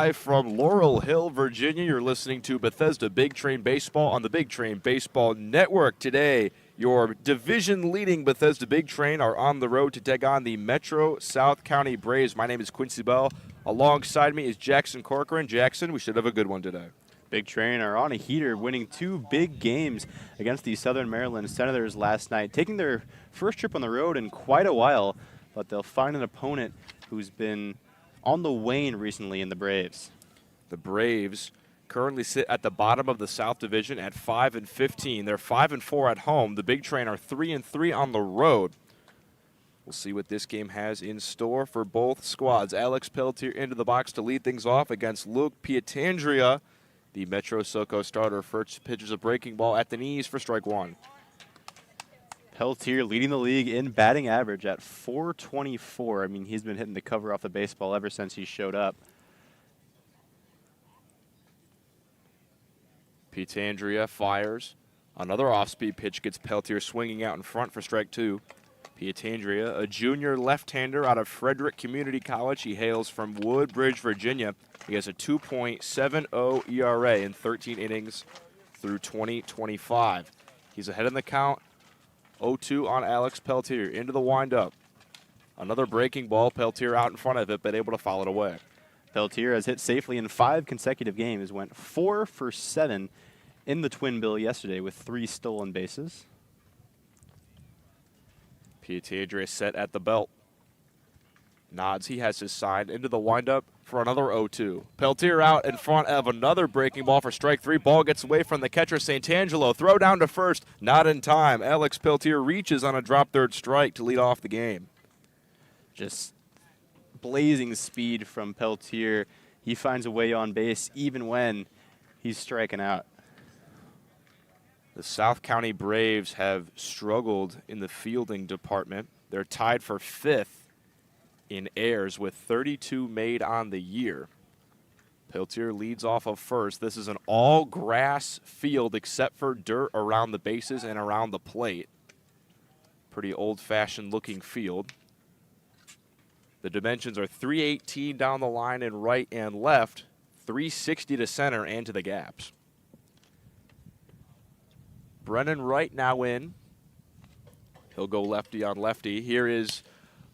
live from Laurel Hill, Virginia. You're listening to Bethesda Big Train Baseball on the Big Train Baseball Network. Today, your division-leading Bethesda Big Train are on the road to take on the Metro South County Braves. My name is Quincy Bell. Alongside me is Jackson Corcoran. Jackson, we should have a good one today. Big Train are on a heater, winning 2 big games against the Southern Maryland Senators last night, taking their first trip on the road in quite a while, but they'll find an opponent who's been on the wane recently in the Braves. The Braves currently sit at the bottom of the South Division at 5-15. They're 5-4 at home. The Big Train are 3-3 on the road. We'll see what this game has in store for both squads. Alex Peltier into the box to lead things off against Luke Pietandria. The Metro SoCo starter first pitches a breaking ball at the knees for strike one. Peltier leading the league in batting average at .424. I mean, he's been hitting the cover off the baseball ever since he showed up. Pietandria fires. Another off-speed pitch gets Peltier swinging out in front for strike two. Pietandria, a junior left-hander out of Frederick Community College. He hails from Woodbridge, Virginia. He has a 2.70 ERA in 13 innings through 2025. He's ahead in the count. 0-2 on Alex Peltier. Into the windup. Another breaking ball. Peltier out in front of it, but able to foul it away. Peltier has hit safely in 5 consecutive games. Went 4 for 7 in the twin bill yesterday with 3 stolen bases. Pietandria set at the belt. Nods. He has his sign. Into the windup for another 0-2. Peltier out in front of another breaking ball for strike 3. Ball gets away from the catcher, Santangelo. Throw down to first. Not in time. Alex Peltier reaches on a drop third strike to lead off the game. Just blazing speed from Peltier. He finds a way on base even when he's striking out. The South County Braves have struggled in the fielding department. They're tied for 5th in errors with 32 made on the year. Peltier leads off of first. This is an all-grass field except for dirt around the bases and around the plate. Pretty old-fashioned looking field. The dimensions are 318 down the line in right and left, 360 to center and to the gaps. Brennan Wright now in. He'll go lefty on lefty. Here is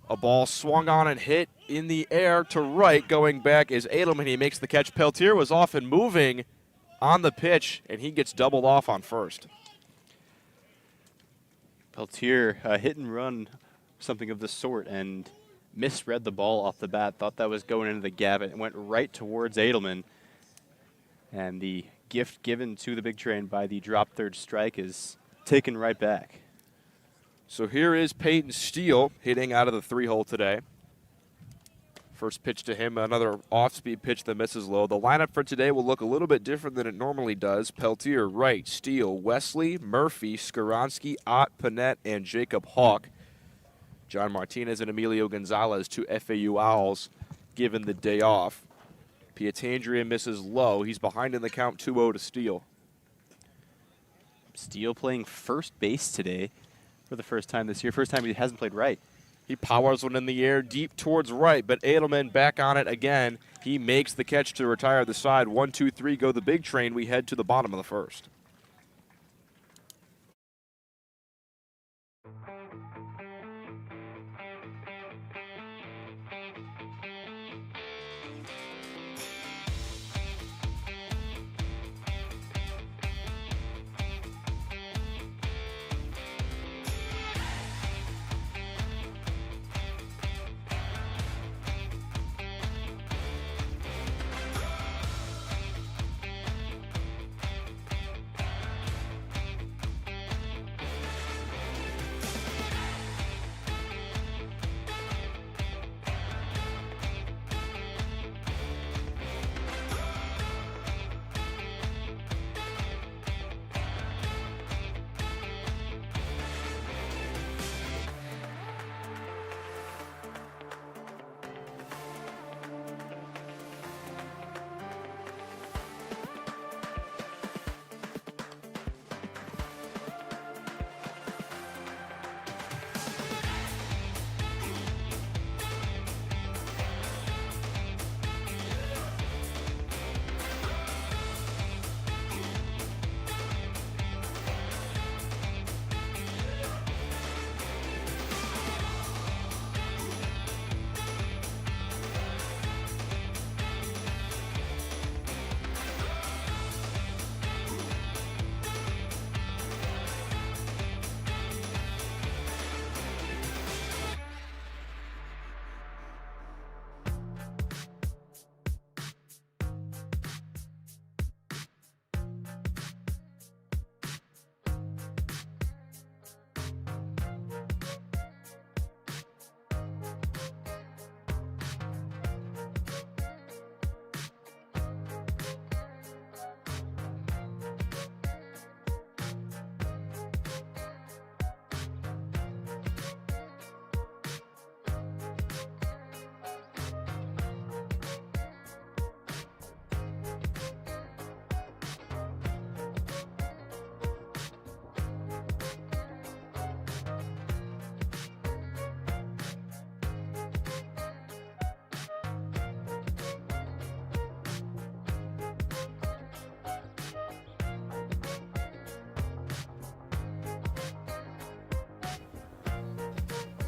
a ball swung on and hit in the air to right. Going back is Edelman. He makes the catch. Peltier was off and moving on the pitch, and he gets doubled off on first. Peltier hit and run, something of the sort, and misread the ball off the bat. Thought that was going into the gap. It went right towards Edelman. And the gift given to the Big Train by the drop third strike is taken right back. So here is Peyton Steele hitting out of the 3-hole today. First pitch to him, another off-speed pitch that misses low. The lineup for today will look a little bit different than it normally does. Peltier, Wright, Steele, Wesley, Murphy, Skoronsky, Ott, Panett, and Jacob Hawk. John Martinez and Emilio Gonzalez, 2 FAU Owls, given the day off. Pietandria misses low. He's behind in the count 2-0 to Steele. Steele playing first base today for the first time this year. First time he hasn't played right. He powers one in the air deep towards right, but Edelman back on it again. He makes the catch to retire the side. 1-2-3 go the Big Train. We head to the bottom of the first.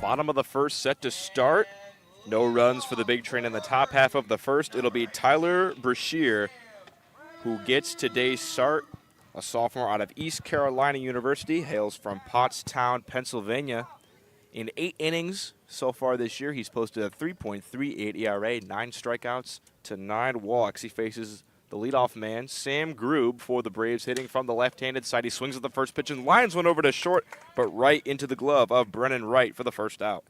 Bottom of the first set to start. No runs for the big train in the top half of the first. It'll be Tyler Brashear who gets today's start. A sophomore out of East Carolina University, hails from Pottstown, Pennsylvania. In 8 innings so far this year, he's posted a 3.38 ERA, 9 strikeouts to 9 walks. He faces the leadoff man, Sam Grube, for the Braves, hitting from the left-handed side. He swings at the first pitch and lines one over to short, but right into the glove of Brennan Wright for the first out.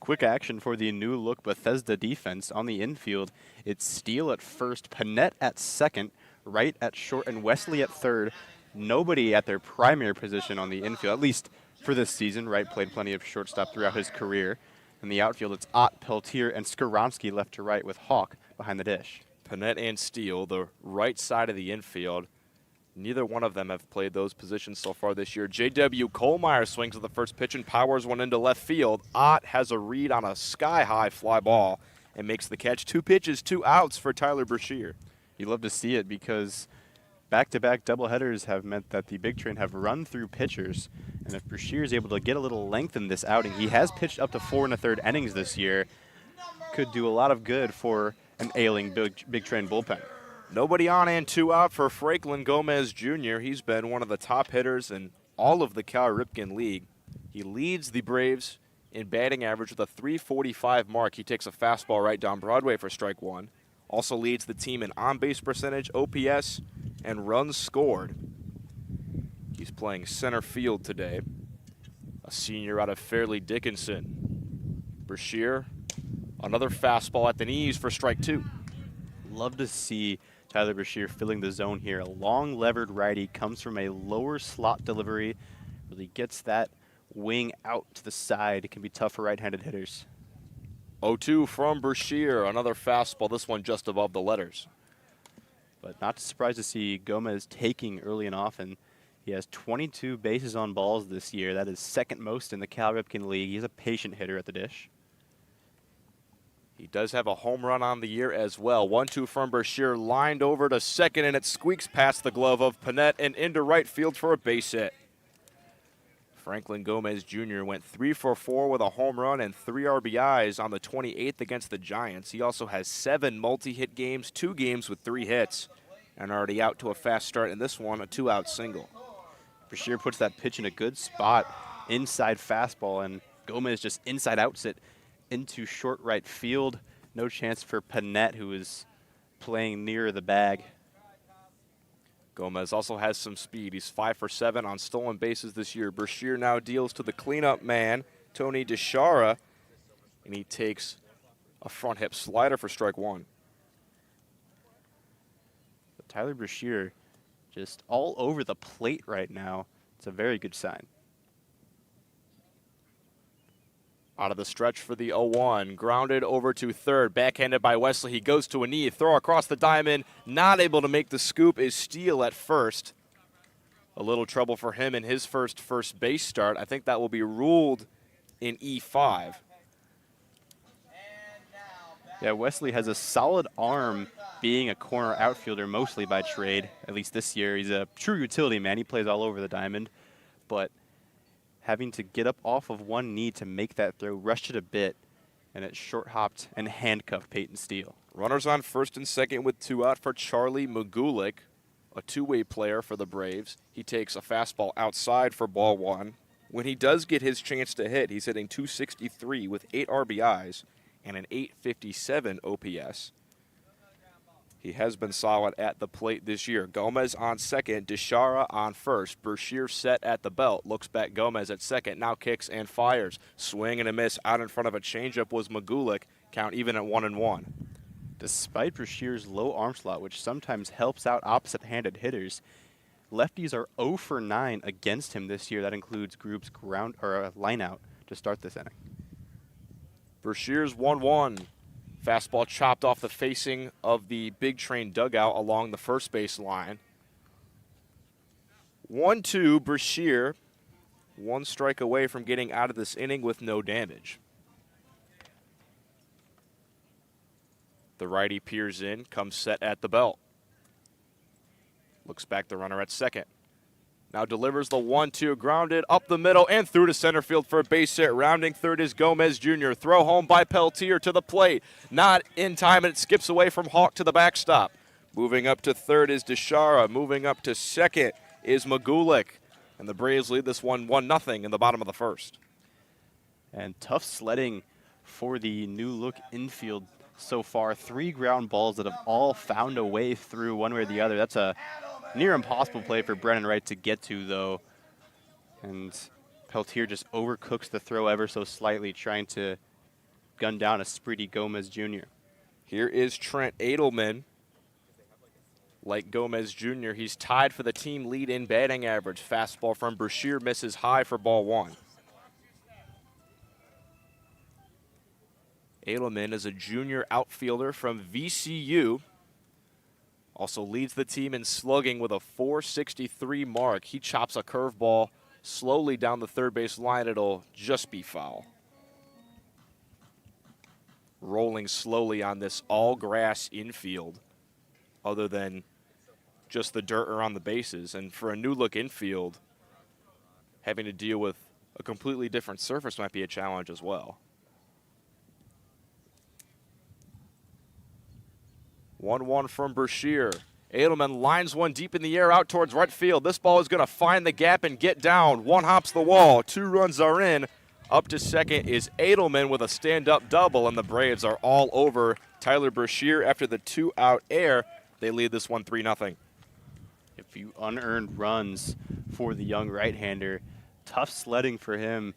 Quick action for the new-look Bethesda defense on the infield. It's Steele at first, Panette at second, Wright at short, and Wesley at third. Nobody at their primary position on the infield, at least for this season. Wright played plenty of shortstop throughout his career. In the outfield, it's Ott, Peltier, and Skoronsky left to right with Hawk behind the dish. Panette and Steele, the right side of the infield. Neither one of them have played those positions so far this year. J.W. Kohlmeyer swings at the first pitch and powers one into left field. Ott has a read on a sky-high fly ball and makes the catch. 2 pitches, 2 outs for Tyler Brashear. You love to see it because back-to-back doubleheaders have meant that the big train have run through pitchers. And if Brashear is able to get a little length in this outing, he has pitched up to 4 1/3 innings this year. Could do a lot of good for an ailing big train bullpen. Nobody on and 2 out for Franklin Gomez Jr. He's been one of the top hitters in all of the Cal Ripken League. He leads the Braves in batting average with a .345 mark. He takes a fastball right down Broadway for strike 1. Also leads the team in on-base percentage, OPS, and runs scored. He's playing center field today. A senior out of Fairleigh Dickinson. Brashear, another fastball at the knees for strike 2. Love to see Tyler Brashear filling the zone here. A long levered righty, comes from a lower slot delivery. Really gets that wing out to the side. It can be tough for right-handed hitters. 0-2 from Brashear, another fastball, this one just above the letters. But not surprised to see Gomez taking early and often. He has 22 bases on balls this year. That is second most in the Cal Ripken League. He's a patient hitter at the dish. He does have a home run on the year as well. 1-2 from Brashear, lined over to second, and it squeaks past the glove of Panette and into right field for a base hit. Franklin Gomez Jr. went 3 for 4 with a home run and 3 RBIs on the 28th against the Giants. He also has 7 multi-hit games, 2 games with 3 hits, and already out to a fast start in this one, a 2-out single. Brashear puts that pitch in a good spot, inside fastball, and Gomez just inside outs it into short right field. No chance for Panette, who is playing near the bag. Gomez also has some speed. He's 5 for 7 on stolen bases this year. Brashear now deals to the cleanup man, Tony DeShara, and he takes a front hip slider for strike 1. But Tyler Brashear just all over the plate right now. It's a very good sign. Out of the stretch for the 0-1, grounded over to third, backhanded by Wesley. He goes to a knee, throw across the diamond, not able to make the scoop is Steele at first. A little trouble for him in his first base start. I think that will be ruled in E5. Yeah, Wesley has a solid arm being a corner outfielder mostly by trade, at least this year. He's a true utility man. He plays all over the diamond, but having to get up off of one knee to make that throw, rushed it a bit, and it short-hopped and handcuffed Peyton Steele. Runners on first and second with 2 out for Charlie Magulik, a two-way player for the Braves. He takes a fastball outside for ball 1. When he does get his chance to hit, he's hitting .263 with 8 RBIs and an .857 OPS. He has been solid at the plate this year. Gomez on second, DeShara on first. Brashear set at the belt. Looks back Gomez at second, now kicks and fires. Swing and a miss out in front of a changeup was Magulik. Count even at 1-1. Despite Brashear's low arm slot, which sometimes helps out opposite-handed hitters, lefties are 0 for 9 against him this year. That includes Grube's ground or line out to start this inning. Brashear's 1-1. Fastball chopped off the facing of the big train dugout along the first base line. 1-2, Brashear. 1 strike away from getting out of this inning with no damage. The righty peers in, comes set at the belt. Looks back the runner at second. Now delivers the 1-2, grounded up the middle and through to center field for a base hit. Rounding third is Gomez Jr. Throw home by Peltier to the plate. Not in time, and it skips away from Hawk to the backstop. Moving up to third is Deshara. Moving up to second is Magulik. And the Braves lead this one 1-0 in the bottom of the first. And tough sledding for the new look infield so far. 3 ground balls that have all found a way through one way or the other. That's a near impossible play for Brennan Wright to get to, though. And Peltier just overcooks the throw ever so slightly, trying to gun down a Spreedy Gomez Jr. Here is Trent Edelman. Like Gomez Jr., he's tied for the team lead in batting average. Fastball from Brashear misses high for ball 1. Edelman is a junior outfielder from VCU. Also leads the team in slugging with a .463 mark. He chops a curveball slowly down the third base line. It'll just be foul. Rolling slowly on this all-grass infield, other than just the dirt around the bases. And for a new-look infield, having to deal with a completely different surface might be a challenge as well. 1-1 from Brashear. Edelman lines one deep in the air out towards right field. This ball is going to find the gap and get down. One hops the wall. 2 runs are in. Up to second is Edelman with a stand-up double, and the Braves are all over Tyler Brashear after the 2-out air. They lead this one 3-0. A few unearned runs for the young right-hander. Tough sledding for him.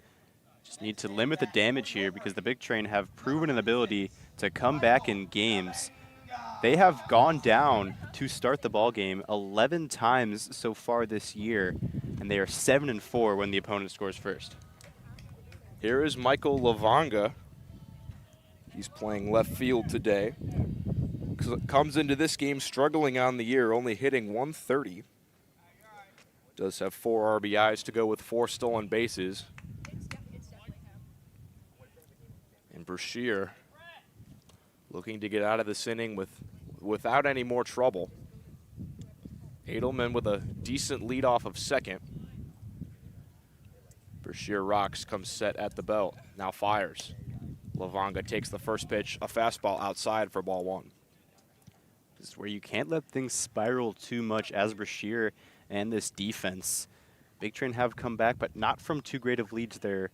Just need to limit the damage here because the Big Train have proven an ability to come back in games. They have gone down to start the ball game 11 times so far this year, and they are 7-4 when the opponent scores first. Here is Michael Lavanga. He's playing left field today. Comes into this game struggling on the year, only hitting .130. Does have 4 RBIs to go with 4 stolen bases. And Brashear looking to get out of this inning without any more trouble. Edelman with a decent leadoff of second. Brashear rocks, comes set at the belt, now fires. Lavanga takes the first pitch, a fastball outside for ball 1. This is where you can't let things spiral too much as Brashear and this defense. Big Train have come back, but not from too great of leads. Their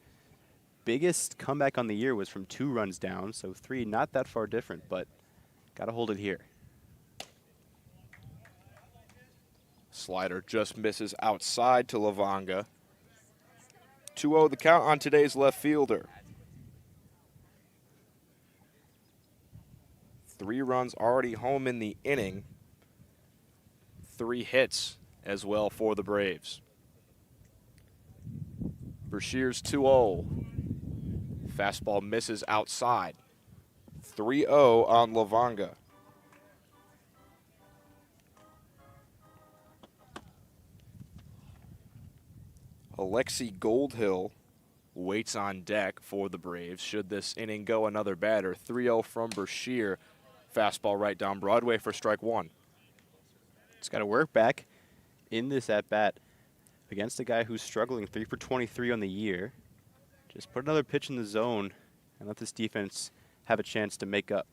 biggest comeback on the year was from 2 runs down, so 3 not that far different, but got to hold it here. Slider just misses outside to Lavanga. 2-0 the count on today's left fielder. 3 runs already home in the inning. 3 hits as well for the Braves. Brashear's 2-0. Fastball misses outside. 3-0 on Lavanga. Alexi Goldhill waits on deck for the Braves should this inning go another batter. 3-0 from Brashear. Fastball right down Broadway for strike 1. It's got to work back in this at-bat against a guy who's struggling 3 for 23 on the year. Just put another pitch in the zone and let this defense have a chance to make up.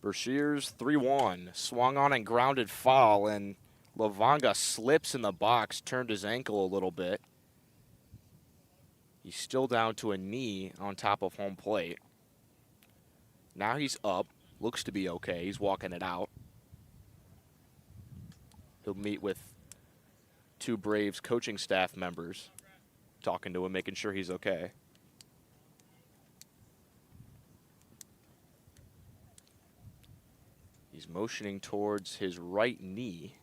Brashear's 3-1. Swung on and grounded foul, and Lavanga slips in the box, turned his ankle a little bit. He's still down to a knee on top of home plate. Now he's up. Looks to be okay. He's walking it out. He'll meet with 2 Braves coaching staff members, talking to him, making sure he's okay. He's motioning towards his right knee.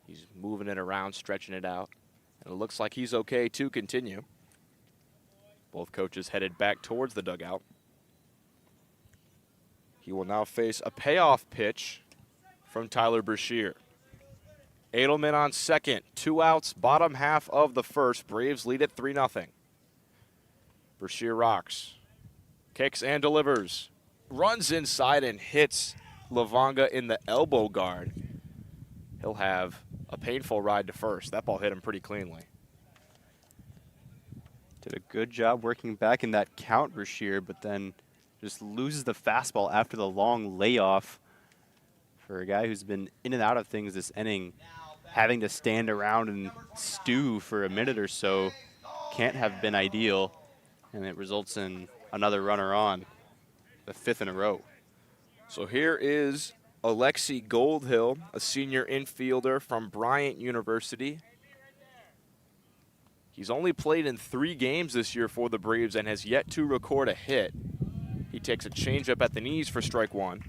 He's moving it around, stretching it out. And it looks like he's okay to continue. Both coaches headed back towards the dugout. He will now face a payoff pitch from Tyler Brashear. Edelman on second. 2 outs, bottom half of the first. Braves lead at 3-0. Brashear rocks, kicks and delivers, runs inside and hits Lavonga in the elbow guard. He'll have a painful ride to first. That ball hit him pretty cleanly. Did a good job working back in that count, Brashear, but then just loses the fastball after the long layoff. For a guy who's been in and out of things this inning, having to stand around and stew for a minute or so can't have been ideal, and it results in another runner on, the 5th in a row. So here is Alexi Goldhill, a senior infielder from Bryant University. He's only played in 3 games this year for the Braves and has yet to record a hit. He takes a changeup at the knees for strike 1.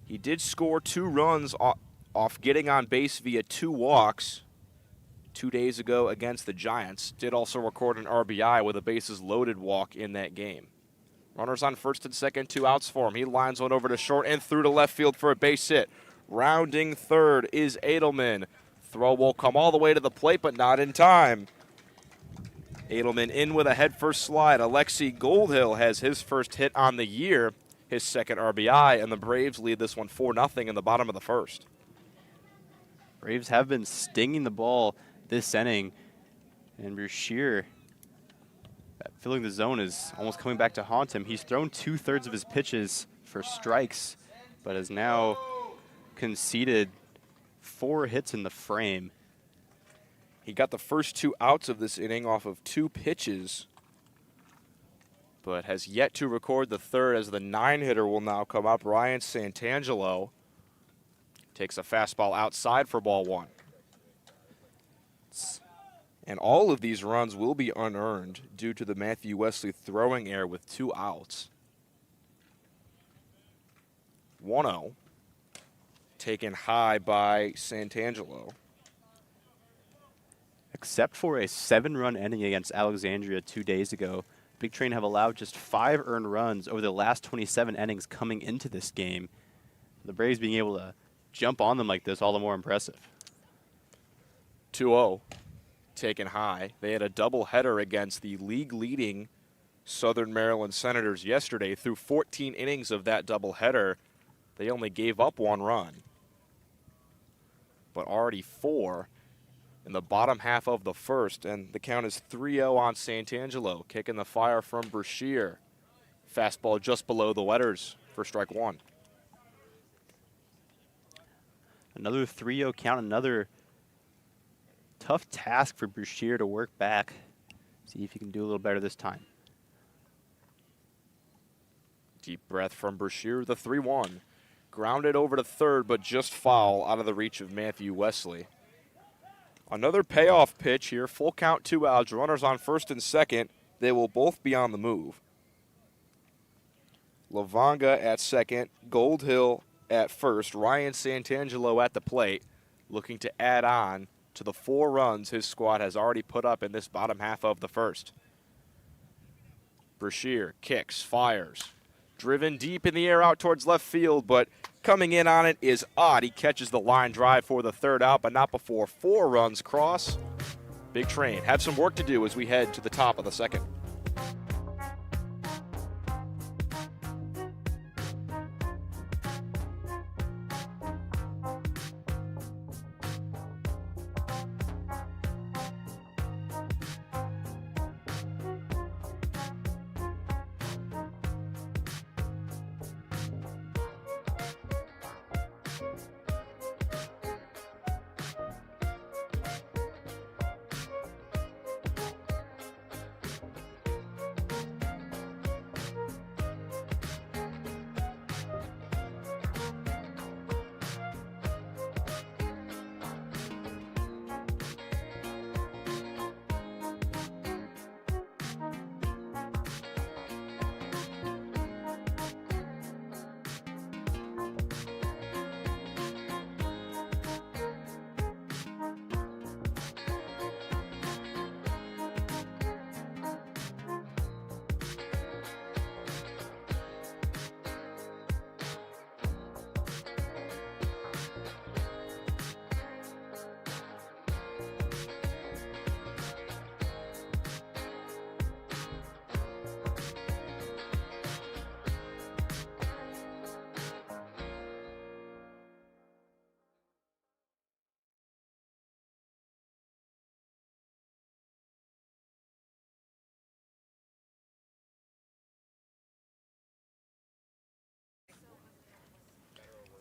He did score 2 runs off getting on base via 2 walks 2 days ago against the Giants. Did also record an RBI with a bases loaded walk in that game. Runners on first and second, 2 outs for him. He lines one over to short and through to left field for a base hit. Rounding third is Edelman. Throw will come all the way to the plate, but not in time. Edelman in with a head-first slide. Alexi Goldhill has his first hit on the year, his second RBI, and the Braves lead this one 4-0 in the bottom of the first. Braves have been stinging the ball this inning, and Brashear, filling the zone, is almost coming back to haunt him. He's thrown 2/3 of his pitches for strikes, but has now conceded 4 hits in the frame. He got the first 2 outs of this inning off of 2 pitches, but has yet to record the third, as the 9-hitter will now come up. Ryan Santangelo takes a fastball outside for ball 1. And all of these runs will be unearned due to the Matthew Wesley throwing error with 2 outs. 1-0. Taken high by Santangelo. Except for a 7-run inning against Alexandria 2 days ago, Big Train have allowed just 5 earned runs over the last 27 innings coming into this game. The Braves being able to jump on them like this, all the more impressive. 2-0. Taken high. They had a doubleheader against the league-leading Southern Maryland Senators yesterday. Through 14 innings of that doubleheader, they only gave up 1 run, but already 4 in the bottom half of the first, and the count is 3-0 on Santangelo. Kicking the fire from Brashear. Fastball just below the letters for strike 1. Another 3-0 count, another tough task for Brashear to work back. See if he can do a little better this time. Deep breath from Brashear, the 3-1. Grounded over to third, but just foul out of the reach of Matthew Wesley. Another payoff pitch here. Full count, 2 outs. Runners on first and second. They will both be on the move. Lavonga at second. Goldhill at first. Ryan Santangelo at the plate, looking to add on to the 4 runs his squad has already put up in this bottom half of the first. Brashear kicks, fires. Driven deep in the air out towards left field, but coming in on it is Ott. He catches the line drive for the 3rd out, but not before 4 runs cross. Big Train have some work to do as we head to the top of the second.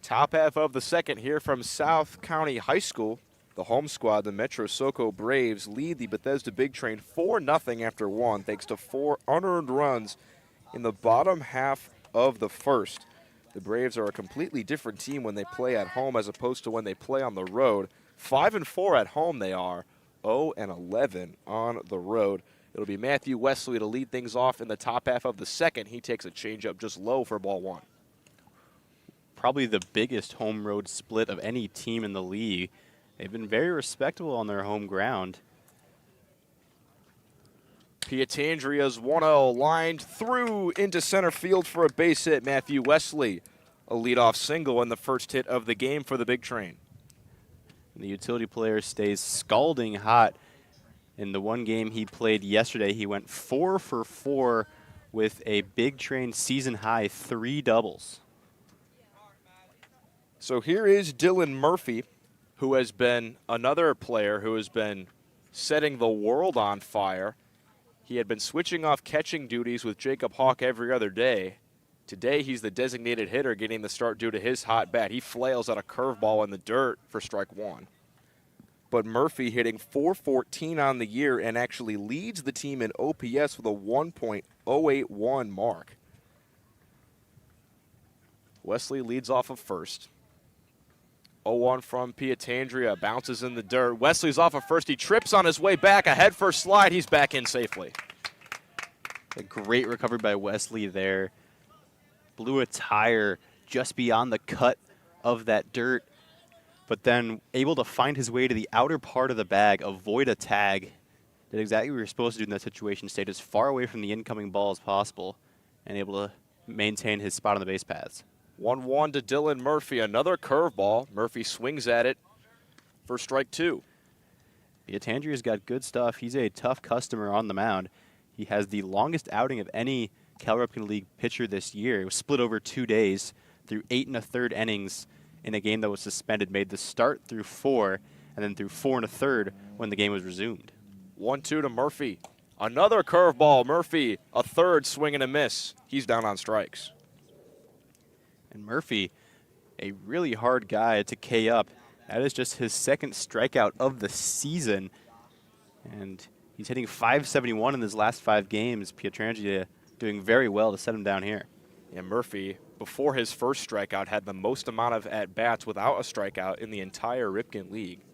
Top half of the second here from South County High School. The home squad, the Metro SoCo Braves, lead the Bethesda Big Train 4-0 after one, thanks to 4 unearned runs in the bottom half of the first. The Braves are a completely different team when they play at home as opposed to when they play on the road. 5-4 at home they are, 0-11 on the road. It'll be Matthew Wesley to lead things off in the top half of the second. He takes a changeup just low for ball one. Probably the biggest home road split of any team in the league. They've been very respectable on their home ground. Pietandria's 1-0 lined through into center field for a base hit. Matthew Wesley, a leadoff single and the first hit of the game for the Big Train. The utility player stays scalding hot. In the one game he played yesterday, he went 4 for 4 with a Big Train season high 3 doubles. So here is Dylan Murphy, who has been another player who has been setting the world on fire. He had been switching off catching duties with Jacob Hawk every other day. Today he's the designated hitter getting the start due to his hot bat. He flails at a curveball in the dirt for strike one. But Murphy hitting .414 on the year and actually leads the team in OPS with a 1.081 mark. Wesley leads off of first. 0-1 from Pietandria, bounces in the dirt. Wesley's off of first. He trips on his way back, a head-first slide. He's back in safely. A great recovery by Wesley there. Blew a tire just beyond the cut of that dirt, but then able to find his way to the outer part of the bag, avoid a tag. Did exactly what we were supposed to do in that situation, stayed as far away from the incoming ball as possible, and able to maintain his spot on the base paths. 1-1 to Dylan Murphy. Another curveball. Murphy swings at it for strike two. Pietandria's got good stuff. He's a tough customer on the mound. He has the longest outing of any Cal Ripken League pitcher this year. It was split over 2 days through 8 1/3 innings in a game that was suspended. Made the start through 4 and then through 4 1/3 when the game was resumed. 1-2 to Murphy. Another curveball. Murphy, a third swing and a miss. He's down on strikes. And Murphy, a really hard guy to K up. That is just his second strikeout of the season. And he's hitting .571 in his last 5 games. Pietandria doing very well to set him down here. And Murphy, before his first strikeout, had the most amount of at-bats without a strikeout in the entire Ripken League.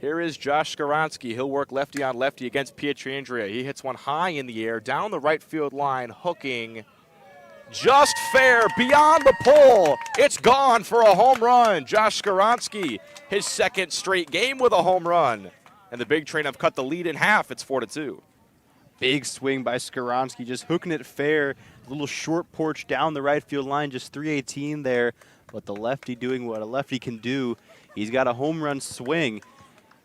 Here is Josh Skoronsky. He'll work lefty on lefty against Pietandria. He hits one high in the air, down the right field line, hooking just fair beyond the pole. It's gone for a home run. Josh Skoronsky, his second straight game with a home run. And the Big Train have cut the lead in half. It's 4-2. Big swing by Skoronsky, just hooking it fair. A little short porch down the right field line, just 318 there. But the lefty doing what a lefty can do. He's got a home run swing,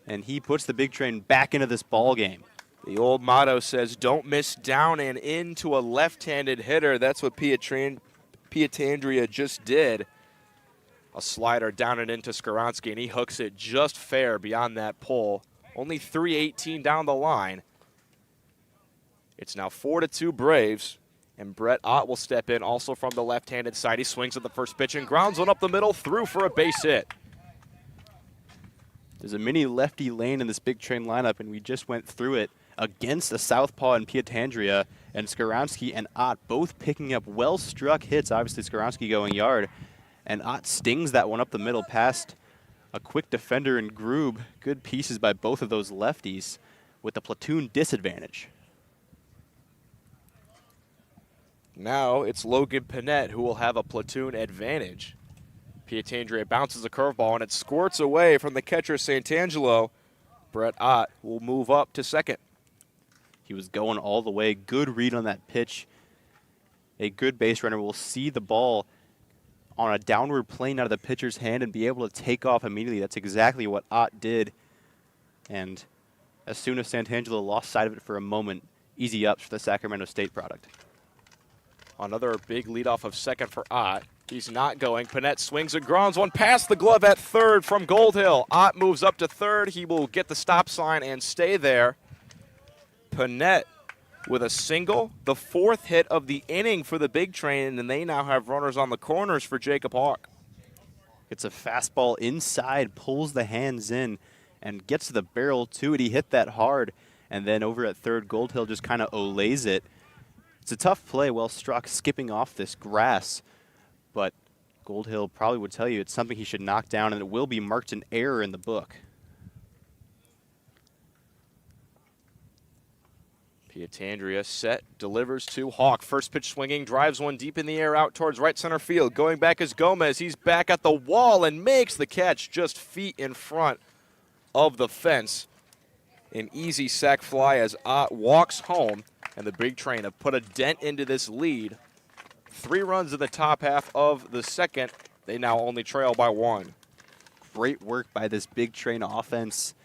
and he puts the Big Train back into this ball game. The old motto says, don't miss down and into a left-handed hitter. That's what Pietandria just did. A slider down and into Skoronsky, and he hooks it just fair beyond that pole. Only 318 down the line. It's now 4-2 Braves, and Brett Ott will step in also from the left-handed side. He swings at the first pitch and grounds one up the middle, through for a base hit. There's a mini lefty lane in this Big Train lineup, and we just went through it against a southpaw in Pietandria, and Skoronsky and Ott both picking up well-struck hits. Obviously, Skoronsky going yard, and Ott stings that one up the middle past a quick defender in Groob. Good pieces by both of those lefties with the platoon disadvantage. Now it's Logan Panett who will have a platoon advantage. Pietandria bounces a curveball, and it squirts away from the catcher, Santangelo. Brett Ott will move up to second. He was going all the way. Good read on that pitch. A good base runner will see the ball on a downward plane out of the pitcher's hand and be able to take off immediately. That's exactly what Ott did. And as soon as Santangelo lost sight of it for a moment, easy ups for the Sacramento State product. Another big leadoff of second for Ott. He's not going. Panett swings and grounds one past the glove at third from Goldhill. Ott moves up to third. He will get the stop sign and stay there. Panett with a single, the 4th hit of the inning for the Big Train, and they now have runners on the corners for Jacob Hawk. Gets a fastball inside, pulls the hands in, and gets to the barrel to it. He hit that hard, and then over at third, Goldhill just kind of olays it. It's a tough play, well struck, skipping off this grass, but Goldhill probably would tell you it's something he should knock down, and it will be marked an error in the book. Pietandria set, delivers to Hawk. First pitch swinging, drives one deep in the air out towards right center field. Going back is Gomez. He's back at the wall and makes the catch just feet in front of the fence. An easy sac fly as Ott walks home, and the Big Train have put a dent into this lead. 3 runs in the top half of the second. They now only trail by 1. Great work by this Big Train offense.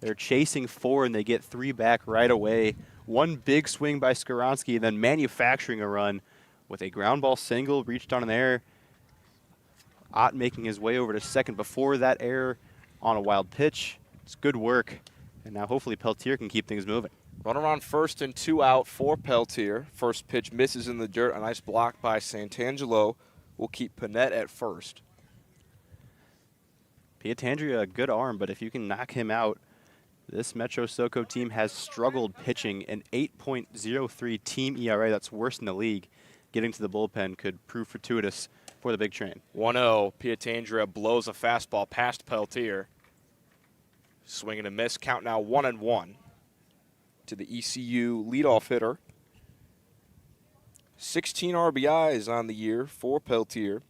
They're chasing 4, and they get 3 back right away. One big swing by Skoronsky, then manufacturing a run with a ground ball single reached on an error. Ott making his way over to second before that error on a wild pitch. It's good work, and now hopefully Peltier can keep things moving. Runner on first and 2 out for Peltier. First pitch misses in the dirt. A nice block by Santangelo will keep Panette at first. Pietandria, a good arm, but if you can knock him out, this Metro SoCo team has struggled pitching. An 8.03 team ERA, that's worst in the league. Getting to the bullpen could prove fortuitous for the Big Train. 1-0, Pietandria blows a fastball past Peltier. Swing and a miss, count now 1-1 to the ECU leadoff hitter. 16 RBIs on the year for Peltier.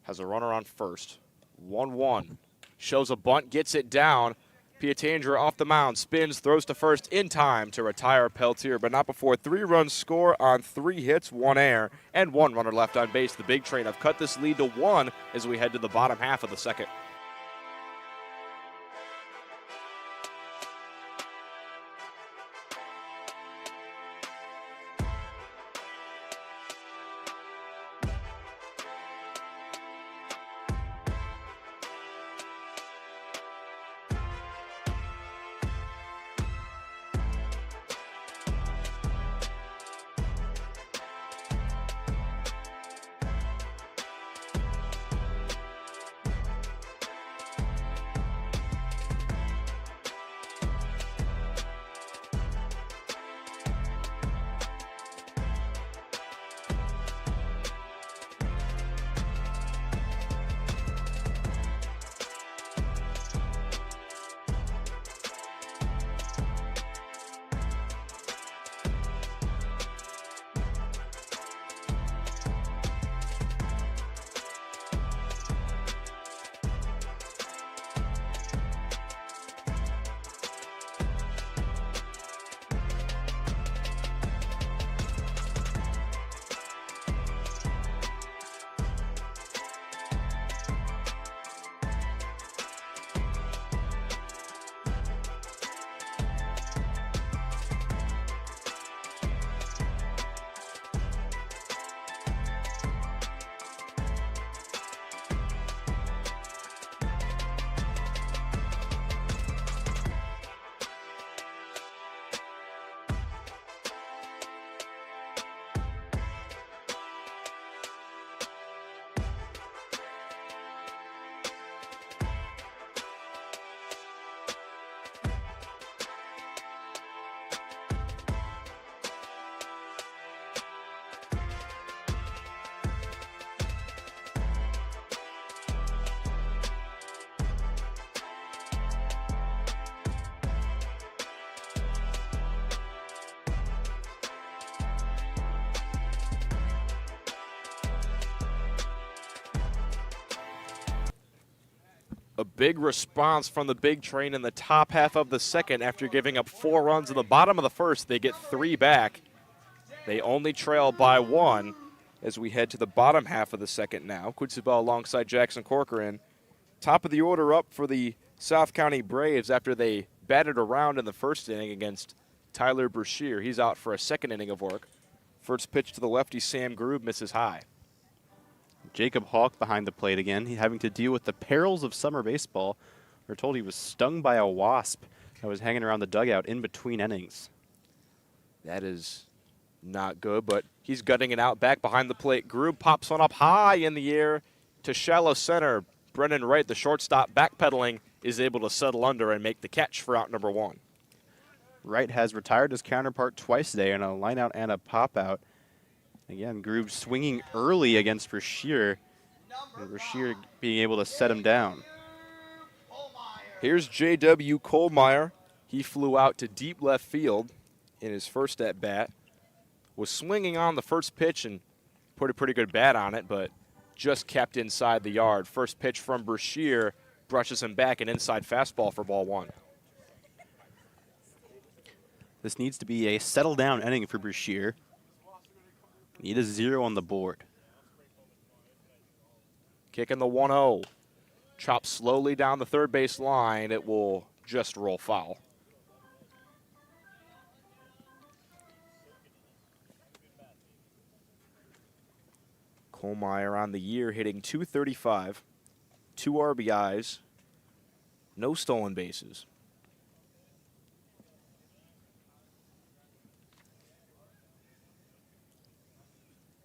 Has a runner on first. 1-1. Shows a bunt, gets it down. Pietandria off the mound, spins, throws to first in time to retire Peltier, but not before 3 runs score on 3 hits, 1 error, and 1 runner left on base. The Big Train have cut this lead to 1 as we head to the bottom half of the second. A big response from the Big Train in the top half of the second. After giving up 4 runs in the bottom of the first, they get 3 back. They only trail by 1 as we head to the bottom half of the second now. Quincy alongside Jackson Corcoran. Top of the order up for the South County Braves after they batted around in the first inning against Tyler Brashear. He's out for a second inning of work. First pitch to the lefty, Sam Grube, misses high. Jacob Hawk behind the plate again. He's having to deal with the perils of summer baseball. We're told he was stung by a wasp that was hanging around the dugout in between innings. That is Not good, but he's gutting it out back behind the plate. Grube pops one up high in the air to shallow center. Brennan Wright, the shortstop, backpedaling, is able to settle under and make the catch for out number 1. Wright has retired his counterpart twice today in a line-out and a pop-out. Again, Grube swinging early against Brashear, and Brashear being able to set him down. Here's J.W. Kohlmeyer. He flew out to deep left field in his first at-bat. Was swinging on the first pitch and put a pretty good bat on it, but just kept inside the yard. First pitch from Brashear brushes him back, an inside fastball for ball 1. This needs to be a settle-down inning for Brashear. Need a 0 on the board. Kicking the 1-0. Chopped slowly down the third base line. It will just roll foul. Kohlmeyer on the year hitting .235, 2 RBIs, no stolen bases.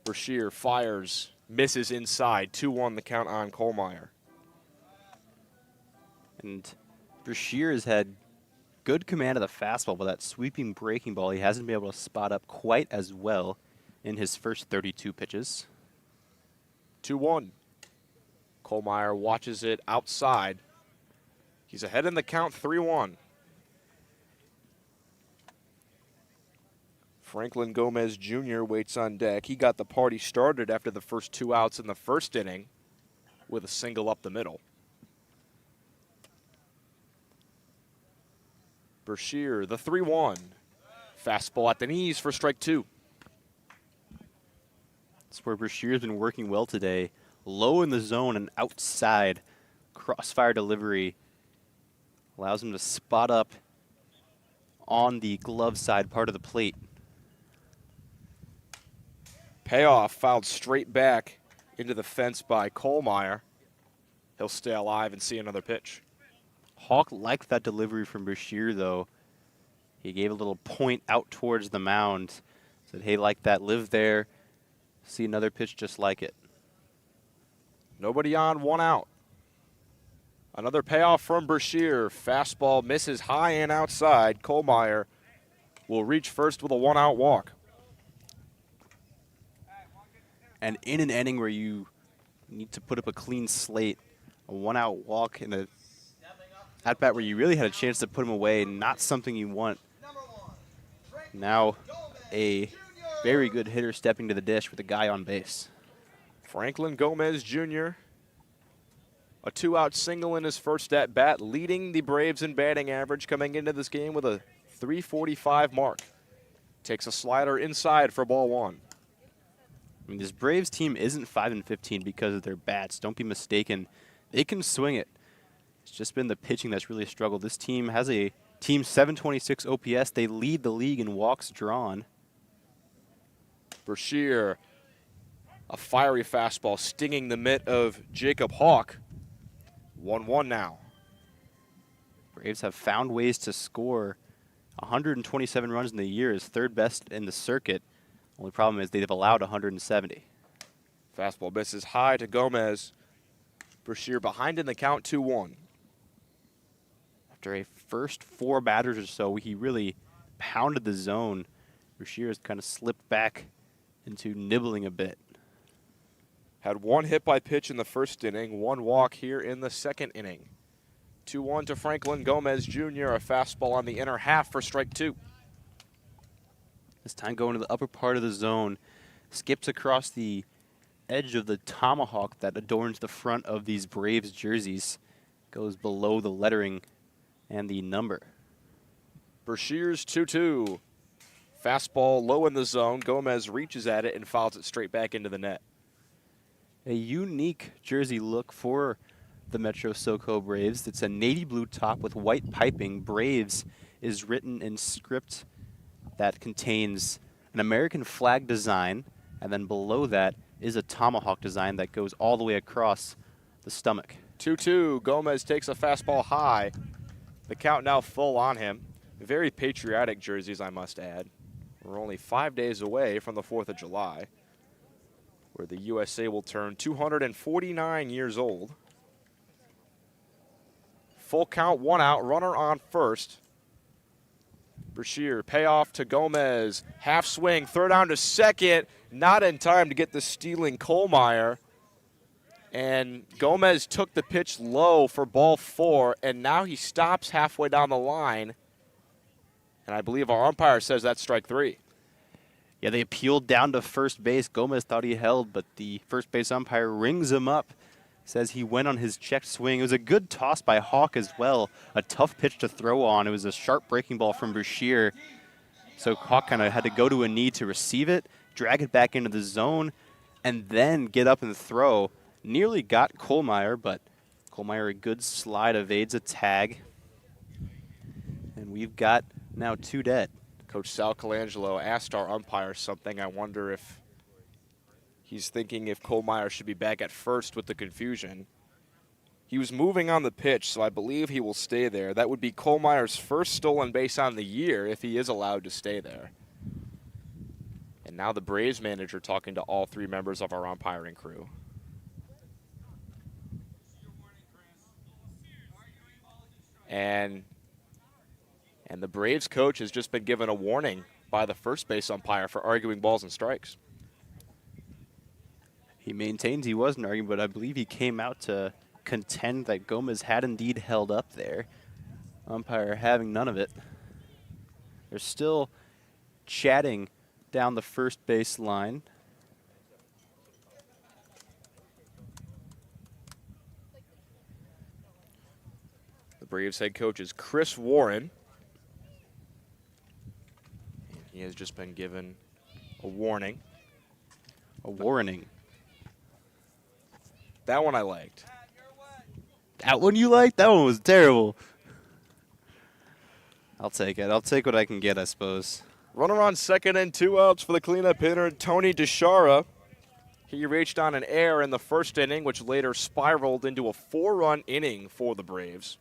Brashear fires, misses inside, 2-1 the count on Kohlmeyer. And Brashear has had good command of the fastball, but that sweeping breaking ball he hasn't been able to spot up quite as well in his first 32 pitches. 2-1. Kohlmeyer watches it outside. He's ahead in the count, 3-1. Franklin Gomez Jr. waits on deck. He got the party started after the first 2 outs in the first inning with a single up the middle. Brashear, the 3-1. Fastball at the knees for strike 2. That's where Brashear's been working well today. Low in the zone and outside. Crossfire delivery allows him to spot up on the glove side part of the plate. Payoff fouled straight back into the fence by Kohlmeyer. He'll stay alive and see another pitch. Hawk liked that delivery from Brashear, though. He gave a little point out towards the mound. Said, hey, like that, live there. See another pitch just like it. Nobody on, 1 out. Another payoff from Brashear. Fastball misses high and outside. Kohlmeyer will reach first with a 1-out walk. And in an inning where you need to put up a clean slate, a 1-out walk in a at-bat where you really had a chance to put him away, not something you want. Now a very good hitter stepping to the dish with a guy on base. Franklin Gomez Jr., a 2-out single in his first at-bat, leading the Braves in batting average coming into this game with a .345 mark. Takes a slider inside for ball 1. I mean, this Braves team isn't 5-15 because of their bats. Don't be mistaken. They can swing it. It's just been the pitching that's really struggled. This team has a team .726 OPS. They lead the league in walks drawn. Brashear, a fiery fastball stinging the mitt of Jacob Hawk. 1-1 now. Braves have found ways to score. 127 runs in the year is third best in the circuit. Only problem is they've allowed 170. Fastball misses high to Gomez. Brashear behind in the count, 2-1. After a first 4 batters or so, he really pounded the zone. Brashear has kind of slipped back into nibbling a bit. Had 1 hit by pitch in the first inning, 1 walk here in the second inning. 2-1 to Franklin Gomez Jr., a fastball on the inner half for strike 2. This time going to the upper part of the zone. Skips across the edge of the tomahawk that adorns the front of these Braves jerseys. Goes below the lettering and the number. Brashear's 2-2. Fastball low in the zone. Gomez reaches at it and fouls it straight back into the net. A unique jersey look for the Metro SoCo Braves. It's a navy blue top with white piping. Braves is written in script that contains an American flag design, and then below that is a tomahawk design that goes all the way across the stomach. 2-2. Gomez takes a fastball high. The count now full on him. Very patriotic jerseys, I must add. We're only 5 days away from the 4th of July, where the USA will turn 249 years old. Full count, 1 out, runner on first. Brashear, payoff to Gomez, half swing, throw down to second, not in time to get the stealing Kohlmeyer. And Gomez took the pitch low for ball 4, and now he stops halfway down the line. And I believe our umpire says that's strike 3. Yeah, they appealed down to first base. Gomez thought he held, but the first base umpire rings him up, says he went on his checked swing. It was a good toss by Hawk as well. A tough pitch to throw on. It was a sharp breaking ball from Brashear. So Hawk kind of had to go to a knee to receive it, drag it back into the zone, and then get up and throw. Nearly got Kohlmeyer, but Kohlmeyer, a good slide, evades a tag. And we've got now 2 dead. Coach Sal Colangelo asked our umpire something. I wonder if he's thinking if Kohlmeyer should be back at first with the confusion. He was moving on the pitch, so I believe he will stay there. That would be Kohlmeyer's first stolen base on the year if he is allowed to stay there. And now the Braves manager talking to all 3 members of our umpiring crew. And the Braves coach has just been given a warning by the first base umpire for arguing balls and strikes. He maintains he wasn't arguing, but I believe he came out to contend that Gomez had indeed held up there. Umpire having none of it. They're still chatting down the first base line. The Braves head coach is Chris Warren. He has just been given a warning. A warning. That one I liked. That one you liked? That one was terrible. I'll take it. I'll take what I can get, I suppose. Runner on second and 2 outs for the cleanup hitter, Tony DeShara. He reached on an error in the first inning, which later spiraled into a 4-run inning for the Braves.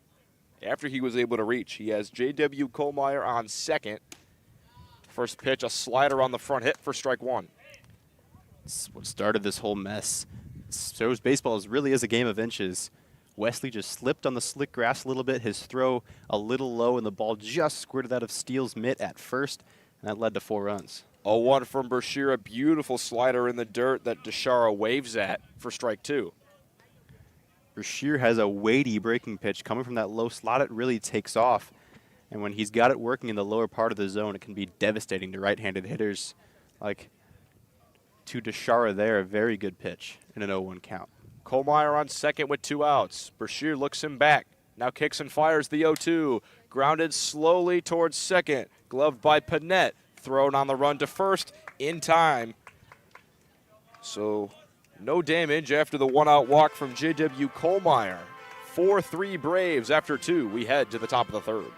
After he was able to reach, he has J.W. Kohlmeyer on second. First pitch, a slider on the front hit for strike 1. It's what started this whole mess. Shows baseball really is a game of inches. Wesley just slipped on the slick grass a little bit. His throw a little low, and the ball just squirted out of Steele's mitt at first, and that led to 4 runs. 0-1 from Brashear, a beautiful slider in the dirt that DeShara waves at for strike 2. Brashear has a weighty breaking pitch coming from that low slot. It really takes off. And when he's got it working in the lower part of the zone, it can be devastating to right-handed hitters. Like to DeShara there, a very good pitch in an 0-1 count. Kohlmeyer on second with 2 outs. Brashear looks him back. Now kicks and fires the 0-2. Grounded slowly towards second. Gloved by Panette. Thrown on the run to first in time. So no damage after the 1-out walk from J.W. Kohlmeyer. 4-3 Braves after 2. We head to the top of the 3rd.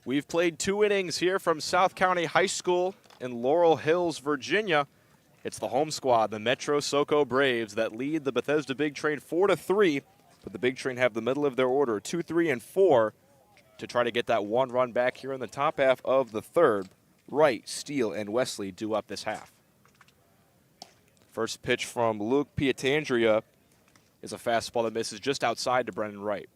We've played 2 innings here from South County High School in Laurel Hills, Virginia. It's the home squad, the Metro SoCo Braves, that lead the Bethesda Big Train 4-3. But the Big Train have the middle of their order, 2, 3, and 4, to try to get that 1 run back here in the top half of the third. Wright, Steele, and Wesley do up this half. First pitch from Luke Pietandria is a fastball that misses just outside to Brennan Wright.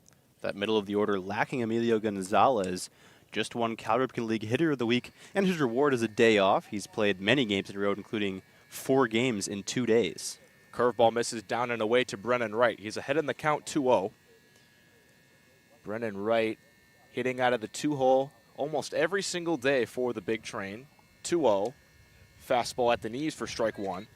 That middle of the order lacking Emilio Gonzalez. Just won Cal Ripken League Hitter of the Week, and his reward is a day off. He's played many games in a row, including 4 games in 2 days. Curveball misses down and away to Brennan Wright. He's ahead in the count 2-0. Brennan Wright hitting out of the 2-hole almost every single day for the Big Train. 2-0. Fastball at the knees for strike 1.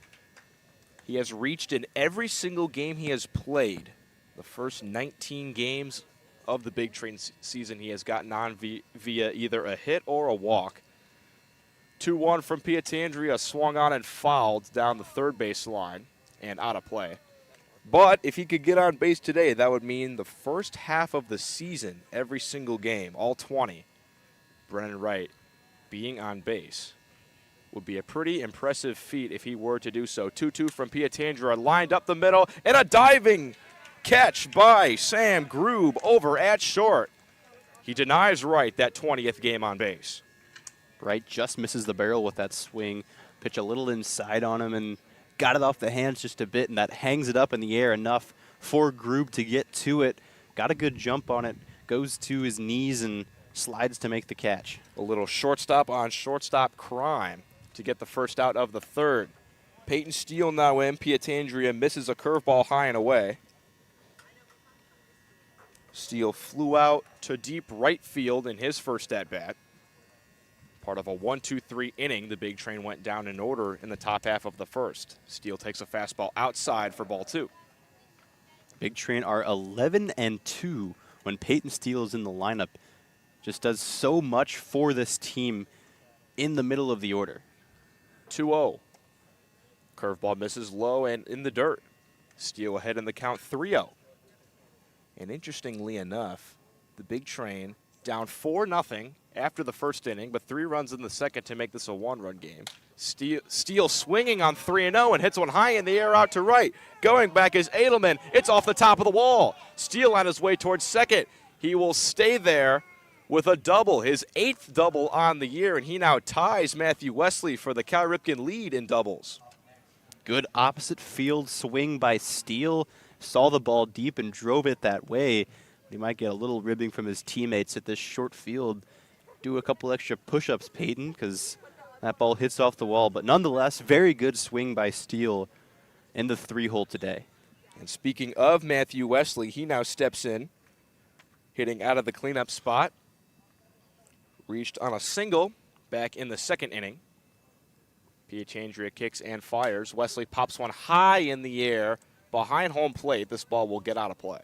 He has reached in every single game he has played. The first 19 games of the Big Train season, he has gotten on via either a hit or a walk. 2-1 from Pietandria, swung on and fouled down the third base line and out of play. But if he could get on base today, that would mean the first half of the season, every single game, all 20, Brennan Wright being on base would be a pretty impressive feat if he were to do so. 2-2 from Pietandria, lined up the middle, and a diving catch by Sam Grube over at short. He denies Wright that 20th game on base. Wright just misses the barrel with that swing. Pitch a little inside on him and got it off the hands just a bit, and that hangs it up in the air enough for Grube to get to it. Got a good jump on it, goes to his knees and slides to make the catch. A little shortstop on shortstop crime to get the first out of the third. Peyton Steele now in. Pietandria misses a curveball high and away. Steele flew out to deep right field in his first at-bat. Part of a 1-2-3 inning, the Big Train went down in order in the top half of the first. Steele takes a fastball outside for ball 2. Big Train are 11-2 when Peyton Steele is in the lineup. Just does so much for this team in the middle of the order. 2-0. Curveball misses low and in the dirt. Steele ahead in the count 3-0. And interestingly enough, the Big Train down 4-0 after the first inning, but 3 runs in the second to make this a 1-run game. Steele swinging on 3-0 and hits one high in the air out to right. Going back is Edelman. It's off the top of the wall. Steele on his way towards second. He will stay there with a double, his 8th double on the year, and he now ties Matthew Wesley for the Cal Ripken lead in doubles. Good opposite field swing by Steele. Saw the ball deep and drove it that way. He might get a little ribbing from his teammates at this short field. Do a couple extra push-ups, Peyton, because that ball hits off the wall. But nonetheless, very good swing by Steele in the 3-hole today. And speaking of Matthew Wesley, he now steps in, hitting out of the cleanup spot. Reached on a single back in the second inning. Pietandria kicks and fires. Wesley pops one high in the air behind home plate. This ball will get out of play.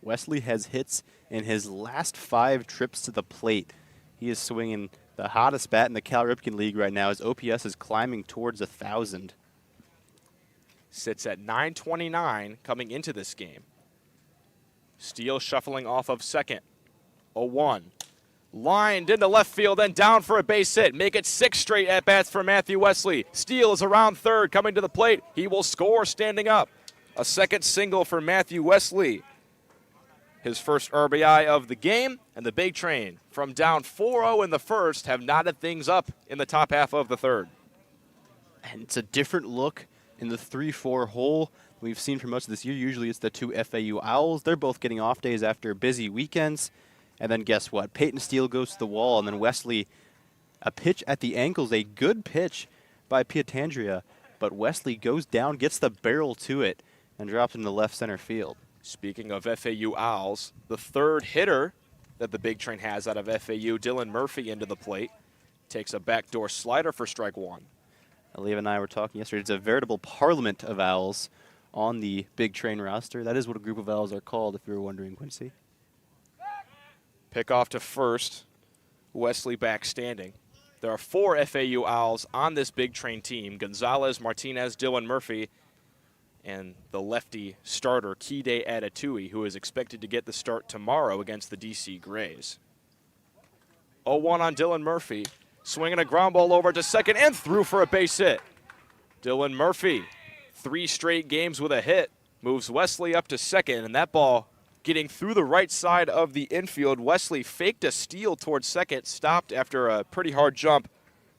Wesley has hits in his last 5 trips to the plate. He is swinging the hottest bat in the Cal Ripken League right now. His OPS is climbing towards 1,000. Sits at .929 coming into this game. Steele shuffling off of second. 0-1. Lined into left field and down for a base hit. Make it 6 straight at-bats for Matthew Wesley. Steele is around third, coming to the plate. He will score standing up. A second single for Matthew Wesley. His first RBI of the game, and the Big Train, from down 4-0 in the first, have knotted things up in the top half of the third. And it's a different look in the 3-4 hole we've seen for most of this year. Usually it's the 2 FAU Owls. They're both getting off days after busy weekends. And then guess what? Peyton Steele goes to the wall, and then Wesley, a pitch at the ankles, a good pitch by Pietandria, but Wesley goes down, gets the barrel to it, and drops into left center field. Speaking of FAU Owls, the third hitter that the Big Train has out of FAU, Dylan Murphy, into the plate. Takes a backdoor slider for strike 1. Aliyah and I were talking yesterday. It's a veritable parliament of Owls on the Big Train roster. That is what a group of Owls are called, if you were wondering, Quincy. Pick off to first. Wesley back standing. There are 4 FAU Owls on this Big Train team. Gonzalez, Martinez, Dylan Murphy, and the lefty starter, Kide Adatui, who is expected to get the start tomorrow against the DC Grays. 0-1 on Dylan Murphy. Swinging a ground ball over to second and through for a base hit. Dylan Murphy, 3 straight games with a hit, moves Wesley up to second, and that ball getting through the right side of the infield. Wesley faked a steal towards second, stopped after a pretty hard jump,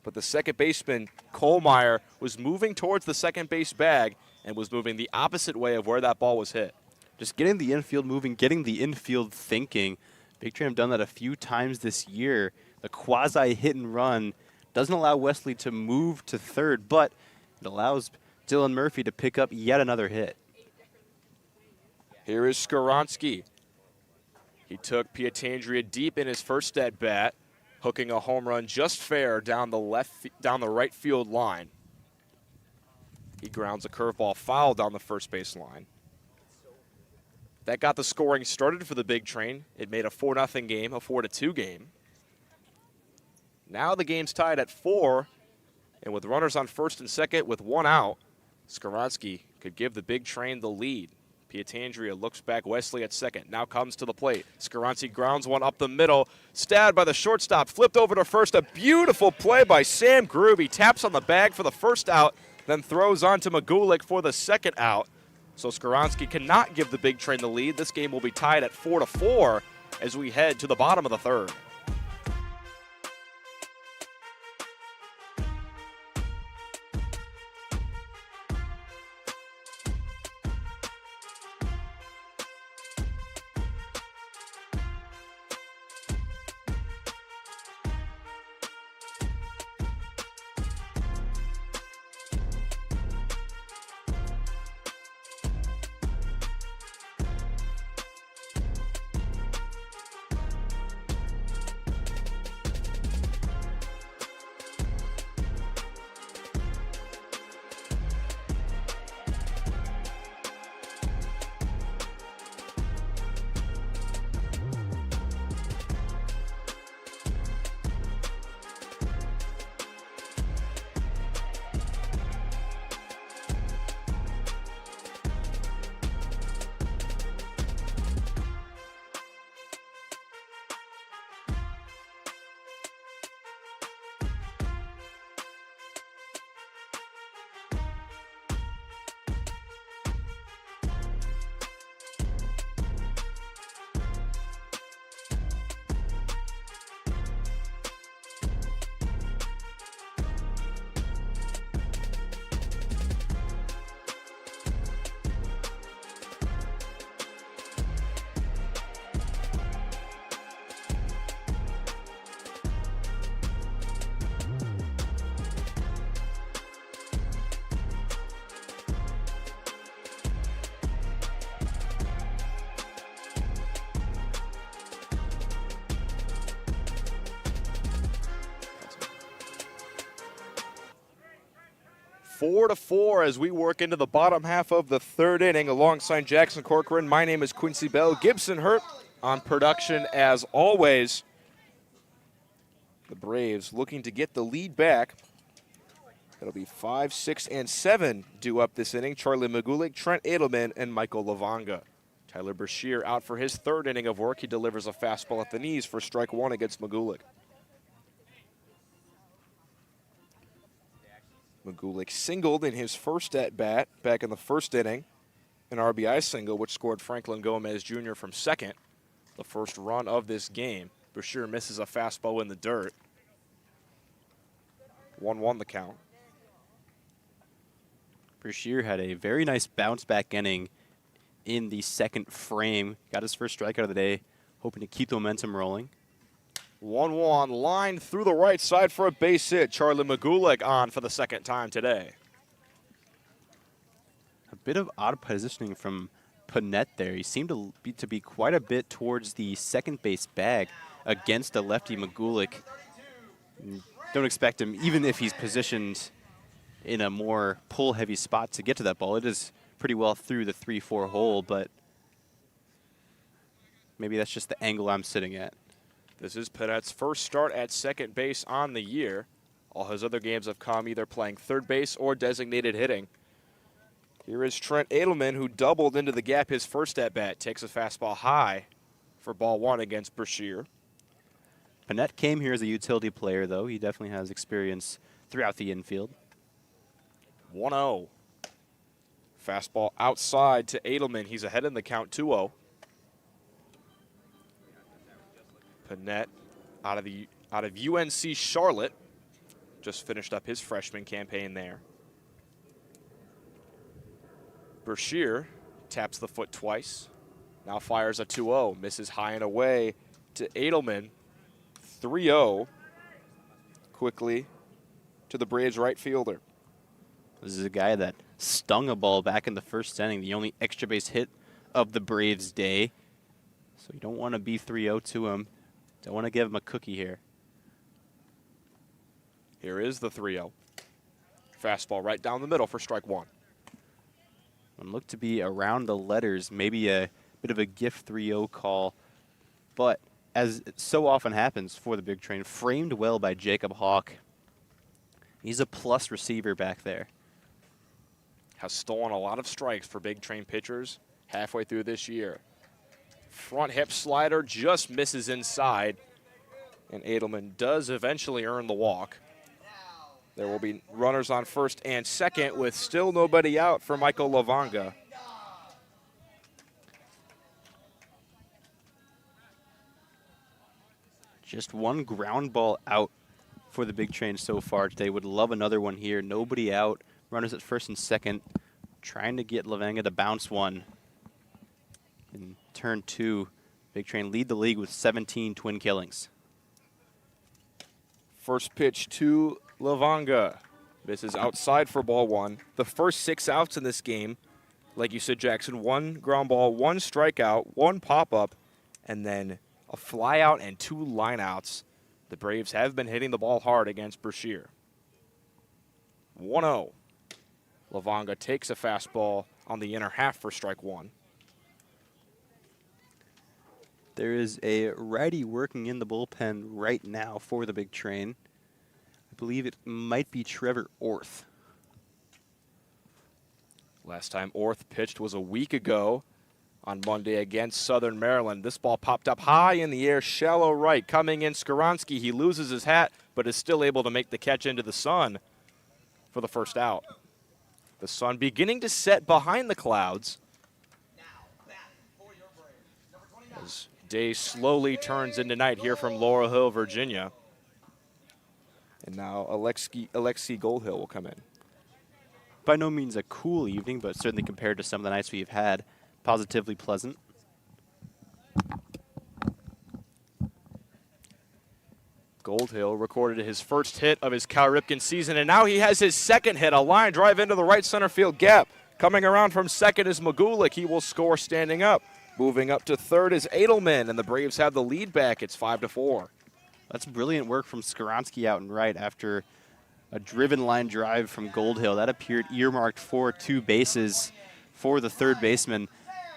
but the second baseman, Kohlmeyer, was moving towards the second base bag and was moving the opposite way of where that ball was hit. Just getting the infield moving, getting the infield thinking. Big Train have done that a few times this year. The quasi hit and run doesn't allow Wesley to move to third, but it allows Dylan Murphy to pick up yet another hit. Here is Skoronsky. He took Pietandria deep in his first at bat, hooking a home run just fair down the right field line. He grounds a curveball foul down the first base line. That got the scoring started for the Big Train. It made a 4-0 game, a 4-2 game. Now the game's tied at 4, and with runners on first and second with 1 out, Skoronsky could give the Big Train the lead. Pietandria looks back, Wesley at second, now comes to the plate. Skoronsky grounds one up the middle, stabbed by the shortstop, flipped over to first. A beautiful play by Sam Groove. He taps on the bag for the first out, then throws on to Magulik for the second out. So Skoronsky cannot give the Big Train the lead. This game will be tied at 4-4 as we head to the bottom of the third. Four to four as we work into the bottom half of the third inning alongside Jackson Corcoran. My name is Quincy Bell. Gibson Hurt on production as always. The Braves looking to get the lead back. It'll be 5, 6, and 7 due up this inning. Charlie Magulik, Trent Edelman, and Michael Lavonga. Tyler Brashear out for his third inning of work. He delivers a fastball at the knees for strike one against Magulik. Magulik singled in his first at-bat back in the first inning. An RBI single, which scored Franklin Gomez Jr. from second. The first run of this game. Brashear misses a fastball in the dirt. 1-1 the count. Brashear had a very nice bounce-back inning in the second frame. Got his first strikeout of the day, hoping to keep the momentum rolling. 1-1, line through the right side for a base hit. Charlie Magulik on for the second time today. A bit of odd positioning from Panette there. He seemed to be quite a bit towards the second base bag against a lefty Magulik. Don't expect him, even if he's positioned in a more pull-heavy spot to get to that ball. It is pretty well through the 3-4 hole, but maybe that's just the angle I'm sitting at. This is Panette's first start at second base on the year. All his other games have come either playing third base or designated hitting. Here is Trent Edelman, who doubled into the gap his first at-bat. Takes a fastball high for ball one against Brashear. Panett came here as a utility player, though. He definitely has experience throughout the infield. 1-0. Fastball outside to Edelman. He's ahead in the count, 2-0. Panett out of UNC Charlotte. Just finished up his freshman campaign there. Brashear taps the foot twice. Now fires a 2-0. Misses high and away to Edelman. 3-0. Quickly to the Braves right fielder. This is a guy that stung a ball back in the first inning, the only extra base hit of the Braves' day. So you don't want to be 3-0 to him. Don't want to give him a cookie here. Here is the 3-0. Fastball right down the middle for strike one. And look to be around the letters, maybe a bit of a gift 3-0 call. But as it so often happens for the Big Train, framed well by Jacob Hawk. He's a plus receiver back there. Has stolen a lot of strikes for Big Train pitchers halfway through this year. Front hip slider just misses inside. And Edelman does eventually earn the walk. There will be runners on first and second with still nobody out for Michael Lavanga. Just one ground ball out for the Big Train so far today. Would love another one here. Nobody out. Runners at first and second. Trying to get Lavanga to bounce one. In turn two, Big Train lead the league with 17 twin killings. First pitch to Lavanga. This is outside for ball one. The first 6 outs in this game, like you said, Jackson, 1 ground ball, 1 strikeout, 1 pop-up, and then a fly out and 2 lineouts. The Braves have been hitting the ball hard against Brashear. 1-0. Lavanga takes a fastball on the inner half for strike one. There is a righty working in the bullpen right now for the Big Train. I believe it might be Trevor Orth. Last time Orth pitched was a week ago on Monday against Southern Maryland. This ball popped up high in the air, shallow right. Coming in, Skaronski. He loses his hat, but is still able to make the catch into the sun for the first out. The sun beginning to set behind the clouds as day slowly turns into night here from Laurel Hill, Virginia. And now Alexi Goldhill will come in. By no means a cool evening, but certainly compared to some of the nights we've had, positively pleasant. Goldhill recorded his first hit of his Cal Ripken season, and now he has his second hit, a line drive into the right center field gap. Coming around from second is Magulik. He will score standing up. Moving up to third is Edelman, and the Braves have the lead back. It's 5-4. That's brilliant work from Skaronski out and right after a driven line drive from Goldhill. That appeared earmarked for 2 bases for the third baseman,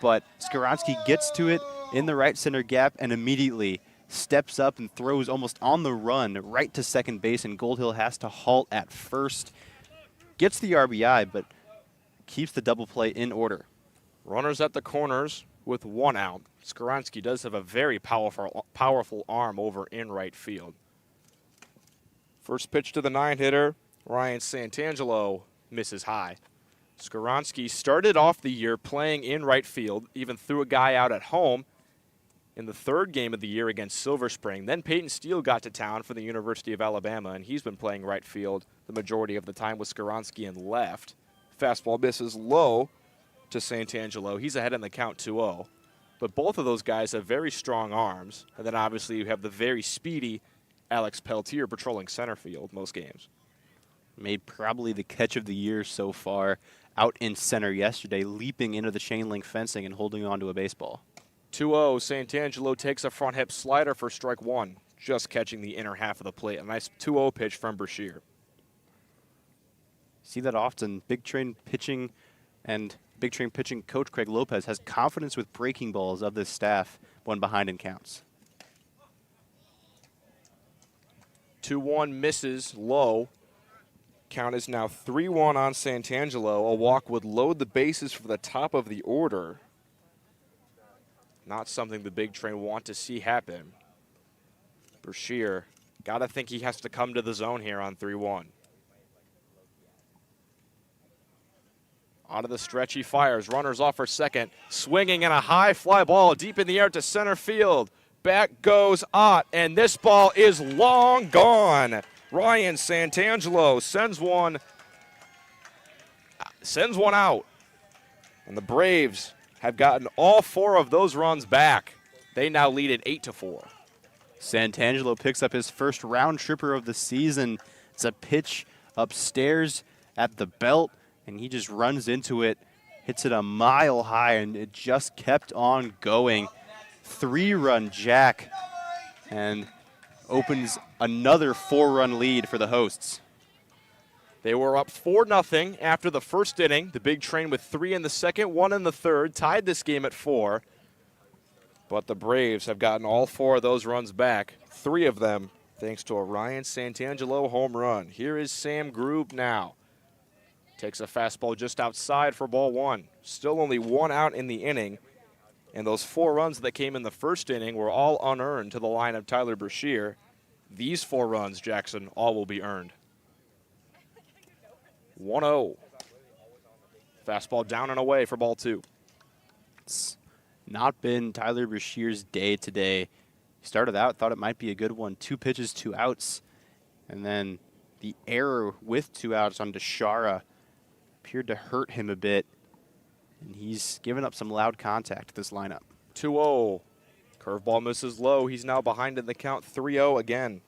but Skaronski gets to it in the right center gap and immediately steps up and throws almost on the run right to second base, and Goldhill has to halt at first. Gets the RBI, but keeps the double play in order. Runners at the corners with 1 out. Skaronski does have a very powerful arm over in right field. First pitch to the 9-hitter, Ryan Santangelo misses high. Skaronski started off the year playing in right field, even threw a guy out at home in the 3rd game of the year against Silver Spring. Then Peyton Steele got to town for the University of Alabama, and he's been playing right field the majority of the time with Skaronski in left. Fastball misses low to Santangelo. He's ahead in the count 2-0. But both of those guys have very strong arms. And then obviously you have the very speedy Alex Peltier patrolling center field most games. Made probably the catch of the year so far out in center yesterday, leaping into the chain link fencing and holding on to a baseball. 2-0, Santangelo takes a front hip slider for strike one, just catching the inner half of the plate. A nice 2-0 pitch from Brashear. See that often. Big Train pitching and Big Train pitching coach Craig Lopez has confidence with breaking balls of this staff when behind in counts. 2-1 misses low. Count is now 3-1 on Santangelo. A walk would load the bases for the top of the order. Not something the Big Train want to see happen. Brashear, gotta think he has to come to the zone here on 3-1. Out of the stretch he fires, runners off for second, swinging in a high fly ball deep in the air to center field. Back goes Ott, and this ball is long gone. Ryan Santangelo sends one out. And the Braves have gotten all 4 of those runs back. They now lead it 8-4. Santangelo picks up his first round tripper of the season. It's a pitch upstairs at the belt, and he just runs into it, hits it a mile high, and it just kept on going. 3-run jack, and opens another 4-run lead for the hosts. They were up 4-0 after the first inning. The Big Train with 3 in the second, 1 in the third, tied this game at 4. But the Braves have gotten all 4 of those runs back, 3 of them thanks to a Ryan Santangelo home run. Here is Sam Grube now. Takes a fastball just outside for ball 1. Still only 1 out in the inning. And those 4 runs that came in the first inning were all unearned to the line of Tyler Brashear. These 4 runs, Jackson, all will be earned. 1-0. Fastball down and away for ball 2. It's not been Tyler Brashear's day today. He started out, thought it might be a good one. 2 pitches, 2 outs. And then the error with 2 outs on Deshara appeared to hurt him a bit. And he's given up some loud contact to this lineup. 2-0. Curveball misses low. He's now behind in the count 3-0 again.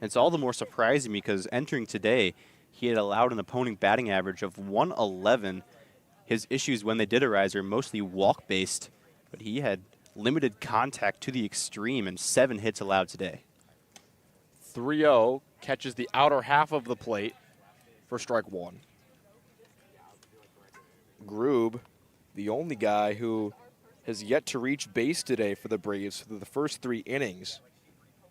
It's all the more surprising because entering today, he had allowed an opponent batting average of 111. His issues when they did arise are mostly walk-based, but he had limited contact to the extreme and 7 hits allowed today. 3-0, catches the outer half of the plate for strike 1. Grube, the only guy who has yet to reach base today for the Braves through the first 3 innings.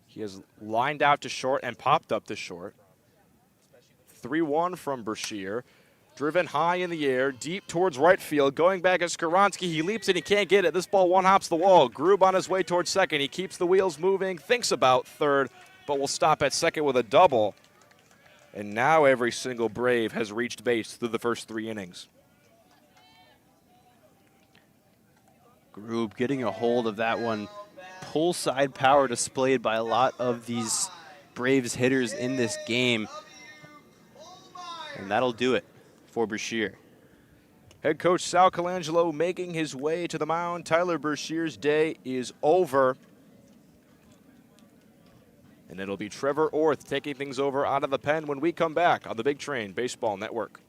He has lined out to short and popped up to short. 3-1 from Brashear. Driven high in the air, deep towards right field. Going back at Skoronsky. He leaps and he can't get it. This ball one-hops the wall. Grube on his way towards second. He keeps the wheels moving, thinks about third, but will stop at second with a double. And now every single Brave has reached base through the first 3 innings. Grube getting a hold of that one. Pull side power displayed by a lot of these Braves hitters in this game. And that'll do it for Brashear. Head coach Sal Colangelo making his way to the mound. Tyler Brashear's day is over. And it'll be Trevor Orth taking things over out of the pen when we come back on the Big Train Baseball Network.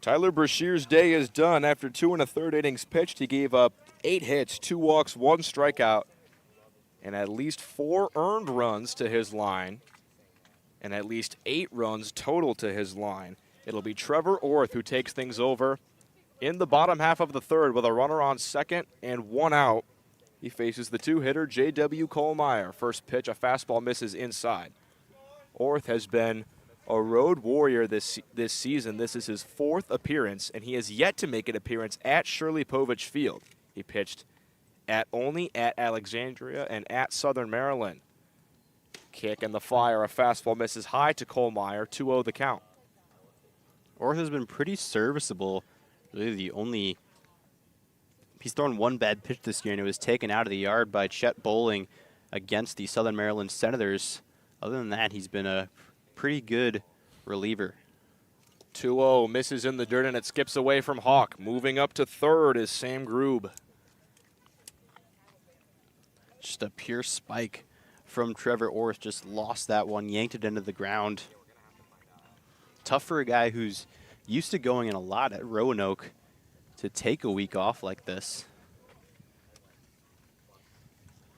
Tyler Brashear's day is done. After 2 1/3 innings pitched, he gave up 8 hits, 2 walks, 1 strikeout, and at least 4 earned runs to his line, and at least 8 runs total to his line. It'll be Trevor Orth who takes things over in the bottom half of the third with a runner on second and 1 out. He faces the 2-hitter J.W. Kohlmeyer. First pitch, a fastball misses inside. Orth has been a road warrior this season. This is his 4th appearance, and he has yet to make an appearance at Shirley Povich Field. He pitched only at Alexandria and at Southern Maryland. Kick in the fire, a fastball misses high to Kohlmeyer, 2-0 the count. Orth has been pretty serviceable. Really he's thrown 1 bad pitch this year, and it was taken out of the yard by Chet Bowling against the Southern Maryland Senators. Other than that, he's been a pretty good reliever. 2-0, misses in the dirt, and it skips away from Hawk. Moving up to third is Sam Grube. Just a pure spike from Trevor Orth. Just lost that one, yanked it into the ground. Tough for a guy who's used to going in a lot at Roanoke to take a week off like this.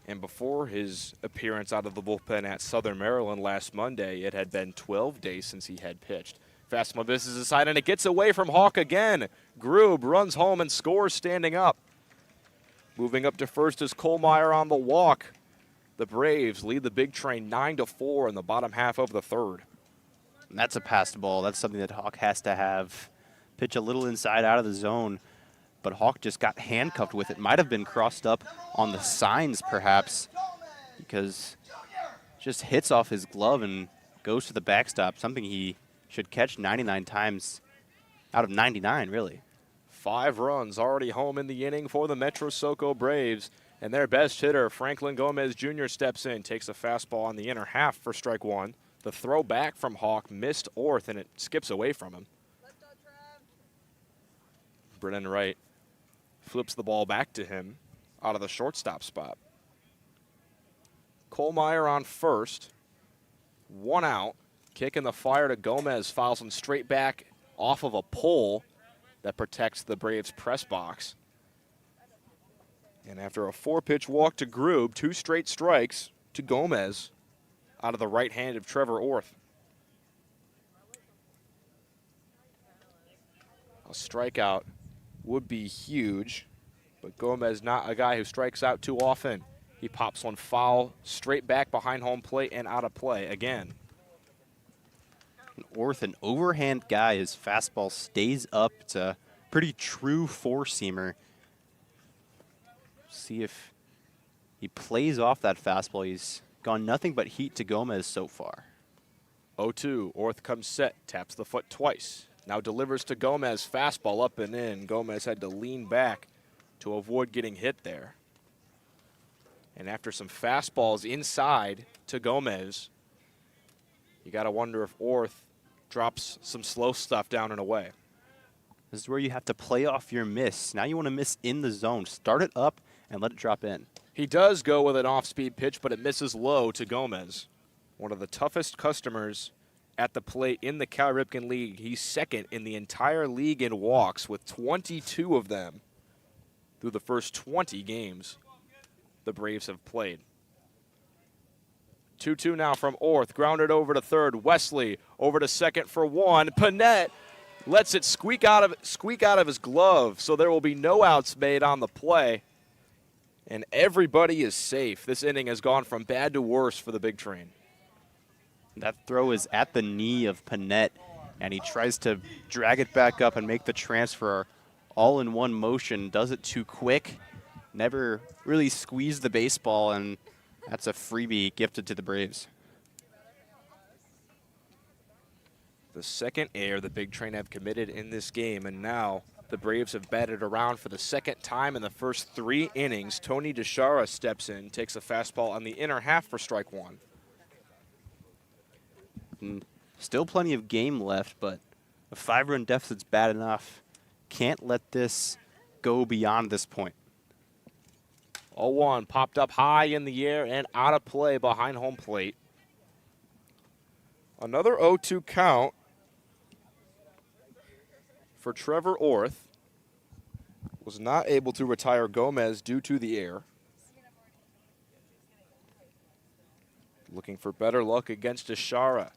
And before his appearance out of the bullpen at Southern Maryland last Monday, it had been 12 days since he had pitched. Fastball misses aside, and it gets away from Hawk again. Grube runs home and scores standing up. Moving up to first is Kohlmeyer on the walk. The Braves lead the Big Train 9-4 in the bottom half of the third. And that's a passed ball. That's something that Hawk has to have. Pitch a little inside out of the zone, but Hawk just got handcuffed with it. Might have been crossed up on the signs, perhaps, because just hits off his glove and goes to the backstop, something he should catch 99 times out of 99, really. 5 runs already home in the inning for the Metro SoCo Braves, and their best hitter, Franklin Gomez Jr., steps in, takes a fastball on the inner half for strike 1. The throw back from Hawk missed Orth, and it skips away from him. Brennan Wright flips the ball back to him out of the shortstop spot. Kohlmeyer on first. 1 out. Kick in the fire to Gomez. Fouls him straight back off of a pole that protects the Braves press box. And after a 4-pitch walk to Grube, 2 straight strikes to Gomez out of the right hand of Trevor Orth. A strikeout would be huge, but Gomez not a guy who strikes out too often. He pops one foul straight back behind home plate and out of play again. Orth, an overhand guy, his fastball stays up. It's a pretty true 4-seamer. See if he plays off that fastball. He's gone nothing but heat to Gomez so far. 0-2, Orth comes set, taps the foot twice. Now delivers to Gomez, fastball up and in. Gomez had to lean back to avoid getting hit there. And after some fastballs inside to Gomez, you got to wonder if Orth drops some slow stuff down and away. This is where you have to play off your miss. Now you want to miss in the zone. Start it up and let it drop in. He does go with an off-speed pitch, but it misses low to Gomez. One of the toughest customers at the plate in the Cal Ripken League. He's second in the entire league in walks with 22 of them through the first 20 games the Braves have played. 2-2 now from Orth. Grounded over to third. Wesley over to second for 1. Panette lets it squeak out of his glove, so there will be no outs made on the play. And everybody is safe. This inning has gone from bad to worse for the Big Train. That throw is at the knee of Panette, and he tries to drag it back up and make the transfer all in one motion. Does it too quick. Never really squeezed the baseball, and that's a freebie gifted to the Braves. The second error the Big Train have committed in this game, and now the Braves have batted around for the second time in the first 3 innings. Tony DeShara steps in, takes a fastball on the inner half for strike 1. And still plenty of game left, but a 5-run deficit's bad enough. Can't let this go beyond this point. 0-1 popped up high in the air and out of play behind home plate. Another 0-2 count for Trevor Orth. Was not able to retire Gomez due to the air. Looking for better luck against Ishara.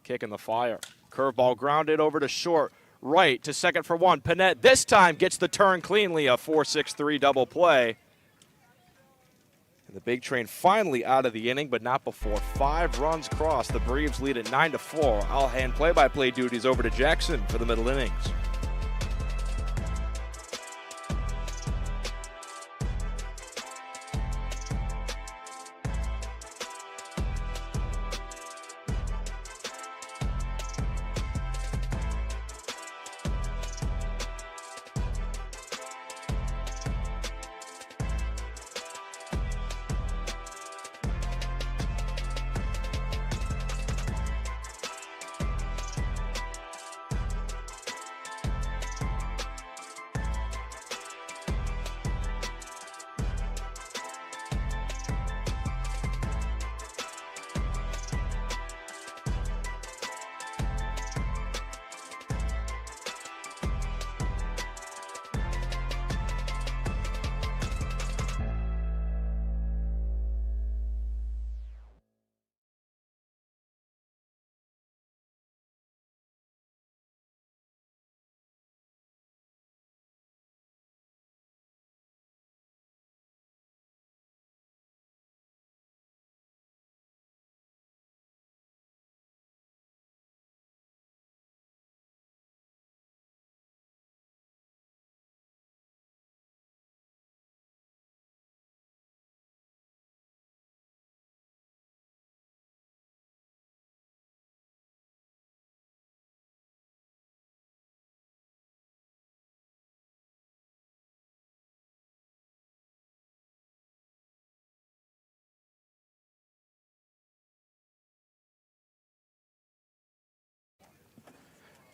Kick in the fire. Curveball grounded over to short. Right to second for one. Panett this time gets the turn cleanly. A 4-6-3 double play. And the big train finally out of the inning, but not before 5 runs crossed. The Braves lead at 9-4. I'll hand play-by-play duties over to Jackson for the middle innings.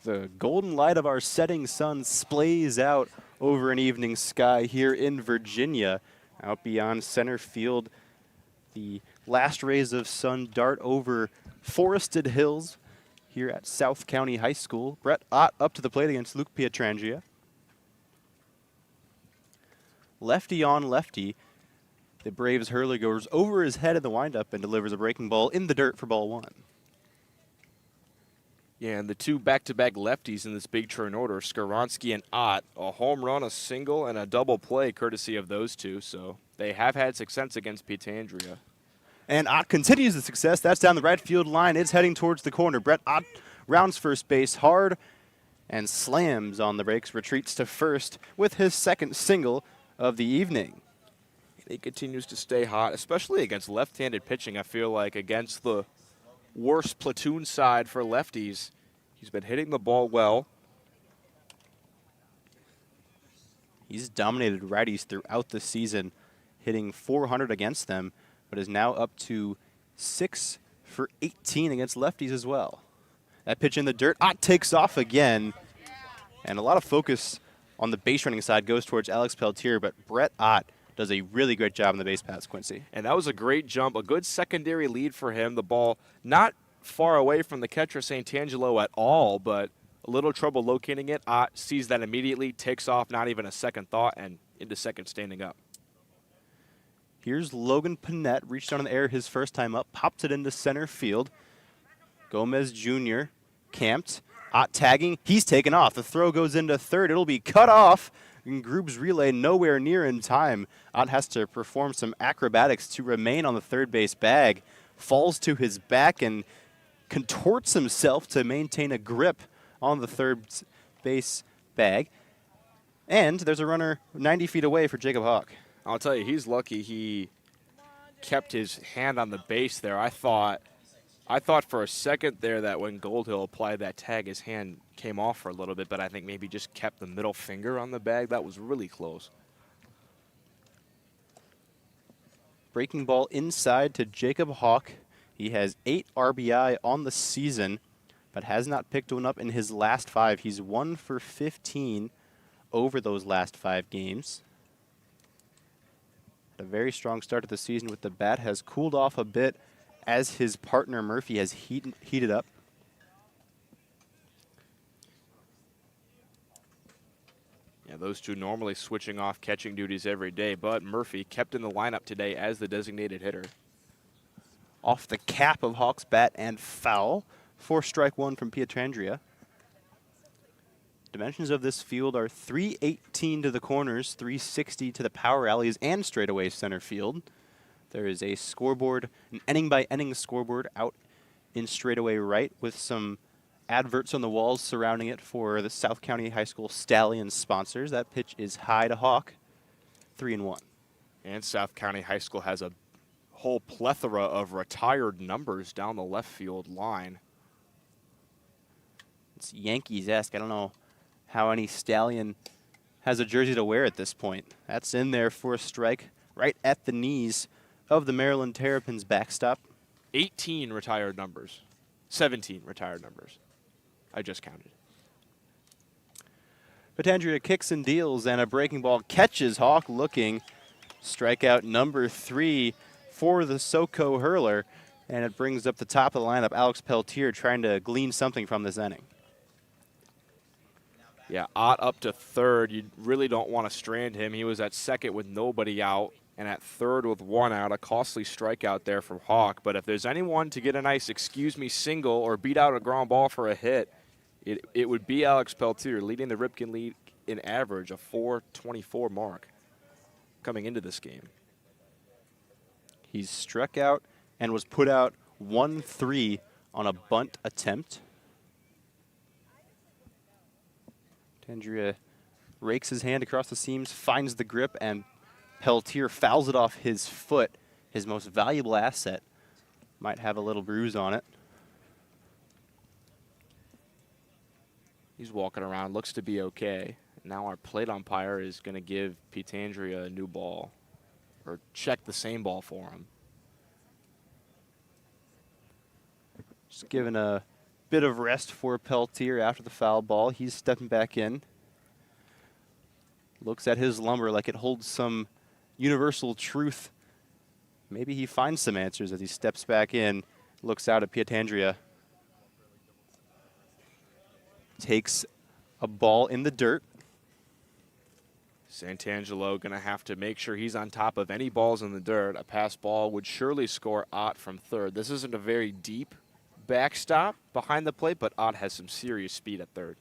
The golden light of our setting sun splays out over an evening sky here in Virginia. Out beyond center field, the last rays of sun dart over forested hills here at South County High School. Brett Ott up to the plate against Luke Pietrangelo. Lefty on lefty. The Braves hurler goes over his head in the windup and delivers a breaking ball in the dirt for ball 1. Yeah, and the 2 back-to-back lefties in this big turn order, Skoronsky and Ott, a home run, a single, and a double play courtesy of those 2. So they have had success against Pietrangelo. And Ott continues the success. That's down the right field line. It's heading towards the corner. Brett Ott rounds first base hard and slams on the brakes, retreats to first with his second single of the evening. He continues to stay hot, especially against left-handed pitching. I feel like against the worst platoon side for lefties, he's been hitting the ball well. He's dominated righties throughout the season, hitting .400 against them, but is now up to 6 for 18 against lefties as well. That pitch in the dirt, Ott takes off again, and a lot of focus on the base running side goes towards Alex Peltier, but Brett Ott does a really great job on the base paths, Quincy. And that was a great jump, a good secondary lead for him. The ball not far away from the catcher, Santangelo, at all, but a little trouble locating it. Ott sees that immediately, takes off, not even a second thought, and into second standing up. Here's Logan Panett, reached on the air his first time up, pops it into center field. Gomez Jr. camped. Ott tagging, he's taken off. The throw goes into third. It'll be cut off. And Grube's relay nowhere near in time. Ott has to perform some acrobatics to remain on the third base bag. Falls to his back and contorts himself to maintain a grip on the third base bag. And there's a runner 90 feet away for Jacob Hawk. I'll tell you, he's lucky he kept his hand on the base there. I thought for a second there that when Goldhill applied that tag, his hand came off for a little bit, but I think maybe just kept the middle finger on the bag. That was really close. Breaking ball inside to Jacob Hawk. He has 8 RBI on the season, but has not picked one up in his last 5. He's 1 for 15 over those last 5 games. Had a very strong start to the season with the bat, has cooled off a bit as his partner Murphy has heated up. those two normally switching off catching duties every day, but Murphy kept in the lineup today as the designated hitter. Off the cap of Hawk's bat and foul for strike one from Pietrandrea. Dimensions of this field are 318 to the corners, 360 to the power alleys and straightaway center field. There is a scoreboard, an inning-by-inning scoreboard out in straightaway right with some adverts on the walls surrounding it for the South County High School Stallions sponsors. That pitch is high to Hawk, 3-1. And South County High School has a whole plethora of retired numbers down the left field line. It's Yankees-esque. I don't know how any Stallion has a jersey to wear at this point. That's in there for a strike right at the knees of the Maryland Terrapins backstop. 18 retired numbers. 17 retired numbers. I just counted. Pietrandrea kicks and deals, and a breaking ball catches Hawk looking. Strikeout number 3 for the SoCo hurler, and it brings up the top of the lineup, Alex Peltier, trying to glean something from this inning. Yeah, Ott up to third. You really don't want to strand him. He was at second with nobody out, and at third with one out. A costly strikeout there from Hawk. But if there's anyone to get a nice excuse-me single or beat out a ground ball for a hit, it would be Alex Peltier, leading the Ripken League in average, a .424 mark coming into this game. He's struck out and was put out 1-3 on a bunt attempt. Pietrandrea rakes his hand across the seams, finds the grip, and Peltier fouls it off his foot. His most valuable asset might have a little bruise on it. He's walking around, looks to be okay. Now our plate umpire is going to give Pietrandrea a new ball, or check the same ball for him. Just giving a bit of rest for Peltier after the foul ball. He's stepping back in. Looks at his lumber like it holds some universal truth. Maybe he finds some answers as he steps back in, looks out at Pietrandrea. Takes a ball in the dirt. Santangelo going to have to make sure he's on top of any balls in the dirt. A pass ball would surely score Ott from third. This isn't a very deep backstop behind the plate, but Ott has some serious speed at third.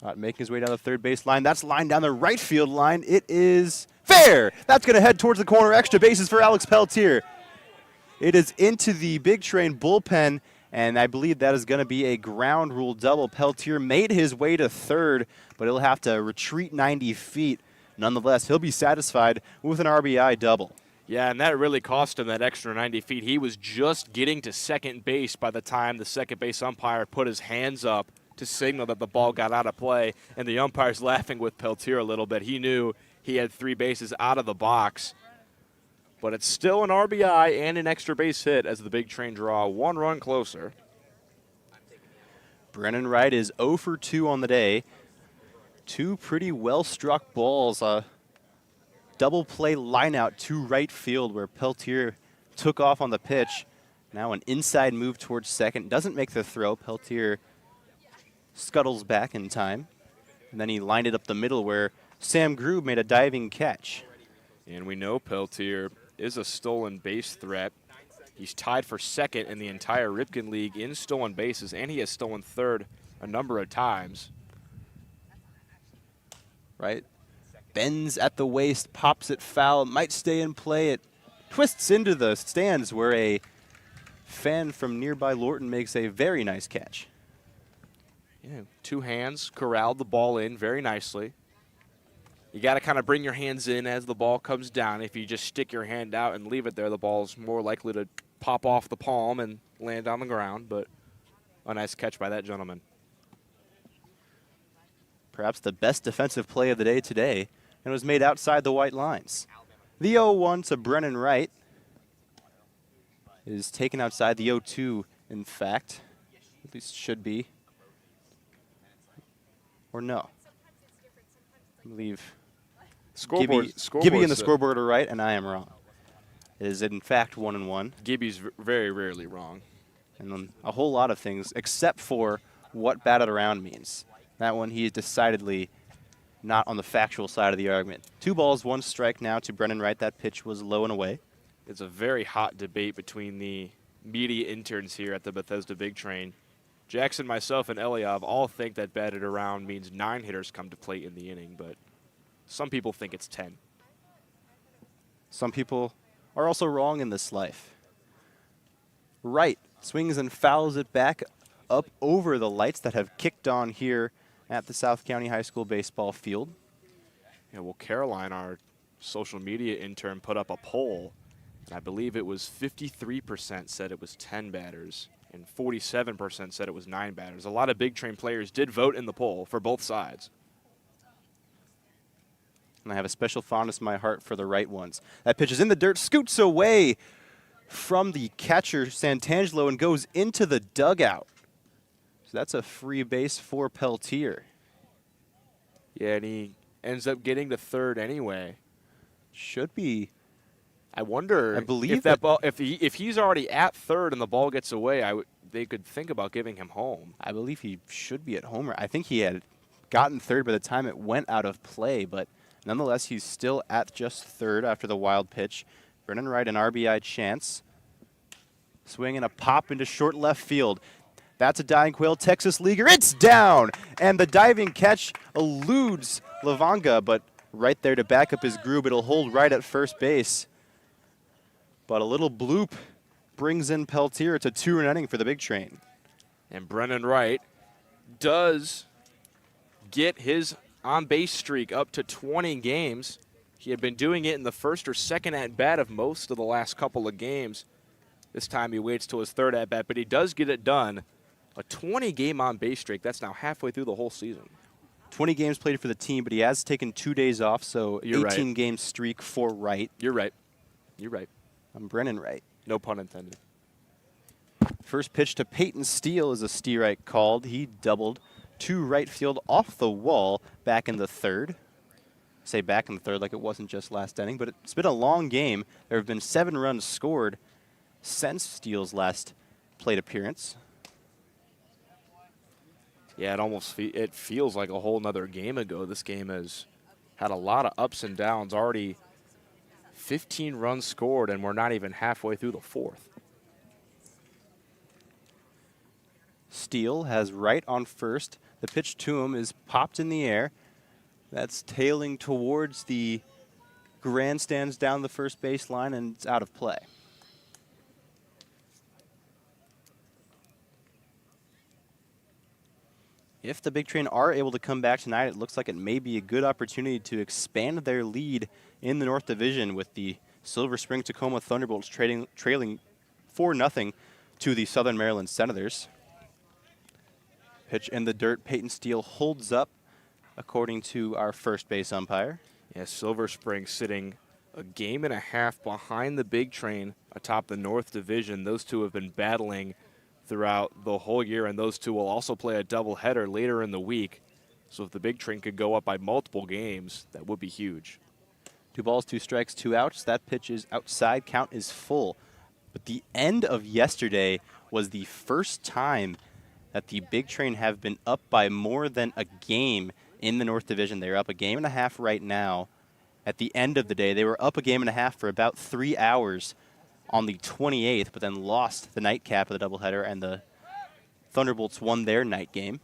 Ott making his way down the third base line. That's line down the right field line. It is fair. That's going to head towards the corner. Extra bases for Alex Peltier. It is into the Big Train bullpen, and I believe that is going to be a ground rule double. Peltier made his way to third, but he'll have to retreat 90 feet. Nonetheless, he'll be satisfied with an RBI double. Yeah, and that really cost him that extra 90 feet. He was just getting to second base by the time the second base umpire put his hands up to signal that the ball got out of play, and the umpire's laughing with Peltier a little bit. He knew he had 3 bases out of the box, but it's still an RBI and an extra base hit as the Big Train draw 1 run closer. Brennan Wright is 0 for 2 on the day. 2 pretty well-struck balls. A double play line out to right field where Peltier took off on the pitch. Now an inside move towards second. Doesn't make the throw. Peltier scuttles back in time. And then he lined it up the middle where Sam Grube made a diving catch. And we know Peltier is a stolen base threat. He's tied for second in the entire Ripken League in stolen bases, and he has stolen third a number of times. Right? Bends at the waist, pops it foul, might stay in play. It twists into the stands where a fan from nearby Lorton makes a very nice catch. Yeah, 2 hands corralled the ball in very nicely. You got to kind of bring your hands in as the ball comes down. If you just stick your hand out and leave it there, the ball's more likely to pop off the palm and land on the ground. But a nice catch by that gentleman. Perhaps the best defensive play of the day today, and was made outside the white lines. The 0-1 to Brennan Wright is taken outside the 0-2, in fact. At least should be. Or no. I believe Gibby and the scoreboard are right, and I am wrong. It is, in fact, 1-1. Gibby's very rarely wrong. And then a whole lot of things, except for what batted around means. That one he decidedly not on the factual side of the argument. 2 balls, 1 strike now to Brennan Wright. That pitch was low and away. It's a very hot debate between the media interns here at the Bethesda Big Train. Jackson, myself, and Eliav all think that batted around means 9 hitters come to plate in the inning, but some people think it's 10. Some people are also wrong in this life. Wright swings and fouls it back up over the lights that have kicked on here at the South County High School baseball field. Yeah, well, Caroline, our social media intern, put up a poll, and I believe it was 53% said it was 10 batters, and 47% said it was 9 batters. A lot of Big Train players did vote in the poll for both sides. And I have a special fondness in my heart for the right ones. That pitch is in the dirt, scoots away from the catcher, Santangelo, and goes into the dugout. So that's a free base for Peltier. Yeah, and he ends up getting to third anyway. Should be. I wonder. I believe if that ball, if he's already at third and the ball gets away, they could think about giving him home. I believe he should be at home. I think he had gotten third by the time it went out of play, but nonetheless, he's still at just third after the wild pitch. Brennan Wright, an RBI chance. Swing and a pop into short left field. That's a Dying Quail Texas Leaguer. It's down! And the diving catch eludes Lavanga, but right there to back up his groove. It'll hold right at first base. But a little bloop brings in Peltier. It's a 2-run inning for the Big Train. And Brennan Wright does get his on-base streak up to 20 games. He had been doing it in the first or second at-bat of most of the last couple of games. This time he waits till his third at-bat, but he does get it done. A 20-game on-base streak. That's now halfway through the whole season. 20 games played for the team, but he has taken 2 days off, so You're 18-game streak for Wright. You're right. You're right. I'm Brennan Wright. No pun intended. First pitch to Peyton Steele is a strike called. He doubled to right field off the wall back in the third. Say back in the third like it wasn't just last inning, but it's been a long game. There have been 7 runs scored since Steele's last plate appearance. Yeah, it feels like a whole nother game ago. This game has had a lot of ups and downs. Already 15 runs scored, and we're not even halfway through the fourth. Steele has Wright on first. The pitch to him is popped in the air. That's tailing towards the grandstands down the first baseline, and it's out of play. If the Big Train are able to come back tonight, it looks like it may be a good opportunity to expand their lead in the North Division, with the Silver Spring Tacoma Thunderbolts trailing 4-0 to the Southern Maryland Senators. Pitch in the dirt. Peyton Steele holds up, according to our first base umpire. Yeah, Silver Spring sitting a game and a half behind the Big Train atop the North Division. Those two have been battling throughout the whole year, and those two will also play a doubleheader later in the week. So if the Big Train could go up by multiple games, that would be huge. 2 balls, 2 strikes, 2 outs. That pitch is outside. Count is full. But the end of yesterday was the first time that the Big Train have been up by more than a game in the North Division. They're up a game and a half right now. At the end of the day, they were up a game and a half for about 3 hours on the 28th, but then lost the nightcap of the doubleheader, and the Thunderbolts won their night game.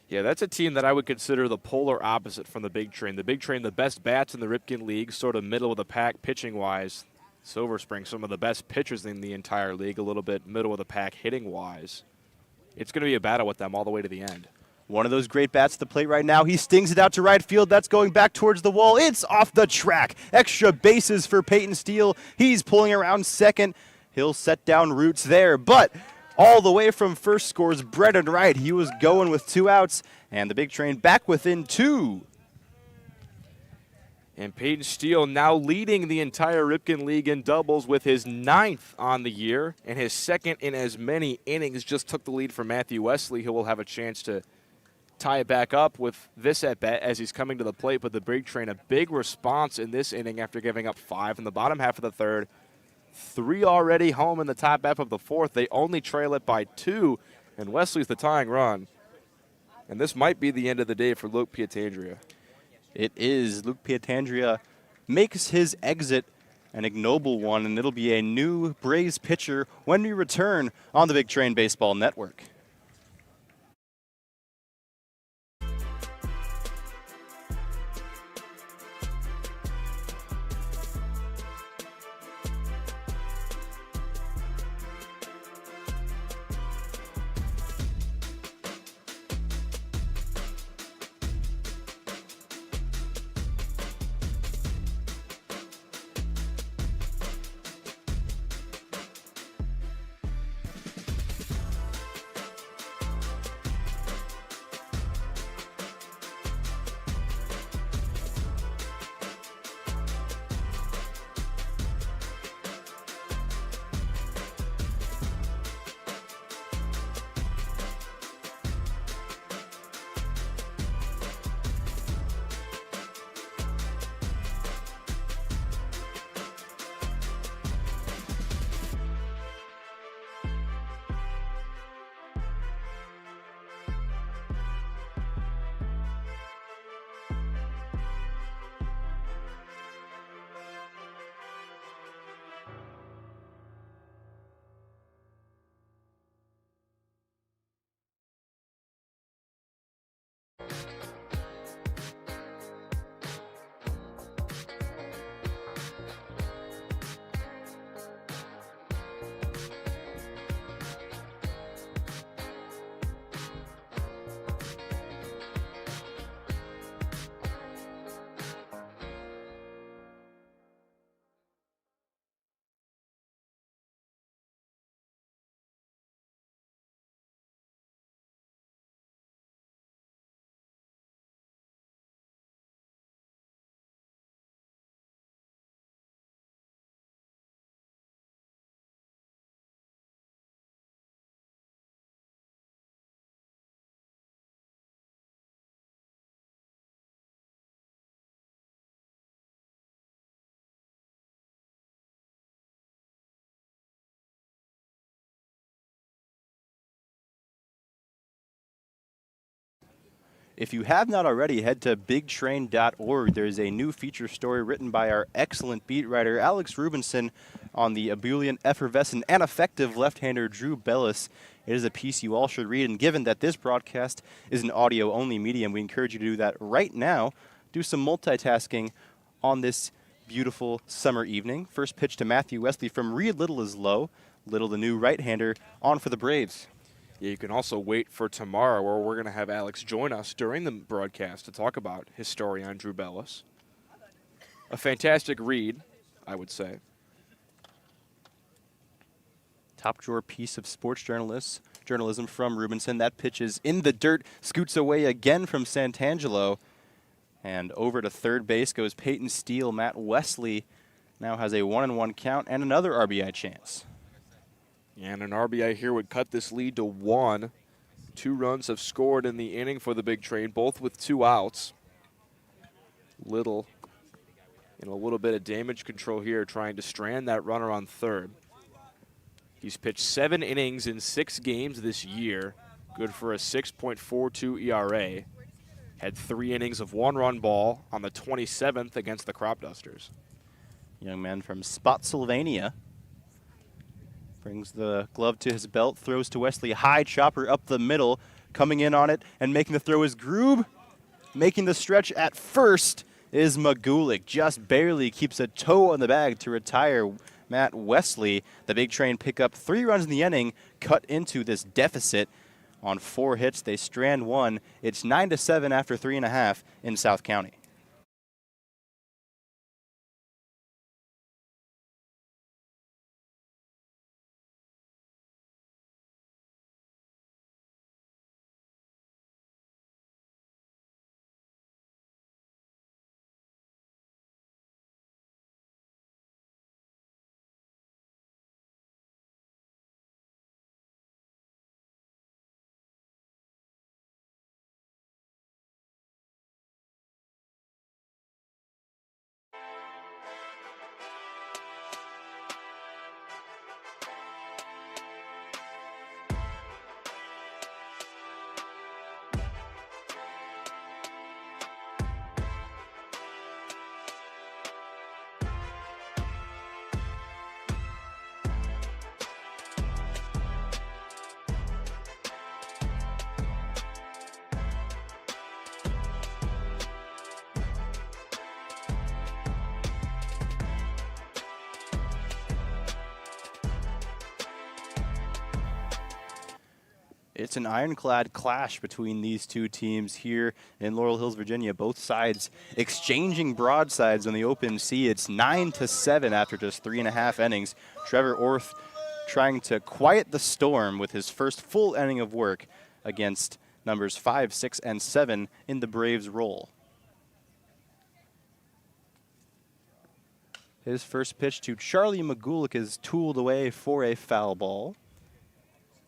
Yeah, that's a team that I would consider the polar opposite from the Big Train. The Big Train, the best bats in the Ripken League, sort of middle of the pack pitching-wise. Silver Spring, some of the best pitchers in the entire league, a little bit middle of the pack hitting-wise. It's going to be a battle with them all the way to the end. One of those great bats at the plate right now. He stings it out to right field. That's going back towards the wall. It's off the track. Extra bases for Peyton Steele. He's pulling around second. He'll set down roots there. But all the way from first scores Brennan Wright. He was going with 2 outs, and the Big Train back within 2. And Peyton Steele now leading the entire Ripken League in doubles with his 9th on the year and his 2nd in as many innings. Just took the lead from Matthew Wesley, who will have a chance to tie it back up with this at-bat as he's coming to the plate. But the Big Train, a big response in this inning after giving up 5 in the bottom half of the third. 3 already home in the top half of the fourth. They only trail it by 2, and Wesley's the tying run. And this might be the end of the day for Luke Pietandria. It is. Luke Pietandria makes his exit, an ignoble one, and it'll be a new Braves pitcher when we return on the Big Train Baseball Network. If you have not already, head to bigtrain.org. There's a new feature story written by our excellent beat writer, Alex Rubinson, on the ebullient, effervescent, and effective left-hander Drew Bellis. It is a piece you all should read, and given that this broadcast is an audio-only medium, we encourage you to do that right now. Do some multitasking on this beautiful summer evening. First pitch to Matthew Wesley from Reed Little is low. Little, the new right-hander, on for the Braves. Yeah, you can also wait for tomorrow where we're going to have Alex join us during the broadcast to talk about his story on Drew Bellis. A fantastic read, I would say. Top drawer piece of sports journalism from Rubinson. That pitch is in the dirt, scoots away again from Santangelo. And over to third base goes Peyton Steele. Matt Wesley now has a 1-1 count and another RBI chance. And an RBI here would cut this lead to 1. 2 runs have scored in the inning for the Big Train, both with 2 outs. Little in a little bit of damage control here, trying to strand that runner on third. He's pitched 7 innings in 6 games this year, good for a 6.42 ERA. Had 3 innings of 1-run ball on the 27th against the Crop Dusters. Young man from Spotsylvania. Brings the glove to his belt, throws to Wesley. High chopper up the middle. Coming in on it and making the throw is Groob. Making the stretch at first is Magulik. Just barely keeps a toe on the bag to retire Matt Wesley. The Big Train pick up 3 runs in the inning, cut into this deficit. On 4 hits, they strand 1. It's 9-7 after 3.5 in South County. It's an ironclad clash between these two teams here in Laurel Hills, Virginia. Both sides exchanging broadsides on the open sea. It's 9-7 after just 3.5 innings. Trevor Orth trying to quiet the storm with his first full inning of work against numbers 5, 6, and 7 in the Braves' role. His first pitch to Charlie Magulik is tooled away for a foul ball.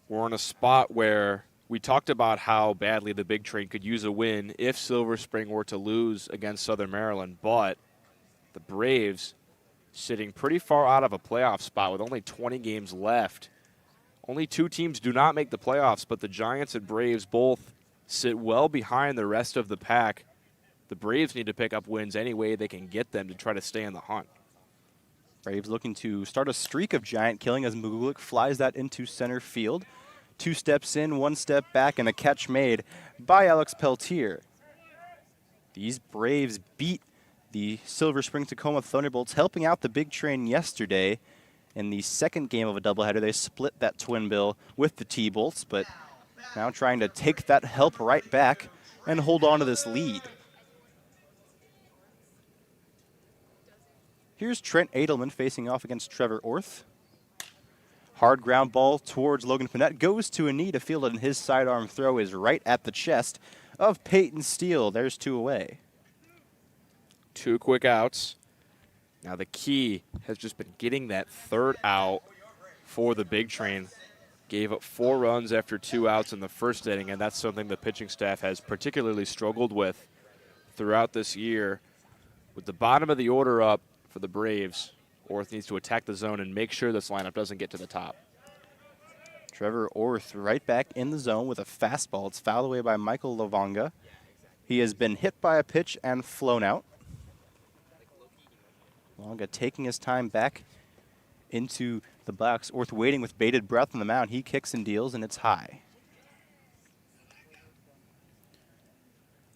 We're in a spot where we talked about how badly the Big Train could use a win if Silver Spring were to lose against Southern Maryland, but the Braves sitting pretty far out of a playoff spot with only 20 games left. Only 2 teams do not make the playoffs, but the Giants and Braves both sit well behind the rest of the pack. The Braves need to pick up wins any way they can get them to try to stay in the hunt. Braves looking to start a streak of giant killing as Magulik flies that into center field. 2 steps in, 1 step back, and a catch made by Alex Peltier. These Braves beat the Silver Spring Tacoma Thunderbolts, helping out the Big Train yesterday. In the second game of a doubleheader, they split that twin bill with the T-Bolts, but now trying to take that help right back and hold on to this lead. Here's Trent Edelman facing off against Trevor Orth. Hard ground ball towards Logan Panette. Goes to a knee to field it, and his sidearm throw is right at the chest of Peyton Steele. There's 2 away. 2 quick outs. Now the key has just been getting that third out for the Big Train. Gave up 4 runs after 2 outs in the first inning, and that's something the pitching staff has particularly struggled with throughout this year. With the bottom of the order up for the Braves, Orth needs to attack the zone and make sure this lineup doesn't get to the top. Trevor Orth right back in the zone with a fastball. It's fouled away by Michael Lavonga. He has been hit by a pitch and flown out. Lavonga taking his time back into the box. Orth waiting with bated breath on the mound. He kicks and deals, and it's high.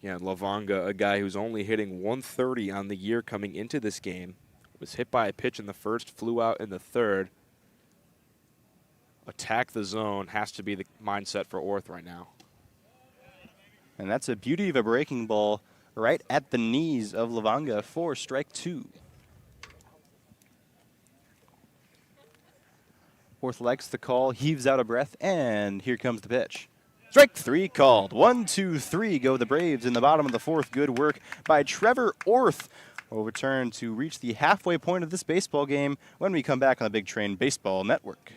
Yeah, Lavonga, a guy who's only hitting 130 on the year coming into this game, was hit by a pitch in the first, flew out in the third. Attack the zone has to be the mindset for Orth right now. And that's a beauty of a breaking ball right at the knees of Lavonga for strike 2. Orth likes the call, heaves out a breath, and here comes the pitch. Strike 3 called. 1, 2, 3 go the Braves in the bottom of the 4th. Good work by Trevor Orth. We'll return to reach the halfway point of this baseball game when we come back on the Big Train Baseball Network.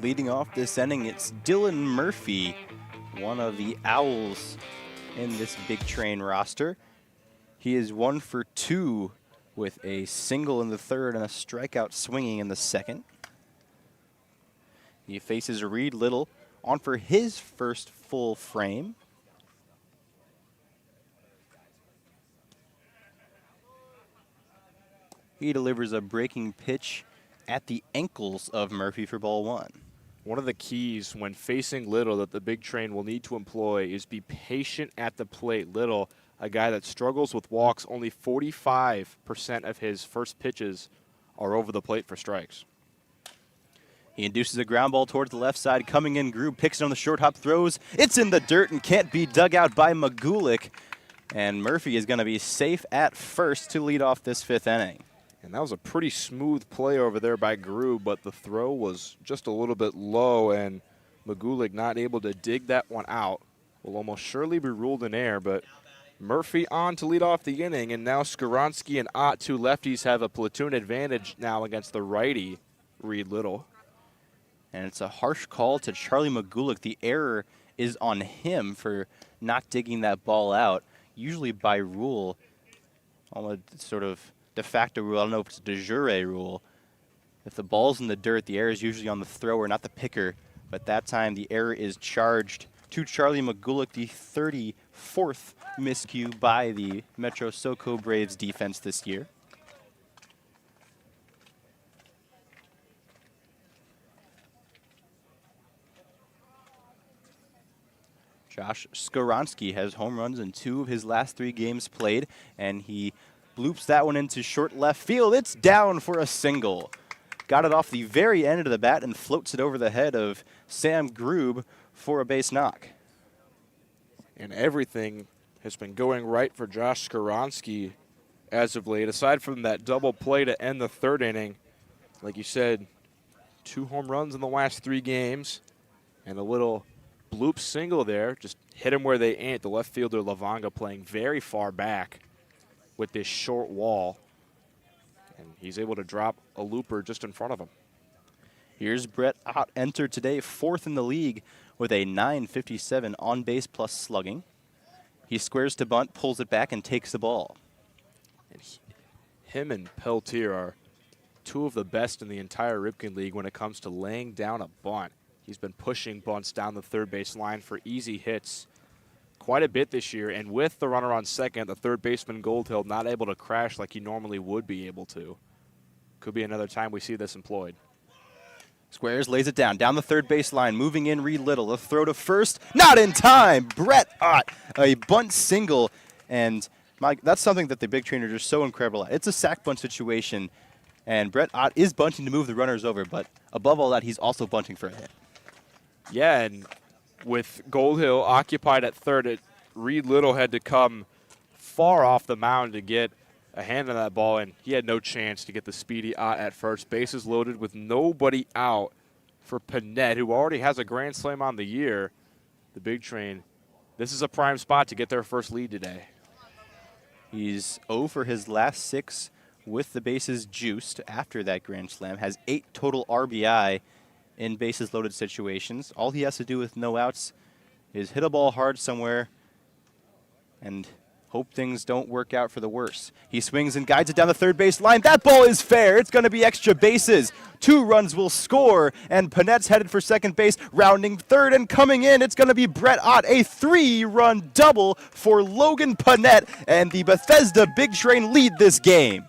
Leading off this inning, it's Dylan Murphy, one of the Owls in this Big Train roster. He is 1 for 2 with a single in the third and a strikeout swinging in the second. He faces Reed Little on for his first full frame. He delivers a breaking pitch at the ankles of Murphy for ball 1. One of the keys when facing Little that the big train will need to employ is be patient at the plate. Little, a guy that struggles with walks, only 45% of his first pitches are over the plate for strikes. He induces a ground ball towards the left side. Coming in, Grube picks it on the short hop, throws. It's in the dirt and can't be dug out by Magulik. And Murphy is going to be safe at first to lead off this 5th inning. And that was a pretty smooth play over there by Grube, but the throw was just a little bit low, and Magulik not able to dig that one out. Will almost surely be ruled in air, but Murphy on to lead off the inning, and now Skaronski and Ott, 2 lefties, have a platoon advantage now against the righty, Reed Little. And it's a harsh call to Charlie Magulik. The error is on him for not digging that ball out. Usually by rule, almost sort of de facto rule, I don't know if it's a de jure rule. If the ball's in the dirt, the error is usually on the thrower, not the picker. But that time, the error is charged to Charlie Magulik, the 34th miscue by the Metro SoCo Braves defense this year. Josh Skaronski has home runs in 2 of his last 3 games played, and he bloops that one into short left field. It's down for a single. Got it off the very end of the bat and floats it over the head of Sam Grube for a base knock. And everything has been going right for Josh Skaronski as of late. Aside from that double play to end the 3rd inning, like you said, 2 home runs in the last 3 games, and a little bloop single there, just hit him where they ain't. The left fielder Lavanga playing very far back with this short wall, and he's able to drop a looper just in front of him. Here's Brett Ott, entered today 4th in the league with a .957 on base plus slugging. He squares to bunt, pulls it back, and takes the ball. And him and Peltier are 2 of the best in the entire Ripken League when it comes to laying down a bunt. He's been pushing bunts down the third base line for easy hits quite a bit this year. And with the runner on second, the third baseman Goldhill not able to crash like he normally would be able to. Could be another time we see this employed. Squares lays it down the third base line, moving in Reed Little. A throw to first, not in time. Brett Ott, a bunt single. And Mike, that's something that the big trainers are so incredible at. It's a sack bunt situation, and Brett Ott is bunting to move the runners over, but above all that, he's also bunting for a hit. Yeah, and with Goldhill occupied at third, Reed Little had to come far off the mound to get a hand on that ball, and he had no chance to get the speedy Ott at first. Bases loaded with nobody out for Panette, who already has a grand slam on the year. The big train, this is a prime spot to get their first lead today. He's 0 for his last 6 with the bases juiced after that grand slam. Has 8 total RBI in bases loaded situations. All he has to do with no outs is hit a ball hard somewhere and hope things don't work out for the worse. He swings and guides it down the third base line. That ball is fair. It's going to be extra bases. 2 runs will score, and Panette's headed for second base, rounding third and coming in. It's going to be Brett Ott, a 3-run double for Logan Panette, and the Bethesda Big Train lead this game.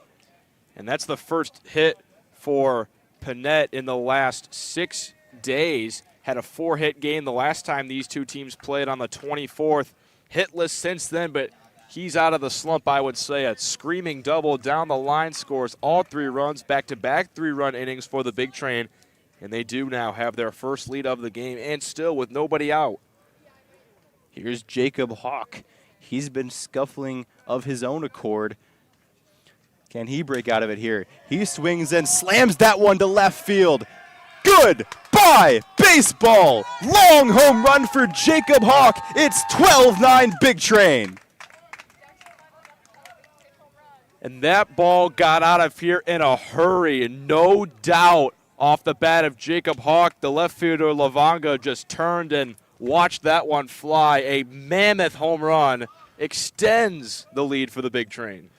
And that's the first hit for Panette in the last 6 days. Had a 4-hit game the last time these 2 teams played on the 24th. Hitless since then, but he's out of the slump, I would say. A screaming double down the line, scores all 3 runs, back-to-back 3-run innings for the Big Train. And they do now have their first lead of the game, and still with nobody out. Here's Jacob Hawk. He's been scuffling of his own accord. Can he break out of it here? He swings and slams that one to left field. Goodbye, baseball. Long home run for Jacob Hawk. It's 12-9 Big Train. And that ball got out of here in a hurry, and no doubt off the bat of Jacob Hawk. The left fielder Lavanga just turned and watched that one fly. A mammoth home run extends the lead for the Big Train.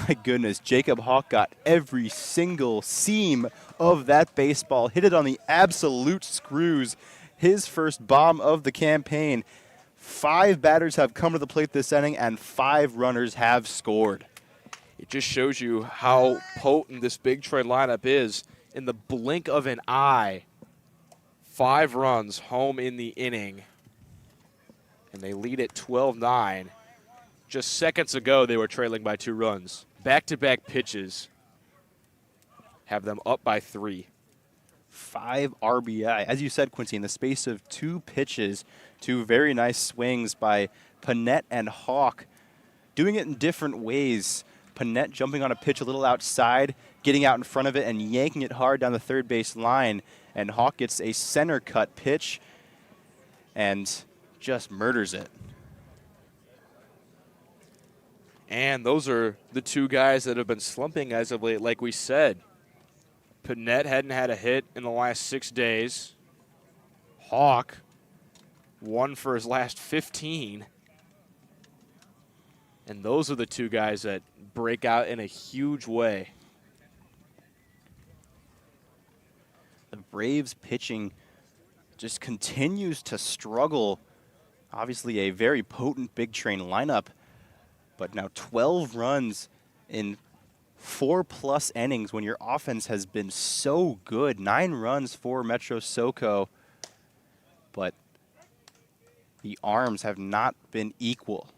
My goodness, Jacob Hawk got every single seam of that baseball, hit it on the absolute screws. His first bomb of the campaign. 5 batters have come to the plate this inning, and 5 runners have scored. It just shows you how potent this Big Troy lineup is. In the blink of an eye, 5 runs home in the inning, and they lead at 12-9. Just seconds ago, they were trailing by 2 runs. Back-to-back pitches have them up by 3. 5 RBI. As you said, Quincy, in the space of 2 pitches, 2 very nice swings by Panette and Hawk, doing it in different ways. Panette jumping on a pitch a little outside, getting out in front of it and yanking it hard down the third base line. And Hawk gets a center cut pitch and just murders it. And those are the 2 guys that have been slumping as of late, like we said. Panette hadn't had a hit in the last 6 days. Hawk, 1 for his last 15. And those are the 2 guys that break out in a huge way. The Braves pitching just continues to struggle. Obviously a very potent Big Train lineup, but now 12 runs in 4+ innings when your offense has been so good. 9 runs for Metro SoCo, but the arms have not been equal.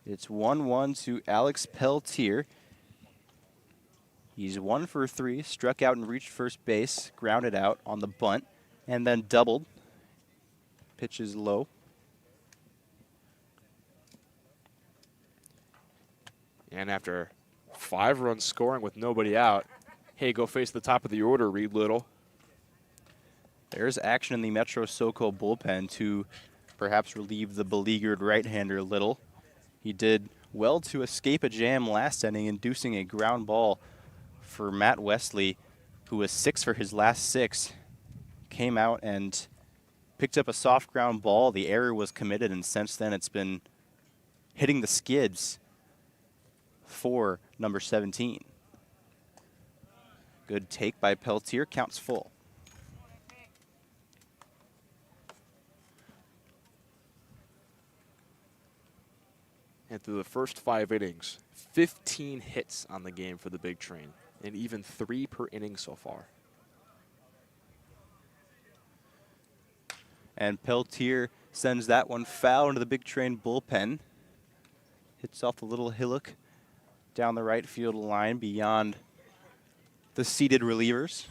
It's 1-1 to Alex Peltier. He's 1 for 3, struck out and reached first base, grounded out on the bunt, and then doubled. Pitch is low. And after 5 runs scoring with nobody out, hey, go face the top of the order, Reed Little. There's action in the Metro SoCo bullpen to perhaps relieve the beleaguered right-hander Little. He did well to escape a jam last inning, inducing a ground ball for Matt Wesley, who was 6 for his last 6. Came out and picked up a soft ground ball. The error was committed, and since then it's been hitting the skids for number 17. Good take by Peltier, counts full. And through the first 5 innings, 15 hits on the game for the Big Train, and even 3 per inning so far. And Peltier sends that one foul into the Big Train bullpen. Hits off the little hillock down the right field line beyond the seated relievers.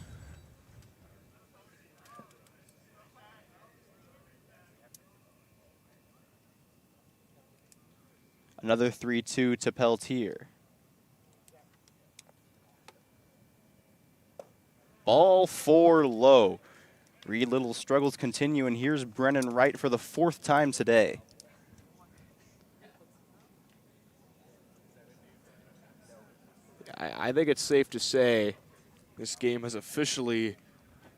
Another 3-2 to Peltier. Ball 4 low. Reed Little's struggles continue, and here's Brennan Wright for the 4th time today. I think it's safe to say this game has officially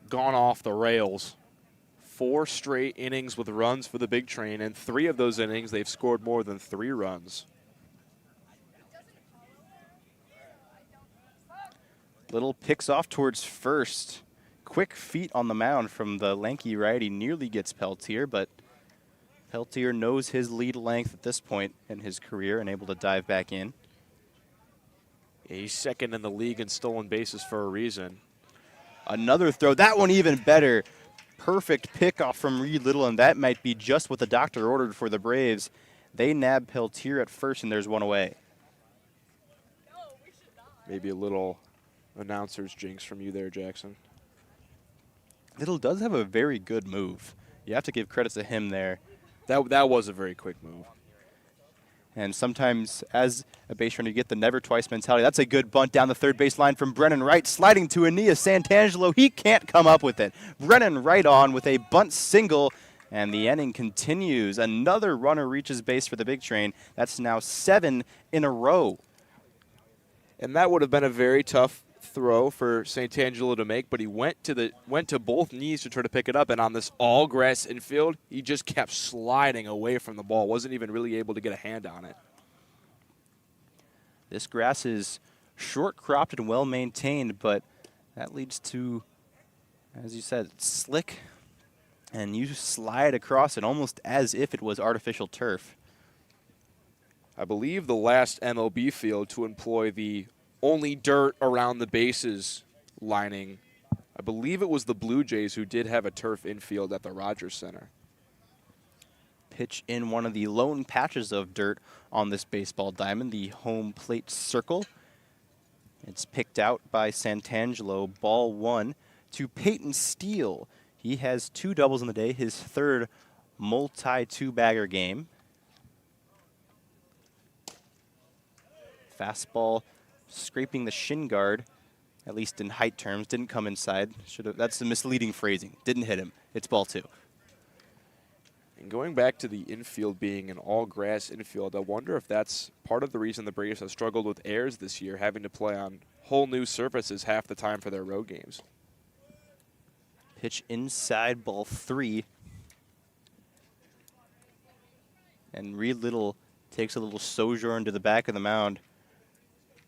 gone off the rails. 4 straight innings with runs for the Big Train, and 3 of those innings they've scored more than 3 runs. Little picks off towards first. Quick feet on the mound from the lanky righty, nearly gets Peltier, but Peltier knows his lead length at this point in his career and able to dive back in. Yeah, he's 2nd in the league in stolen bases for a reason. Another throw, that one even better. Perfect pickoff from Reed Little, and that might be just what the doctor ordered for the Braves. They nab Peltier at first, and there's one away. Maybe a little announcer's jinx from you there, Jackson. Little does have a very good move. You have to give credit to him there. That was a very quick move. And sometimes, as a base runner, you get the never twice mentality. That's a good bunt down the third base line from Brennan Wright, sliding to Aeneas Santangelo. He can't come up with it. Brennan Wright on with a bunt single, and the inning continues. Another runner reaches base for the Big Train. That's now 7 in a row. And that would have been a very tough throw for Santangelo to make, but he went to both knees to try to pick it up, and on this all grass infield, he just kept sliding away from the ball. Wasn't even really able to get a hand on it. This grass is short cropped and well maintained, but that leads to, as you said, slick and you slide across it almost as if it was artificial turf. I believe the last MLB field to employ the only dirt around the bases lining, I believe it was the Blue Jays, who did have a turf infield at the Rogers Center. Pitch in one of the lone patches of dirt on this baseball diamond, the home plate circle. It's picked out by Santangelo, ball 1 to Peyton Steele. He has 2 doubles in the day, his third multi-2-bagger game. Fastball scraping the shin guard, at least in height terms, didn't come inside. That's the misleading phrasing. Didn't hit him. It's ball 2. And going back to the infield being an all-grass infield, I wonder if that's part of the reason the Braves have struggled with errors this year, having to play on whole new surfaces half the time for their road games. Pitch inside, ball 3. And Reed Little takes a little sojourn to the back of the mound,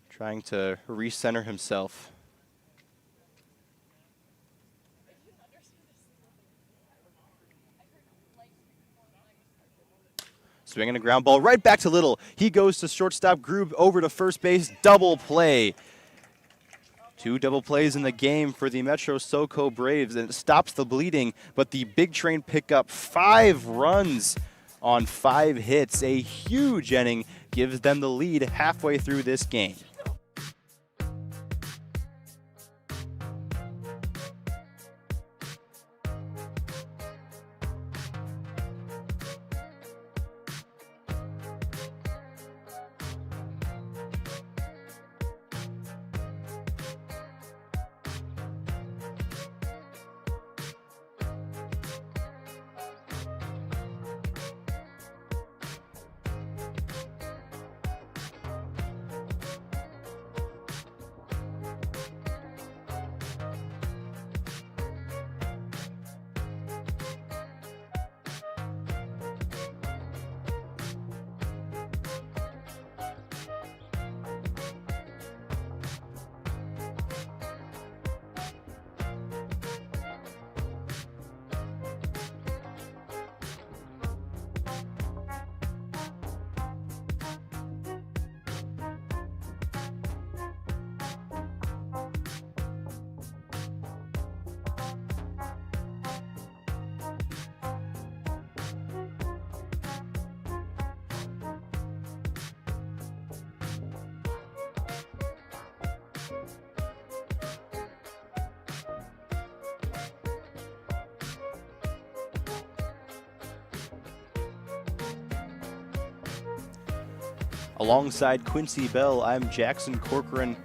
trying to recenter himself. Swinging a ground ball right back to Little. He goes to shortstop, Grube over to first base, double play. 2 double plays in the game for the Metro SoCo Braves, and it stops the bleeding, but the big train pick up 5 runs on 5 hits. A huge inning gives them the lead halfway through this game. Alongside Quincy Bell, I'm Jackson Corcoran.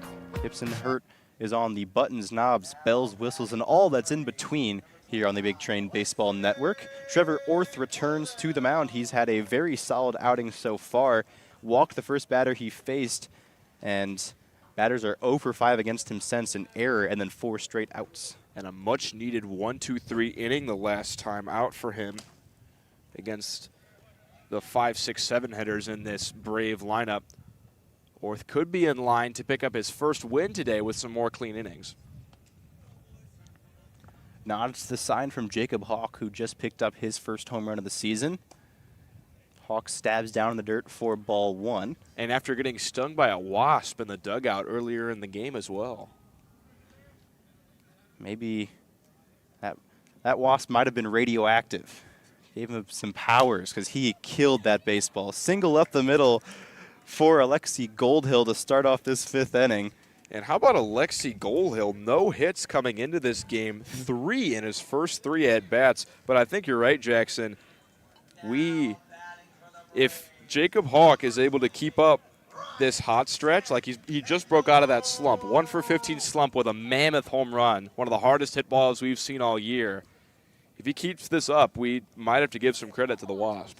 Gibson Hurt is on the buttons, knobs, bells, whistles, and all that's in between here on the Big Train Baseball Network. Trevor Orth returns to the mound. He's had a very solid outing so far. Walked the first batter he faced, and batters are 0 for 5 against him since, an error and then 4 straight outs. And a much-needed 1-2-3 inning the last time out for him against the 5, 6, 7 hitters in this Brave lineup. Orth could be in line to pick up his first win today with some more clean innings. Now it's the sign from Jacob Hawk, who just picked up his first home run of the season. Hawk stabs down in the dirt for ball 1. And after getting stung by a wasp in the dugout earlier in the game as well. Maybe that wasp might have been radioactive. Gave him some powers because he killed that baseball. Single up the middle for Alexi Goldhill to start off this 5th inning. And how about Alexi Goldhill? No hits coming into this game. 3 in his first 3 at-bats. But I think you're right, Jackson. If Jacob Hawk is able to keep up this hot stretch, like he just broke out of that slump, 1 for 15 slump with a mammoth home run, one of the hardest hit balls we've seen all year. If he keeps this up, we might have to give some credit to the Wasp.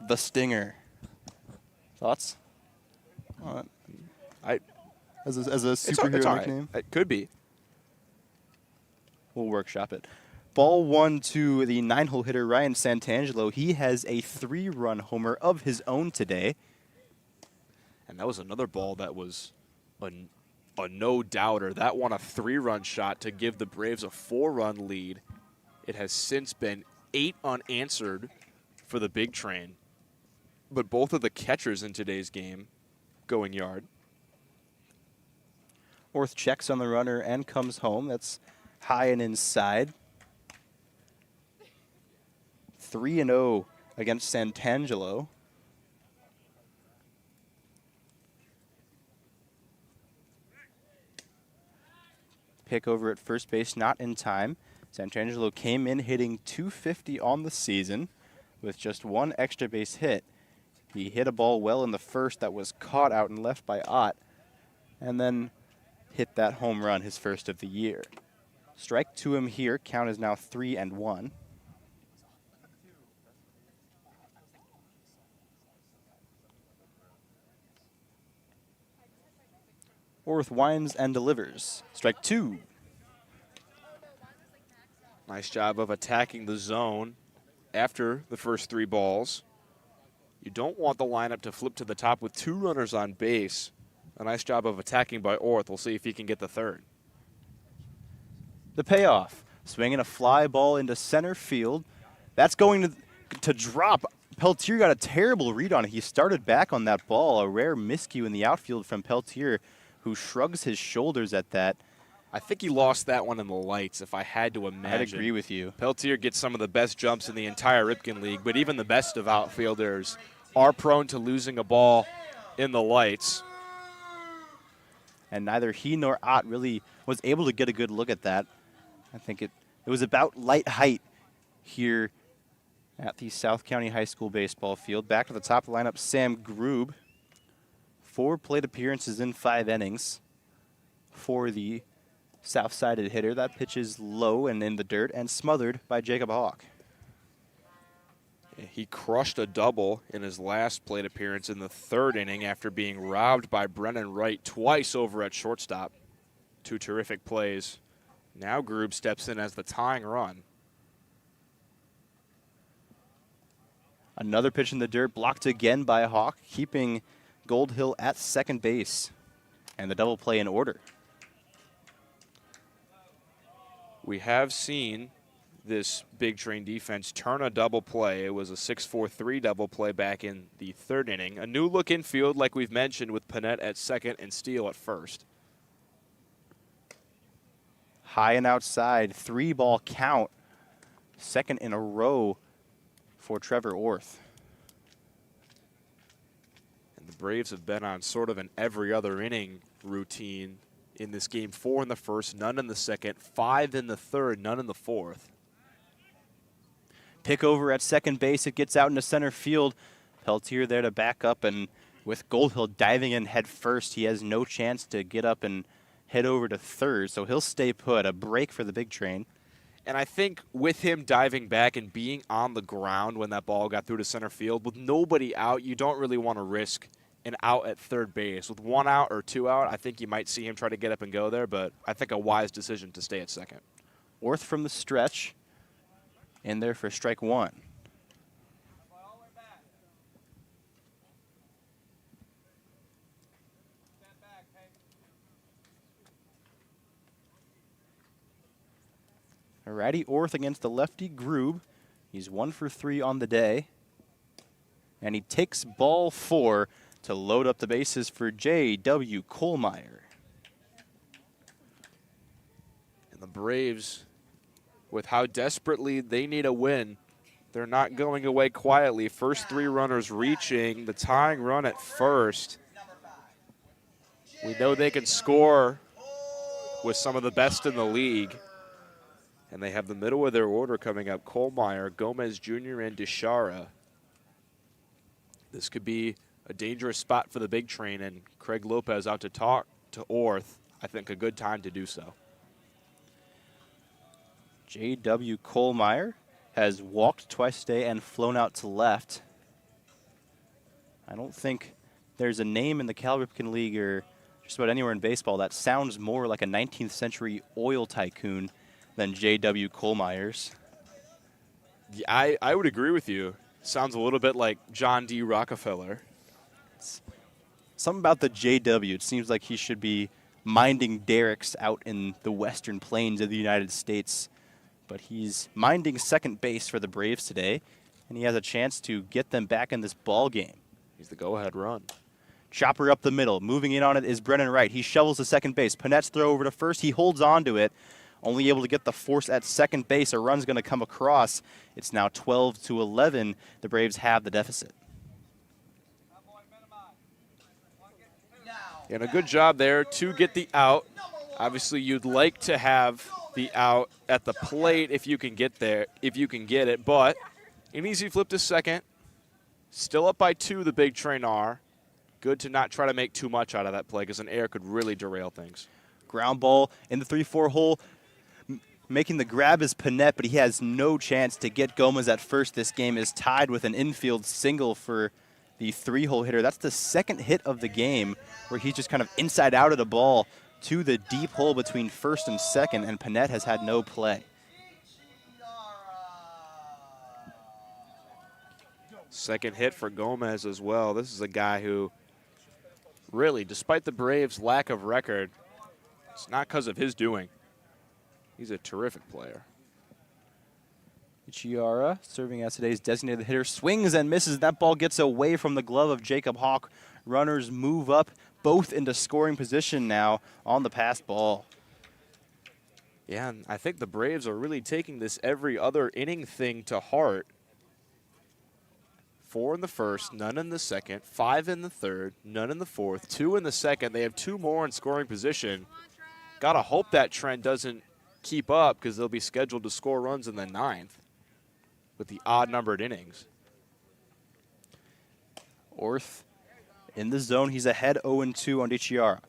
The Stinger. Thoughts? As a superhero nickname? It could be. We'll workshop it. Ball 1 to the 9-hole hitter, Ryan Santangelo. He has a 3-run homer of his own today. And that was another ball that was a no-doubter. That won a 3-run shot to give the Braves a 4-run lead It has since been 8 unanswered for the big train. But both of the catchers in today's game going yard. Orth checks on the runner and comes home. That's high and inside. 3-0 against Santangelo. Pick over at first base, not in time. Santangelo came in hitting .250 on the season with just one extra base hit. He hit a ball well in the first that was caught out and left by Ott, and then hit that home run, his first of the year. Strike to him here. Count is now 3-1. Orth winds and delivers. Strike 2. Nice job of attacking the zone after the first 3 balls. You don't want the lineup to flip to the top with 2 runners on base. A nice job of attacking by Orth. We'll see if he can get the third. The payoff. Swinging a fly ball into center field. That's going to drop. Peltier got a terrible read on it. He started back on that ball. A rare miscue in the outfield from Peltier, who shrugs his shoulders at that. I think he lost that one in the lights, if I had to imagine. I'd agree with you. Peltier gets some of the best jumps in the entire Ripken League, but even the best of outfielders are prone to losing a ball in the lights. And neither he nor Ott really was able to get a good look at that. I think it was about light height here at the South County High School baseball field. Back to the top of the lineup, Sam Grube. 4 plate appearances in 5 innings for the south-sided hitter. That pitch is low and in the dirt and smothered by Jacob Hawk. He crushed a double in his last plate appearance in the 3rd inning after being robbed by Brennan Wright twice over at shortstop. 2 terrific plays. Now Grube steps in as the tying run. Another pitch in the dirt, blocked again by Hawk, keeping Goldhill at second base. And the double play in order. We have seen this big train defense turn a double play. It was a 6-4-3 double play back in the 3rd inning. A new look infield, like we've mentioned, with Panett at second and Steele at first. High and outside, 3-ball count. Second in a row for Trevor Orth. And the Braves have been on sort of an every other inning routine in this game. 4 in the first, none in the second, 5 in the third, none in the fourth. Pick over at second base. It gets out into center field. Peltier there to back up, and with Goldhill diving in head first, he has no chance to get up and head over to third, so he'll stay put. A break for the big train. And I think with him diving back and being on the ground when that ball got through to center field, with nobody out, you don't really want to risk an out at third base. With 1 out or 2 out, I think you might see him try to get up and go there, but I think a wise decision to stay at second. Orth from the stretch, in there for strike 1. Alrighty, Orth against the lefty Grube. He's 1 for 3 on the day. And he takes ball 4 to load up the bases for J.W. Kohlmeyer. And the Braves, with how desperately they need a win, they're not going away quietly. First 3 runners reaching, the tying run at first. We know they can score with some of the best in the league. And they have the middle of their order coming up: Kohlmeyer, Gomez Jr., and Deshara. This could be a dangerous spot for the big train, and Craig Lopez out to talk to Orth. I think a good time to do so. J.W. Kohlmeyer has walked twice today and flown out to left. I don't think there's a name in the Cal Ripken League or just about anywhere in baseball that sounds more like a 19th century oil tycoon than J.W. Kohlmeyer's. Yeah, I would agree with you. Sounds a little bit like John D. Rockefeller. Something about the J.W. It seems like he should be minding derricks out in the western plains of the United States, but he's minding second base for the Braves today, and he has a chance to get them back in this ball game. He's the go-ahead run. Chopper up the middle. Moving in on it is Brennan Wright. He shovels to second base. Panette's throw over to first. He holds on to it. Only able to get the force at second base. A run's going to come across. It's now 12-11. The Braves have the deficit. And a good job there to get the out. Obviously, you'd like to have the out at the plate if you can get there, if you can get it. But an easy flip to second. Still up by 2, the big train are. Good to not try to make too much out of that play because an error could really derail things. Ground ball in the 3-4 hole. Making the grab is Panette, but he has no chance to get Gomez at first. This game is tied with an infield single for the 3-hole hitter. That's the second hit of the game where he's just kind of inside out of the ball to the deep hole between first and second, and Panette has had no play. Second hit for Gomez as well. This is a guy who really, despite the Braves' lack of record, it's not because of his doing. He's a terrific player. Ichiara, serving as today's designated hitter, swings and misses. That ball gets away from the glove of Jacob Hawk. Runners move up, both into scoring position now on the passed ball. Yeah, and I think the Braves are really taking this every other inning thing to heart. 4 in the first, none in the second, 5 in the third, none in the fourth, 2 in the second. They have 2 more in scoring position. Gotta hope that trend doesn't keep up because they'll be scheduled to score runs in the 9th with the odd-numbered innings. Orth in the zone. He's ahead 0-2 on Ichiara.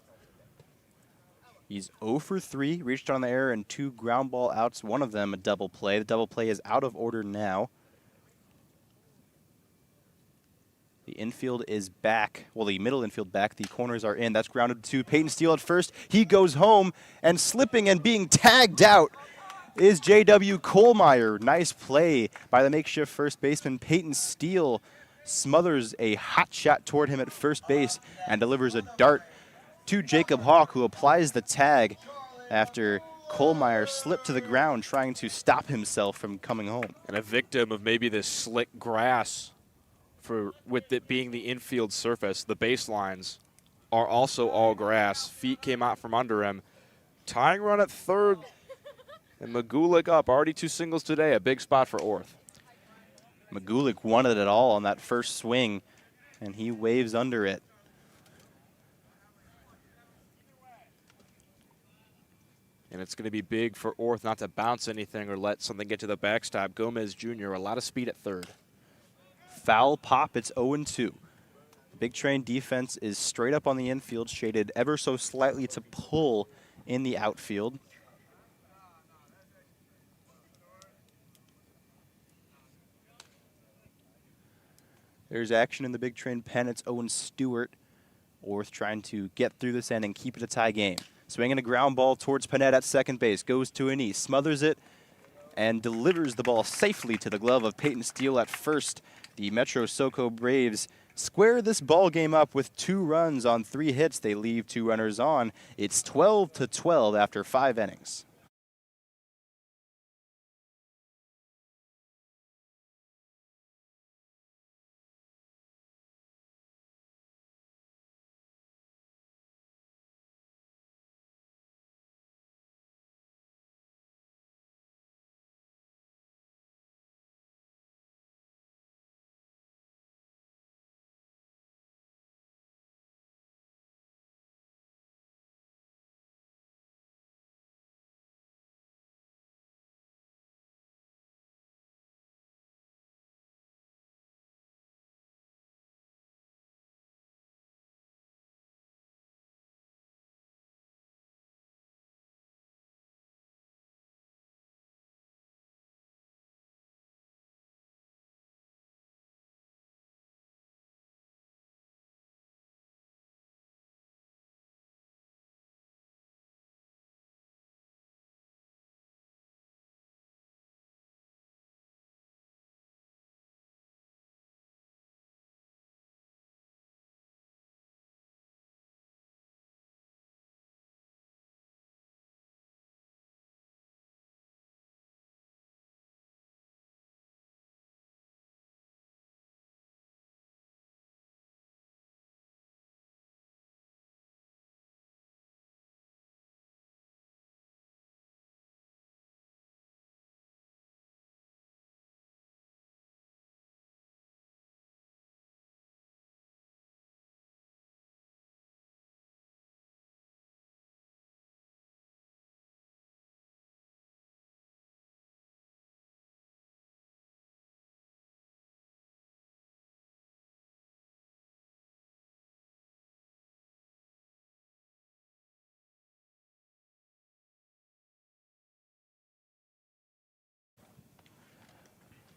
He's 0 for 3, reached on the error, and 2 ground ball outs, one of them a double play. The double play is out of order now. The infield is back. Well, the middle infield back. The corners are in. That's grounded to Peyton Steele at first. He goes home, and slipping and being tagged out is J.W. Kohlmeyer. Nice play by the makeshift first baseman. Peyton Steele smothers a hot shot toward him at first base and delivers a dart to Jacob Hawk, who applies the tag after Kohlmeyer slipped to the ground trying to stop himself from coming home. And a victim of maybe this slick grass. With it being the infield surface, the baselines are also all grass. Feet came out from under him. Tying run at third, and Magulik up. Already 2 singles today, a big spot for Orth. Magulik wanted it all on that first swing, and he waves under it. And it's going to be big for Orth not to bounce anything or let something get to the backstop. Gomez Jr., a lot of speed at third. Foul pop, it's 0-2. Big Train defense is straight up on the infield, shaded ever so slightly to pull in the outfield. There's action in the Big Train pen. It's Owen Stewart. Orth trying to get through this end and keep it a tie game. Swinging a ground ball towards Panette at second base. Goes to an east, smothers it, and delivers the ball safely to the glove of Peyton Steele at first. The Metro SoCo Braves square this ball game up with 2 runs on 3 hits. They leave 2 runners on. It's 12-12 after 5 innings.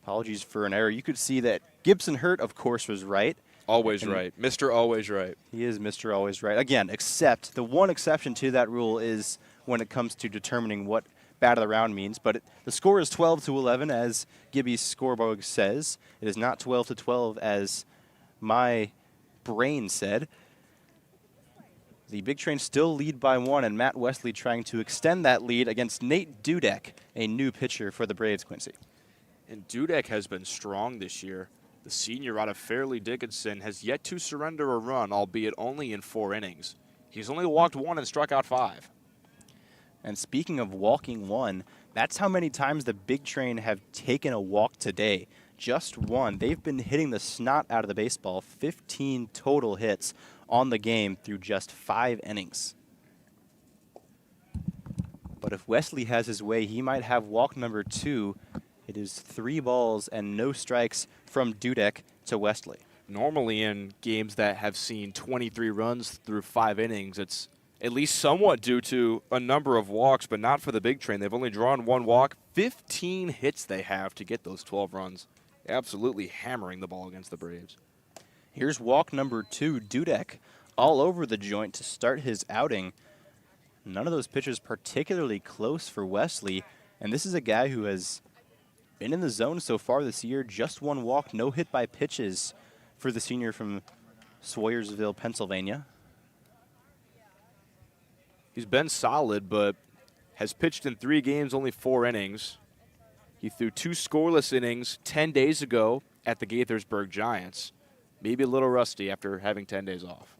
Apologies for an error. You could see that Gibson Hurt, of course, was right. Always And right. Mr. Always right. He is Mr. Always Right. Again, except the one exception to that rule is when it comes to determining what bat of the round means. But the score is 12-11, as Gibby's scoreboard says. It is not 12-12, as my brain said. The Big Train still lead by 1, and Matt Wesley trying to extend that lead against Nate Dudek, a new pitcher for the Braves, Quincy. And Dudek has been strong this year. The senior out of Fairleigh Dickinson has yet to surrender a run, albeit only in 4 innings. He's only walked 1 and struck out 5. And speaking of walking 1, that's how many times the Big Train have taken a walk today. Just 1. They've been hitting the snot out of the baseball. 15 total hits on the game through just 5 innings. But if Wesley has his way, he might have walk number 2. It is 3 balls and no strikes from Dudek to Wesley. Normally in games that have seen 23 runs through 5 innings, it's at least somewhat due to a number of walks, but not for the Big Train. They've only drawn 1 walk. 15 hits they have to get those 12 runs. Absolutely hammering the ball against the Braves. Here's walk number 2. Dudek all over the joint to start his outing. None of those pitches particularly close for Wesley. And this is a guy who has been in the zone so far this year. Just 1 walk, no hit by pitches for the senior from Swoyersville, Pennsylvania. He's been solid, but has pitched in 3 games, only 4 innings. He threw 2 scoreless innings 10 days ago at the Gaithersburg Giants. Maybe a little rusty after having 10 days off.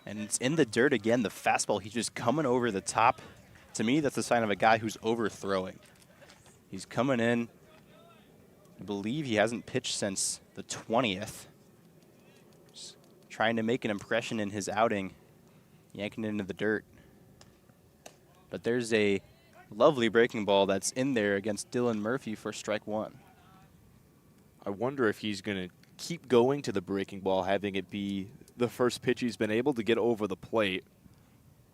And it's in the dirt again. The fastball, he's just coming over the top. To me, that's a sign of a guy who's overthrowing. He's coming in. I believe he hasn't pitched since the 20th. Just trying to make an impression in his outing. Yanking it into the dirt. But there's a lovely breaking ball that's in there against Dylan Murphy for strike 1. I wonder if he's going to keep going to the breaking ball, having it be the first pitch he's been able to get over the plate.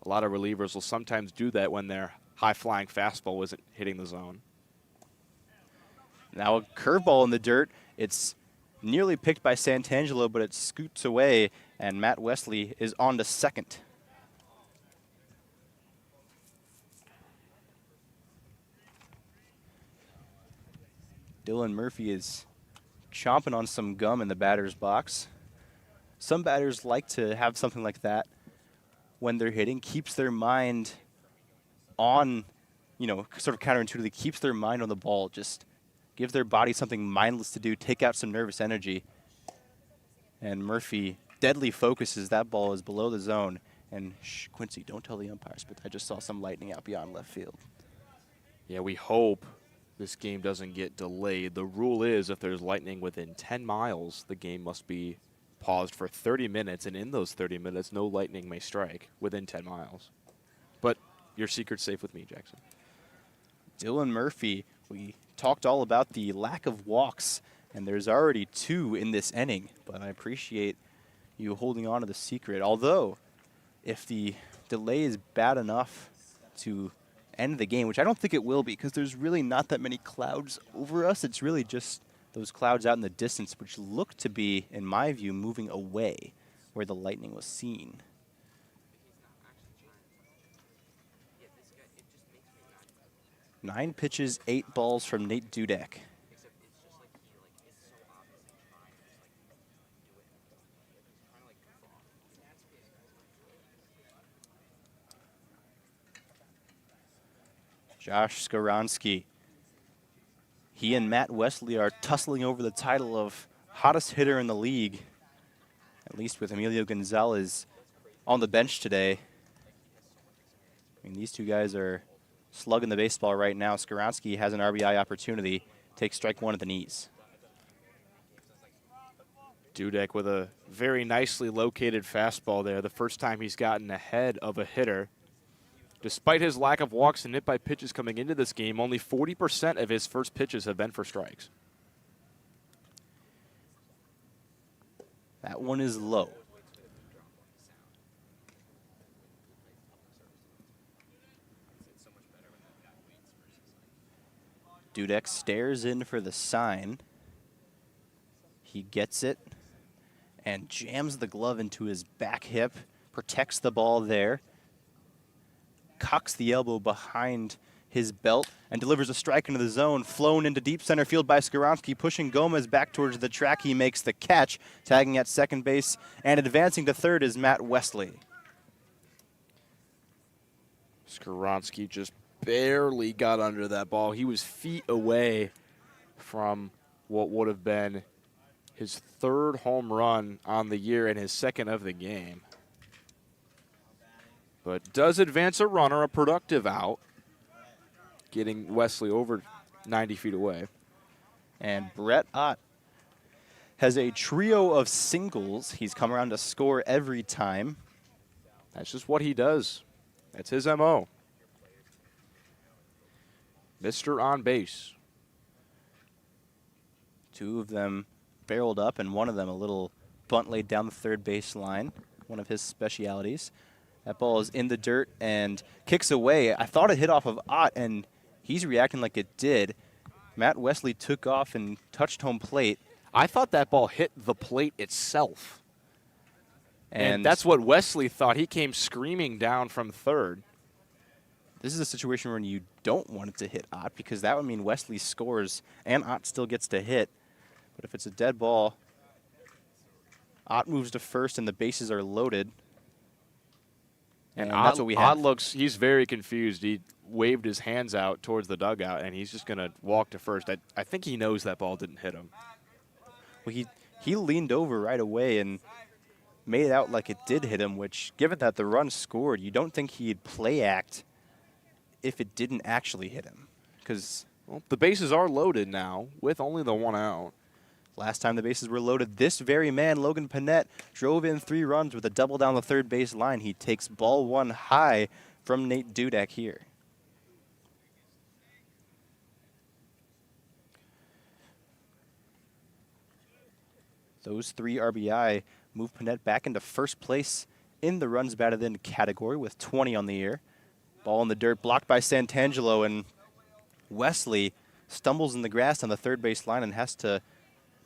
A lot of relievers will sometimes do that when their high-flying fastball isn't hitting the zone. Now a curveball in the dirt. It's nearly picked by Santangelo, but it scoots away, and Matt Wesley is on to second. Dylan Murphy is chomping on some gum in the batter's box. Some batters like to have something like that when they're hitting. Keeps their mind on, sort of counterintuitively, keeps their mind on the ball. Just gives their body something mindless to do, take out some nervous energy. And Murphy deadly focuses. That ball is below the zone. And Quincy, don't tell the umpires, but I just saw some lightning out beyond left field. Yeah, we hope this game doesn't get delayed. The rule is if there's lightning within 10 miles, the game must be paused for 30 minutes, and in those 30 minutes, no lightning may strike within 10 miles. But your secret's safe with me, Jackson. Dylan Murphy, we talked all about the lack of walks, and there's already 2 in this inning, but I appreciate you holding on to the secret. Although, if the delay is bad enough to end the game, which I don't think it will be because there's really not that many clouds over us. It's really just those clouds out in the distance, which look to be, in my view, moving away where the lightning was seen. Nine pitches, 8 balls from Nate Dudek. Josh Skoronsky. He and Matt Wesley are tussling over the title of hottest hitter in the league, at least with Emilio Gonzalez on the bench today. I mean, these 2 guys are slugging the baseball right now. Skoronsky has an RBI opportunity, takes strike 1 at the knees. Dudek with a very nicely located fastball there, the first time he's gotten ahead of a hitter. Despite his lack of walks and hit by pitches coming into this game, only 40% of his first pitches have been for strikes. That one is low. Dudek stares in for the sign. He gets it and jams the glove into his back hip, protects the ball there, cocks the elbow behind his belt, and delivers a strike into the zone, flown into deep center field by Skoronsky, pushing Gomez back towards the track. He makes the catch, tagging at second base, and advancing to third is Matt Wesley. Skoronsky just barely got under that ball. He was feet away from what would have been his third home run on the year and his second of the game. But does advance a runner, a productive out, getting Wesley over 90 feet away. And Brett Ott has a trio of singles. He's come around to score every time. That's just what he does. That's his MO. Mr. On Base. Two of them barreled up, and one of them a little bunt laid down the third base line, one of his specialities. That ball is in the dirt and kicks away. I thought it hit off of Ott, and he's reacting like it did. Matt Wesley took off and touched home plate. I thought that ball hit the plate itself. And And that's what Wesley thought. He came screaming down from third. this is a situation where you don't want it to hit Ott, because that would mean Wesley scores and Ott still gets to hit. But if it's a dead ball, Ott moves to first and the bases are loaded. And that's what we have. Ott looks, he's very confused. He waved his hands out towards the dugout, and he's just going to walk to first. I think he knows that ball didn't hit him. Well, he leaned over right away and made it out like it did hit him, which, given that the run scored, you don't think he'd play act if it didn't actually hit him. Because Well, the bases are loaded now with only the one out. last time the bases were loaded, this very man, Logan Panett, drove in 3 runs with a double down the third base line. He takes ball 1 high from Nate Dudek here. Those 3 RBI move Panett back into first place in the runs batted in category with 20 on the year. Ball in the dirt, blocked by Santangelo, and Wesley stumbles in the grass on the third base line and has to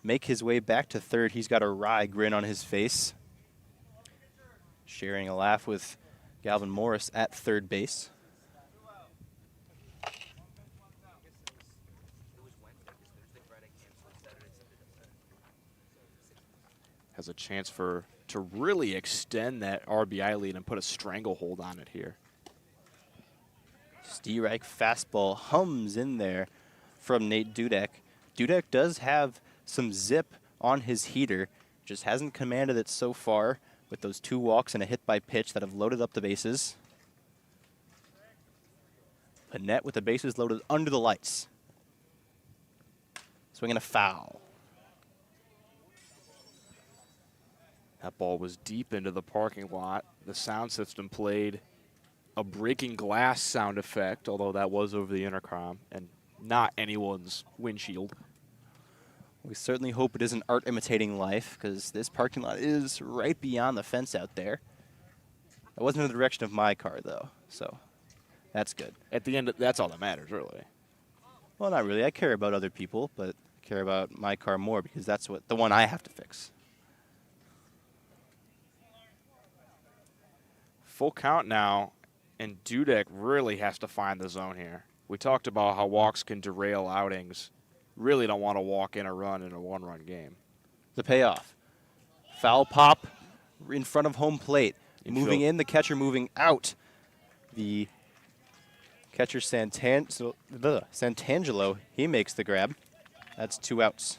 make his way back to third. He's got a wry grin on his face, sharing a laugh with Galvin Morris at third base. Has a chance to really extend that RBI lead and put a stranglehold on it here. Steerike fastball hums in there from Nate Dudek. Dudek does have some zip on his heater, just hasn't commanded it so far with those 2 walks and a hit by pitch that have loaded up the bases. Panett with the bases loaded under the lights. Swinging a foul. That ball was deep into the parking lot. The sound system played a breaking glass sound effect, although that was over the intercom and not anyone's windshield. We certainly hope it isn't art imitating life, because this parking lot is right beyond the fence out there. That wasn't in the direction of my car, though, so that's good. At the end, that's all that matters, really. Well, not really. I care about other people, but I care about my car more because that's the one I have to fix. Full count now, and Dudek really has to find the zone here. We talked about how walks can derail outings. Really don't want to walk in a run in a 1-run game. The payoff. Foul pop in front of home plate. Infield. Moving in, the catcher moving out. The catcher Santangelo, he makes the grab. That's 2 outs.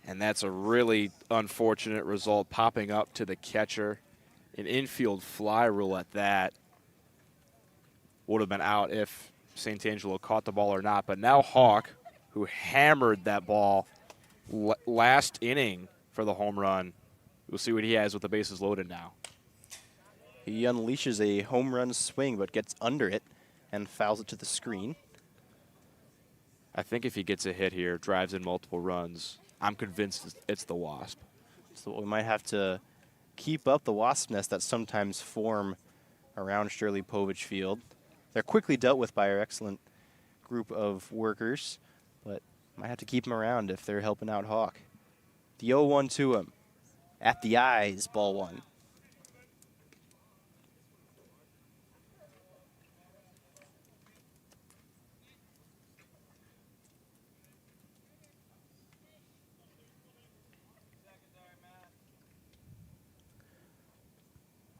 And that's a really unfortunate result, popping up to the catcher. An infield fly rule at that. Would have been out if Santangelo caught the ball or not. But now Hawk, who hammered that ball last inning for the home run. We'll see what he has with the bases loaded now. He unleashes a home run swing, but gets under it and fouls it to the screen. I think if he gets a hit here, drives in multiple runs, I'm convinced it's the Wasp. So we might have to keep up the wasp nest that sometimes form around Shirley Povich Field. They're quickly dealt with by our excellent group of workers, but might have to keep him around if they're helping out Hawk. The 0-1 to him. At the eyes, ball one.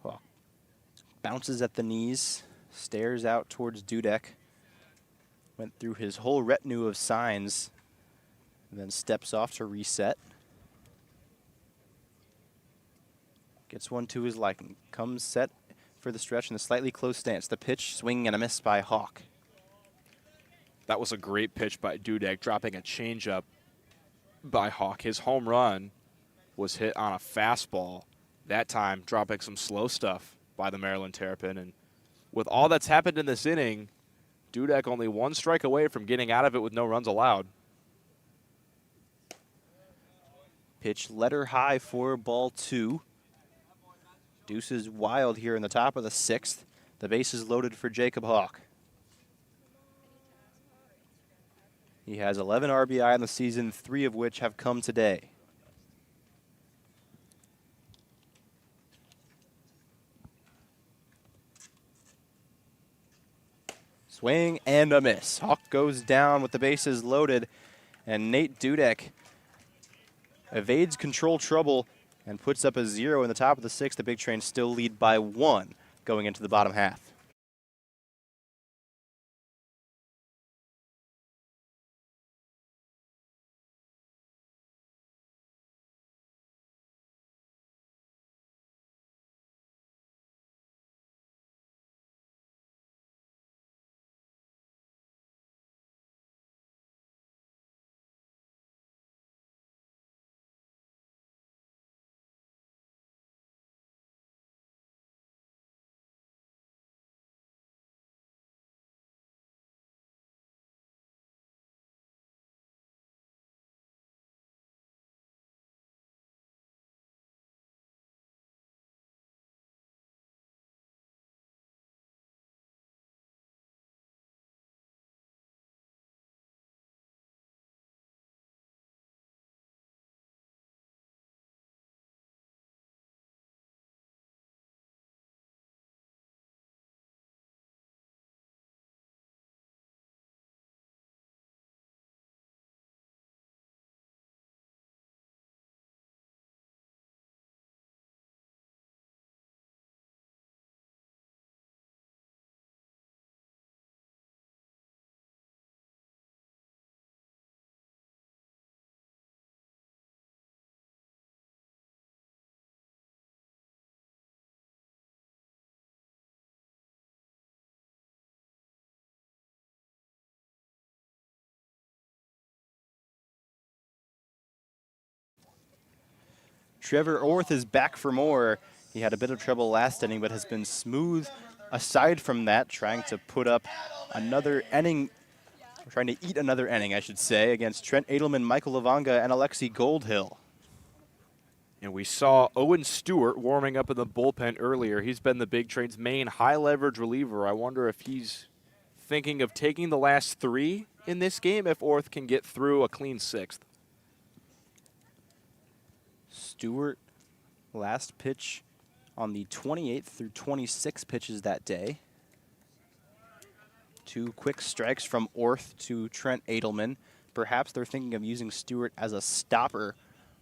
Hawk bounces at the knees, stares out towards Dudek. Went through his whole retinue of signs, and then steps off to reset. Gets one to his liking. Comes set for the stretch in a slightly close stance. The pitch, swing and a miss by Hawk. That was a great pitch by Dudek, dropping a changeup by Hawk. His home run was hit on a fastball. That time, dropping some slow stuff by the Maryland Terrapin. And with all that's happened in this inning, Dudek only one strike away from getting out of it with no runs allowed. Pitch letter high for ball two. Deuce is wild here in the top of the sixth. The base is loaded for Jacob Hawk. He has 11 RBI in the season, 3 of which have come today. Swing and a miss. Hawk goes down with the bases loaded, and Nate Dudek evades control trouble and puts up a 0 in the top of the sixth. The Big Train still lead by 1 going into the bottom half. Trevor Orth is back for more. He had a bit of trouble last inning, but has been smooth aside from that, trying to put up another inning, trying to eat another inning, I should say, against Trent Edelman, Michael Lavanga, and Alexi Goldhill. And we saw Owen Stewart warming up in the bullpen earlier. He's been the Big Train's main high-leverage reliever. I wonder if he's thinking of taking the last 3 in this game if Orth can get through a clean 6th. Stewart, last pitch on the 28th through 26 pitches that day. 2 quick strikes from Orth to Trent Edelman. Perhaps they're thinking of using Stewart as a stopper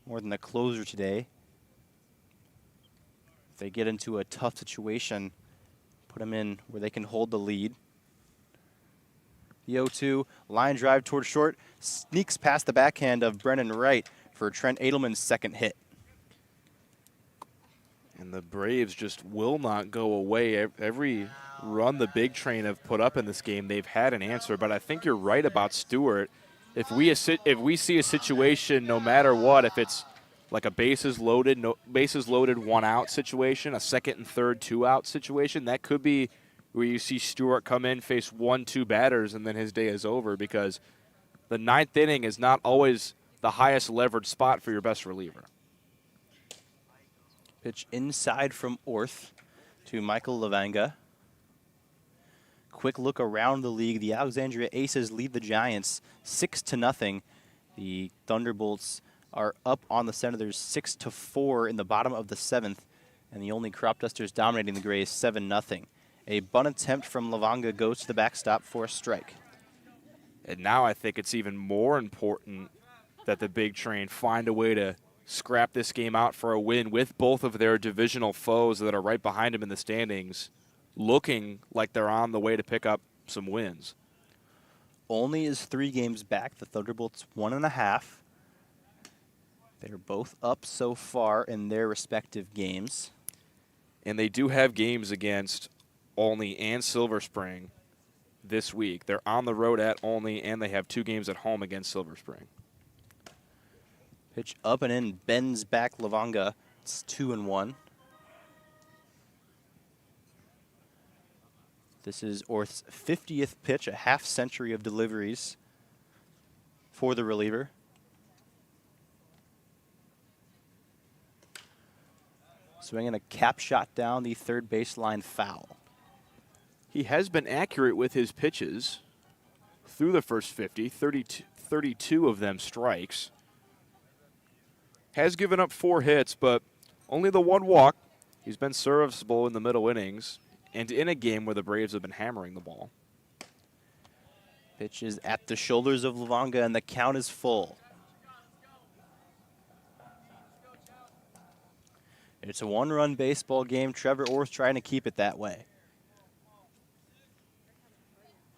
more than a closer today. If they get into a tough situation, put him in where they can hold the lead. The 0-2, line drive towards short, sneaks past the backhand of Brennan Wright for Trent Edelman's second hit. And the Braves just will not go away. Every run the Big Train have put up in this game, they've had an answer. But I think you're right about Stewart. If we see a situation, no matter what, if it's like a bases loaded 1 out situation, a second and third 2 out situation, that could be where you see Stewart come in, face 1-2 batters, and then his day is over, because the 9th inning is not always the highest leverage spot for your best reliever. Pitch inside from Orth to Michael Lavanga. quick look around the league. The Alexandria Aces lead the Giants 6-0. The Thunderbolts are up on the Senators 6-4 in the bottom of the 7th. And the only Crop Dusters dominating the Grays 7-0. A bunt attempt from Lavanga goes to the backstop for a strike. And now I think it's even more important that the Big Train find a way to scrap this game out for a win with both of their divisional foes that are right behind them in the standings, looking like they're on the way to pick up some wins. Only is 3 games back. The Thunderbolts 1.5. They're both up so far in their respective games. And they do have games against Olney and Silver Spring this week. They're on the road at Olney, and they have 2 games at home against Silver Spring. Pitch up and in, bends back Lavanga. It's 2-1. This is Orth's 50th pitch, a half-century of deliveries for the reliever. Swinging a cap shot down the third baseline foul. He has been accurate with his pitches through the first 50, 32 of them strikes. Has given up 4 hits, but only the 1 walk. He's been serviceable in the middle innings and in a game where the Braves have been hammering the ball. Pitch is at the shoulders of Lavanga, and the count is full. It's a 1-run baseball game. Trevor Orth trying to keep it that way.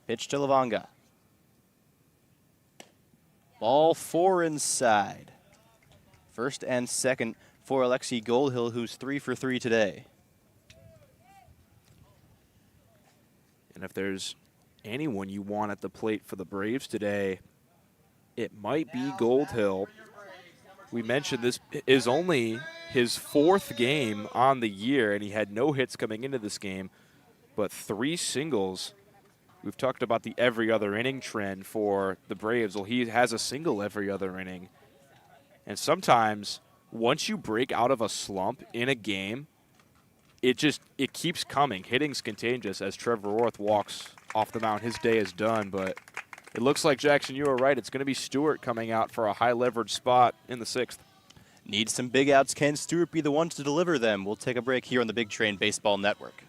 Pitch to Lavanga. Ball 4 inside. First and second for Alexi Goldhill, who's 3 for 3 today. And if there's anyone you want at the plate for the Braves today, it might be Goldhill. We mentioned this is only his 4th game on the year, and he had no hits coming into this game, but 3 singles. We've talked about the every other inning trend for the Braves. Well, he has a single every other inning. And sometimes, once you break out of a slump in a game, it keeps coming. Hitting's contagious as Trevor Orth walks off the mound. His day is done, but it looks like, Jackson, you were right. It's going to be Stewart coming out for a high-leverage spot in the 6th. Need some big outs. Can Stewart be the one to deliver them? We'll take a break here on the Big Train Baseball Network.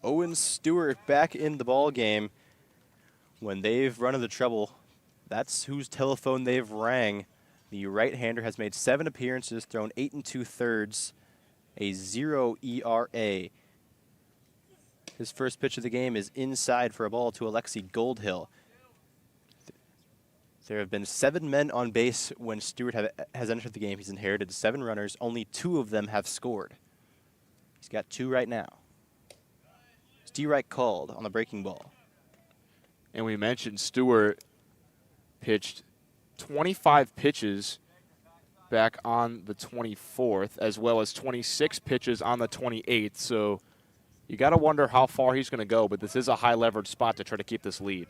Owen Stewart back in the ball game. When they've run into trouble, that's whose telephone they've rang. The right-hander has made 7 appearances, thrown 8 2/3, a 0 ERA. His first pitch of the game is inside for a ball to Alexi Goldhill. There have been 7 men on base when Stewart has entered the game. He's inherited 7 runners. Only 2 of them have scored. He's got 2 right now. Strike called on the breaking ball. And we mentioned Stewart pitched 25 pitches back on the 24th, as well as 26 pitches on the 28th. So you got to wonder how far he's going to go, but this is a high leverage spot to try to keep this lead.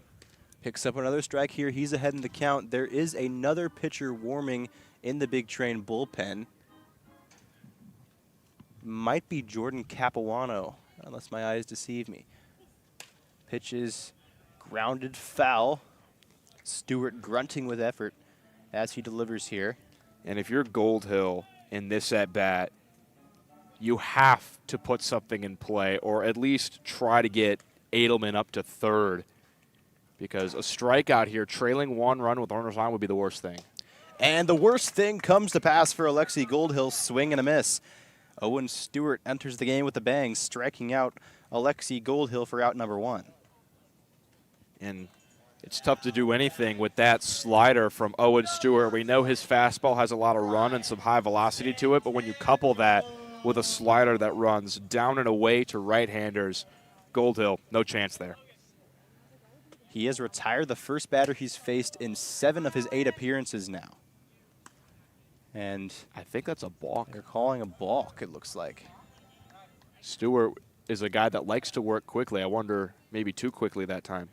Picks up another strike here. He's ahead in the count. There is another pitcher warming in the Big Train bullpen. Might be Jordan Capuano, unless my eyes deceive me. Pitch is grounded foul. Stewart grunting with effort as he delivers here. And if you're Goldhill in this at-bat, you have to put something in play, or at least try to get Edelman up to third, because a strikeout here, trailing 1 run with runners on, would be the worst thing. And the worst thing comes to pass for Alexi Goldhill, swing and a miss. Owen Stewart enters the game with a bang, striking out Alexi Goldhill for out number 1. And it's tough to do anything with that slider from Owen Stewart. We know his fastball has a lot of run and some high velocity to it, but when you couple that with a slider that runs down and away to right-handers, Goldhill, no chance there. He has retired the first batter he's faced in 7 of his 8 appearances now. And I think that's a balk. They're calling a balk, it looks like. Stewart is a guy that likes to work quickly. I wonder, maybe too quickly that time.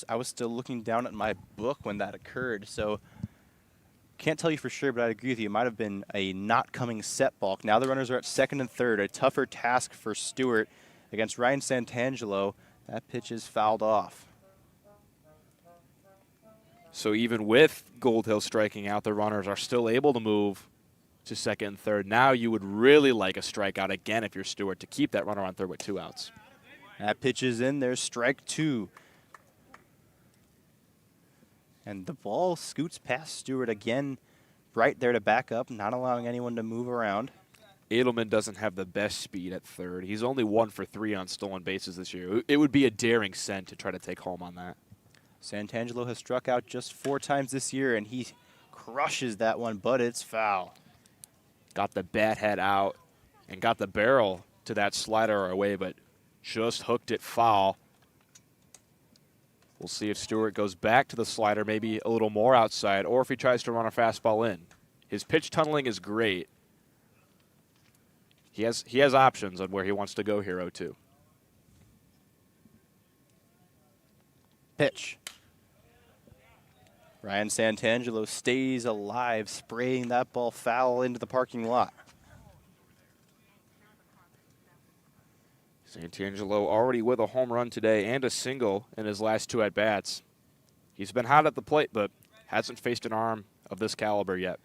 I was still looking down at my book when that occurred, so can't tell you for sure, but I agree with you. It might have been a not coming set balk. Now the runners are at second and third. A tougher task for Stewart against Ryan Santangelo. That pitch is fouled off. So even with Goldhill striking out, the runners are still able to move to second and third. Now you would really like a strikeout again if you're Stewart to keep that runner on third with 2 outs. That pitch is in there, strike 2. And the ball scoots past Stewart again, right there to back up, not allowing anyone to move around. Edelman doesn't have the best speed at third. He's only 1 for 3 on stolen bases this year. It would be a daring send to try to take home on that. Santangelo has struck out just 4 times this year, and he crushes that one, but it's foul. Got the bat head out and got the barrel to that slider away, but just hooked it foul. We'll see if Stewart goes back to the slider, maybe a little more outside, or if he tries to run a fastball in. His pitch tunneling is great. He has options on where he wants to go here, 0-2. Pitch. Ryan Santangelo stays alive, spraying that ball foul into the parking lot. Santangelo already with a home run today and a single in his last 2 at-bats. He's been hot at the plate, but hasn't faced an arm of this caliber yet.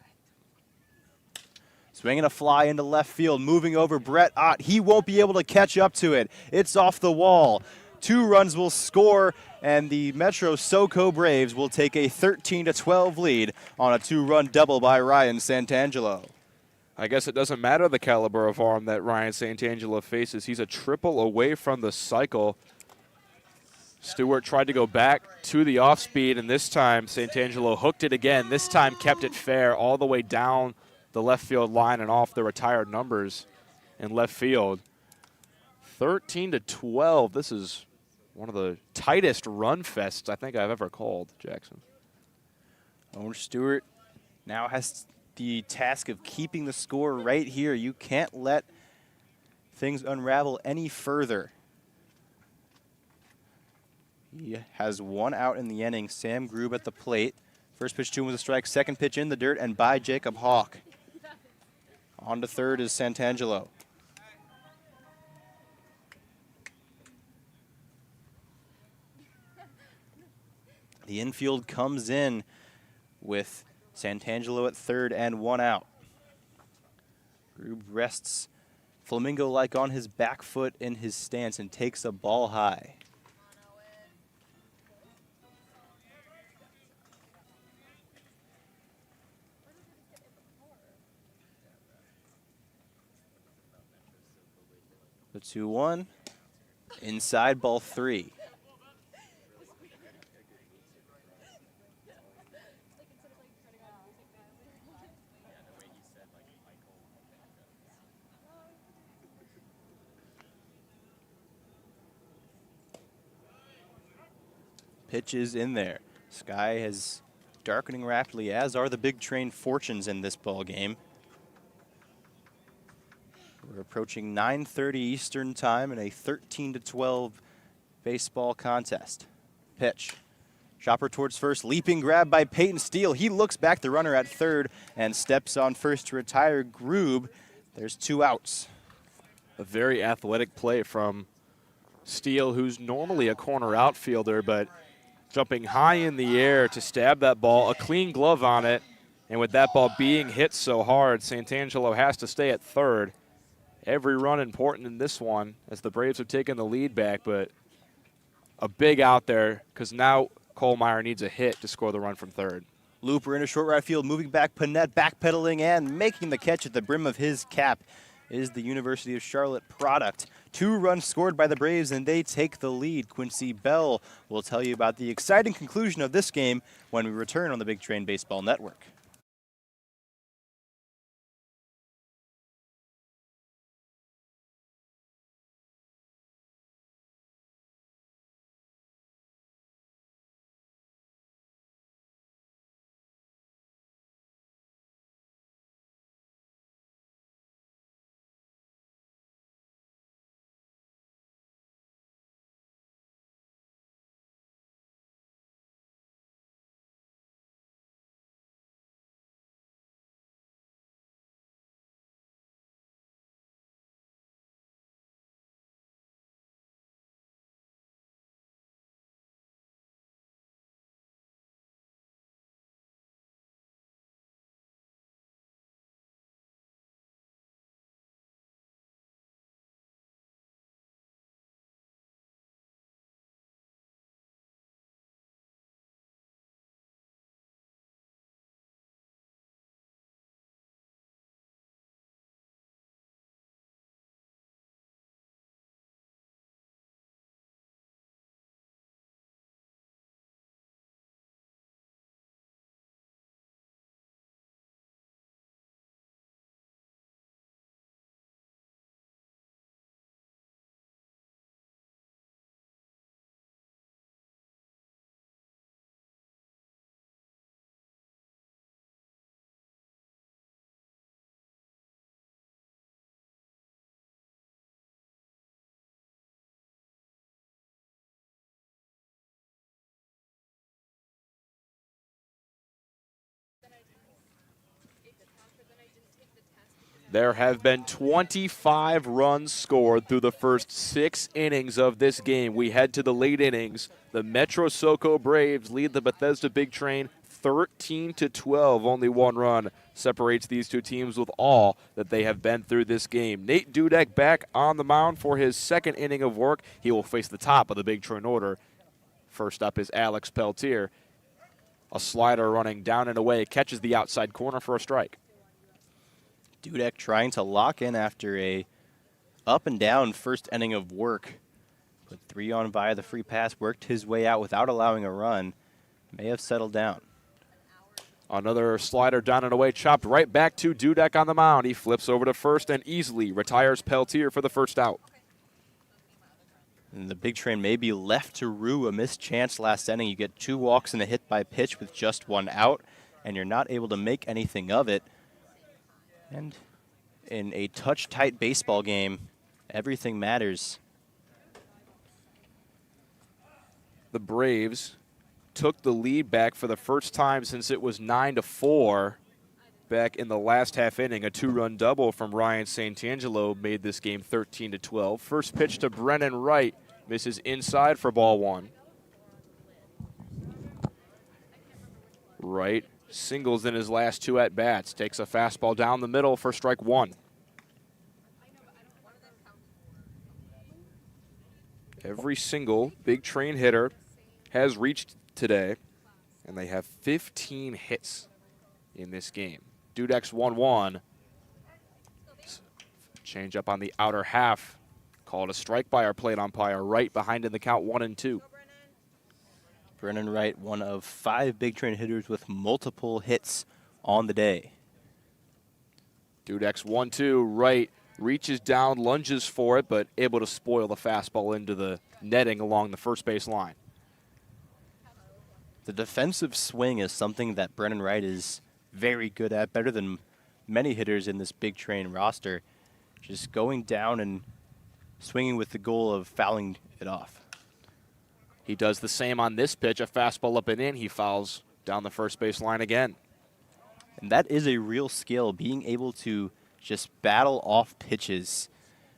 Swinging a fly into left field, moving over Brett Ott. He won't be able to catch up to it. It's off the wall. 2 runs will score, and the Metro SoCo Braves will take a 13-12 lead on a 2-run double by Ryan Santangelo. I guess it doesn't matter the caliber of arm that Ryan Santangelo faces. He's a triple away from the cycle. Stewart tried to go back to the off-speed, and this time Santangelo hooked it again. This time kept it fair all the way down the left field line and off the retired numbers in left field. 13-12. This is one of the tightest run fests I think I've ever called, Jackson. Owen Stewart now has the task of keeping the score right here. You can't let things unravel any further. He has 1 out in the inning. Sam Grube at the plate. First pitch to him was a strike. Second pitch in the dirt and by Jacob Hawk. On to third is Santangelo. The infield comes in with Santangelo at third and 1 out. Grube rests Flamingo-like on his back foot in his stance and takes a ball high. The 2-1. Inside, ball 3. Pitch is in there. Sky is darkening rapidly, as are the Big Train fortunes in this ball game. We're approaching 9:30 Eastern time in a 13-12 baseball contest. Pitch. Chopper towards first, leaping grab by Peyton Steele. He looks back the runner at third and steps on first to retire Groob. There's 2 outs. A very athletic play from Steele, who's normally a corner outfielder, but jumping high in the air to stab that ball, a clean glove on it, and with that ball being hit so hard, Santangelo has to stay at third. Every run important in this one as the Braves have taken the lead back, but a big out there because now Kohlmeyer needs a hit to score the run from third. Looper into short right field, moving back, Panette backpedaling and making the catch at the brim of his cap is the University of Charlotte product. 2 runs scored by the Braves, and they take the lead. Quincy Bell will tell you about the exciting conclusion of this game when we return on the Big Train Baseball Network. There have been 25 runs scored through the first 6 innings of this game. We head to the late innings. The Metro SoCo Braves lead the Bethesda Big Train 13-12. Only 1 run separates these 2 teams with all that they have been through this game. Nate Dudek back on the mound for his 2nd inning of work. He will face the top of the Big Train order. First up is Alex Peltier. A slider running down and away, catches the outside corner for a strike. Dudek trying to lock in after a up and down first inning of work. Put 3 on via the free pass, worked his way out without allowing a run. May have settled down. Another slider down and away, chopped right back to Dudek on the mound. He flips over to first and easily retires Peltier for the first out. And the Big Train may be left to rue a missed chance last inning. You get 2 walks and a hit by pitch with just 1 out, and you're not able to make anything of it. And in a touch-tight baseball game, everything matters. The Braves took the lead back for the first time since it was 9-4 back in the last half inning. A 2-run double from Ryan Santangelo made this game 13-12. First pitch to Brennan Wright, misses inside for ball 1. Wright singles in his last 2 at-bats. Takes a fastball down the middle for strike 1. Every single Big Train hitter has reached today, and they have 15 hits in this game. Dudek's 1-1. Change up on the outer half. Called a strike by our plate umpire. Wright behind in the count 1-2. Brennan Wright, one of 5 Big Train hitters with multiple hits on the day. Dudek's 1-2. Wright reaches down, lunges for it, but able to spoil the fastball into the netting along the first base line. The defensive swing is something that Brennan Wright is very good at, better than many hitters in this Big Train roster. Just going down and swinging with the goal of fouling it off. He does the same on this pitch, a fastball up and in. He fouls down the first base line again. And that is a real skill, being able to just battle off pitches.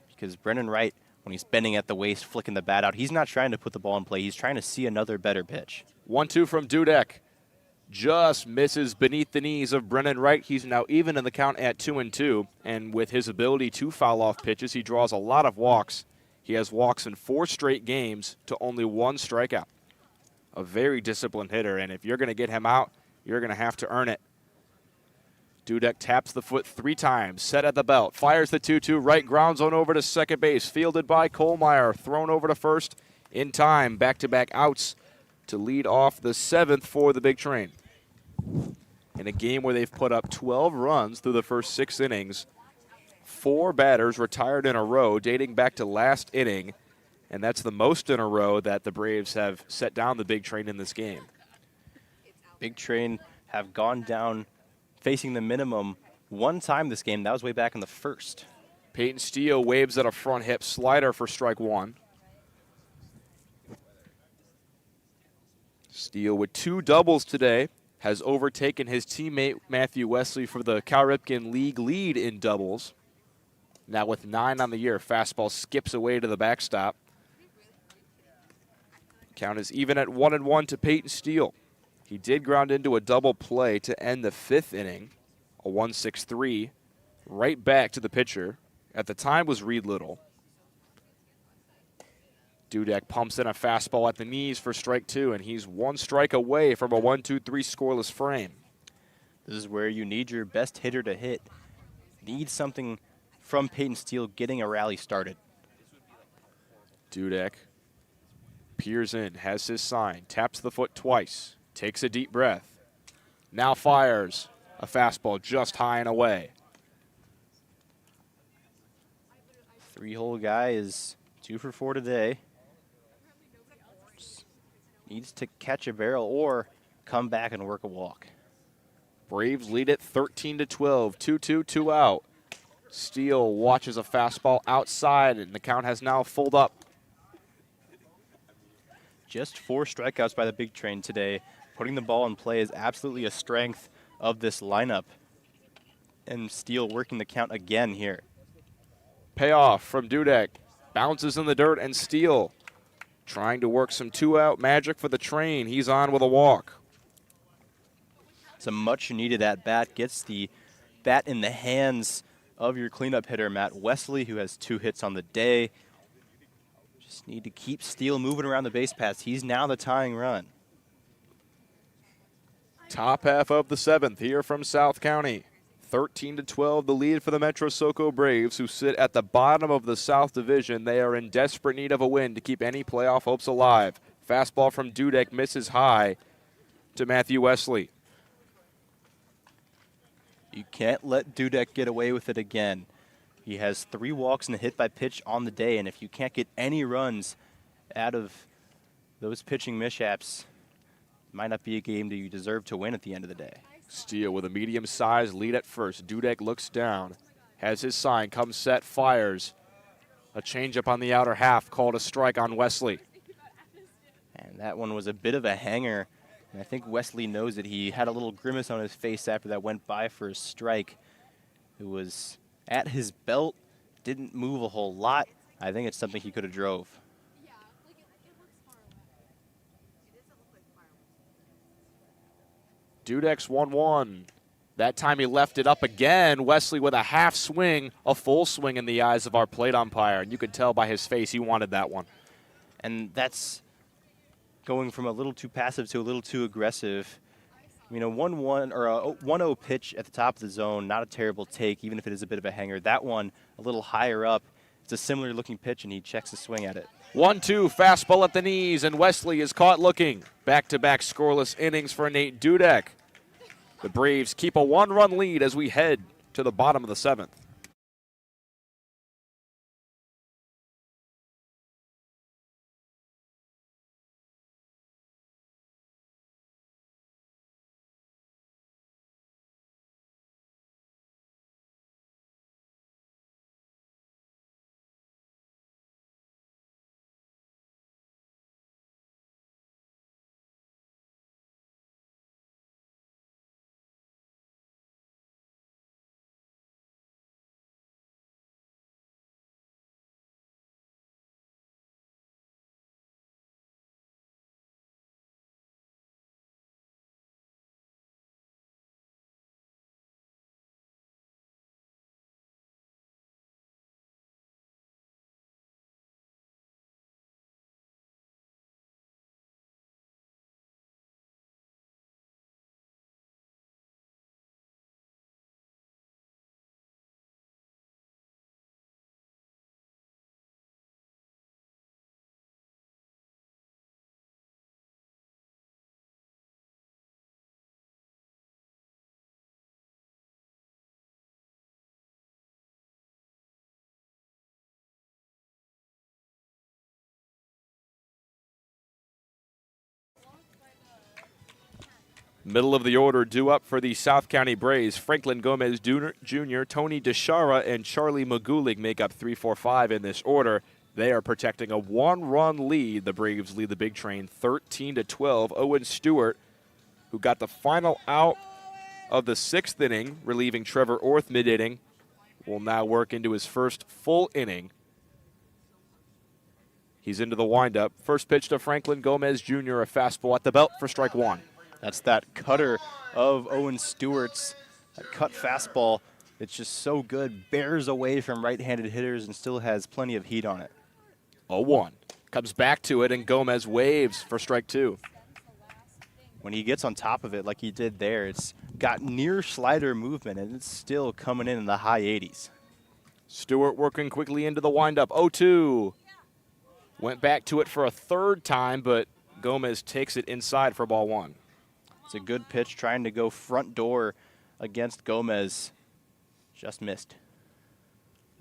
Because Brennan Wright, when he's bending at the waist, flicking the bat out, he's not trying to put the ball in play. He's trying to see another better pitch. 1-2 from Dudek. Just misses beneath the knees of Brennan Wright. He's now even in the count at 2-2. And with his ability to foul off pitches, he draws a lot of walks. He has walks in 4 straight games to only 1 strikeout. A very disciplined hitter, and if you're going to get him out, you're going to have to earn it. Dudek taps the foot 3 times, set at the belt, fires the 2-2, Wright grounds on over to second base, fielded by Kohlmeyer, thrown over to first in time. Back-to-back outs to lead off the 7th for the Big Train. In a game where they've put up 12 runs through the first 6 innings, 4 batters retired in a row dating back to last inning, and that's the most in a row that the Braves have set down the Big Train in this game. Big Train have gone down facing the minimum 1 time this game. That was way back in the first. Peyton Steele waves at a front hip slider for strike 1. Steele with 2 doubles today has overtaken his teammate Matthew Wesley for the Cal Ripken League lead in doubles. Now with 9 on the year, fastball skips away to the backstop. Count is even at 1-1 to Peyton Steele. He did ground into a double play to end the 5th inning, a 1-6-3, right back to the pitcher. At the time was Reed Little. Dudek pumps in a fastball at the knees for strike 2, and he's 1 strike away from a 1-2-3 scoreless frame. This is where you need your best hitter to hit. Need something from Peyton Steele getting a rally started. Dudek peers in, has his sign, taps the foot twice, takes a deep breath, now fires a fastball just high and away. 3-hole guy is 2 for 4 today. Just needs to catch a barrel or come back and work a walk. Braves lead it 13-12, 2-2, 2 out. Steele watches a fastball outside, and the count has now fulled up. Just 4 strikeouts by the Big Train today. Putting the ball in play is absolutely a strength of this lineup. And Steele working the count again here. Payoff from Dudek. Bounces in the dirt, and Steele trying to work some 2-out magic for the Train. He's on with a walk. It's a much-needed at-bat. Gets the bat in the hands of your cleanup hitter, Matt Wesley, who has 2 hits on the day. Just need to keep Steele moving around the base paths. He's now the tying run. Top half of the 7th here from South County. 13-12, the lead for the Metro SoCo Braves, who sit at the bottom of the South Division. They are in desperate need of a win to keep any playoff hopes alive. Fastball from Dudek misses high to Matthew Wesley. You can't let Dudek get away with it again. He has 3 walks and a hit by pitch on the day, and if you can't get any runs out of those pitching mishaps, it might not be a game that you deserve to win at the end of the day. Steele with a medium-sized lead at first. Dudek looks down, has his sign, comes set, fires. A changeup on the outer half, called a strike on Wesley. And that one was a bit of a hanger, and I think Wesley knows it. He had a little grimace on his face after that went by for a strike. It was at his belt, didn't move a whole lot. I think it's something he could have drove. Dudek's 1-1. That time he left it up again. Wesley with a half swing, a full swing in the eyes of our plate umpire. And you could tell by his face he wanted that one. And that's going from a little too passive to a little too aggressive. I mean, a 1-1 or a 1-0 pitch at the top of the zone, not a terrible take, even if it is a bit of a hanger. That one, a little higher up, It's a similar looking pitch, and he checks the swing at it. 1-2 fastball at the knees, and Wesley is caught looking. Back-to-back scoreless innings for Nate Dudek. The Braves keep a one-run lead as we head to the bottom of the 7th. Middle of the order due up for the South County Braves. Franklin Gomez Jr., Tony DeShara, and Charlie Magulik make up 3, 4, 5 in this order. They are protecting a one-run lead. The Braves lead the big train 13-12. Owen Stewart, who got the final out of the 6th inning, relieving Trevor Orth mid-inning, will now work into his first full inning. He's into the windup. First pitch to Franklin Gomez Jr., a fastball at the belt for strike 1. That's that cutter of Owen Stewart's, that cut fastball. It's just so good, bears away from right-handed hitters and still has plenty of heat on it. 0-1. Comes back to it, and Gomez waves for strike 2. When he gets on top of it like he did there, it's got near slider movement, and it's still coming in the high 80s. Stewart working quickly into the windup. 0-2. Went back to it for a 3rd time, but Gomez takes it inside for ball 1. It's a good pitch, trying to go front door against Gomez. Just missed.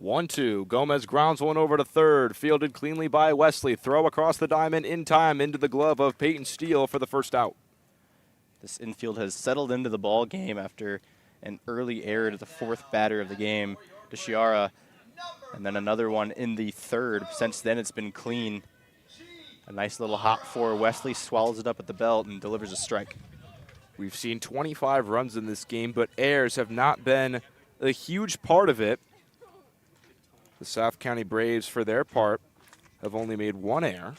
1-2. Gomez grounds one over to 3rd. Fielded cleanly by Wesley. Throw across the diamond in time into the glove of Peyton Steele for the first out. This infield has settled into the ball game after an early error to the 4th batter of the game, DeShiara, and then another one in the 3rd. Since then, it's been clean. A nice little hop for Wesley, swallows it up at the belt and delivers a strike. We've seen 25 runs in this game, but errors have not been a huge part of it. The South County Braves, for their part, have only made 1 error.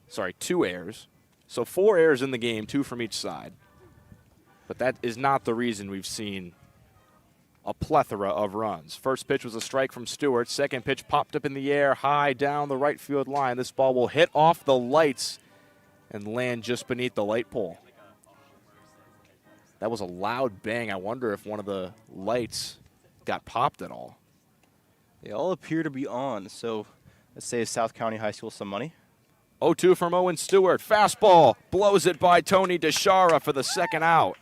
Sorry, 2 errors. So 4 errors in the game, 2 from each side. But that is not the reason we've seen a plethora of runs. First pitch was a strike from Stewart. Second pitch popped up in the air, high down the right field line. This ball will hit off the lights and land just beneath the light pole. That was a loud bang. I wonder if one of the lights got popped at all. They all appear to be on, so let's save South County High School some money. 0-2 from Owen Stewart. Fastball blows it by Tony DeShara for the 2nd out.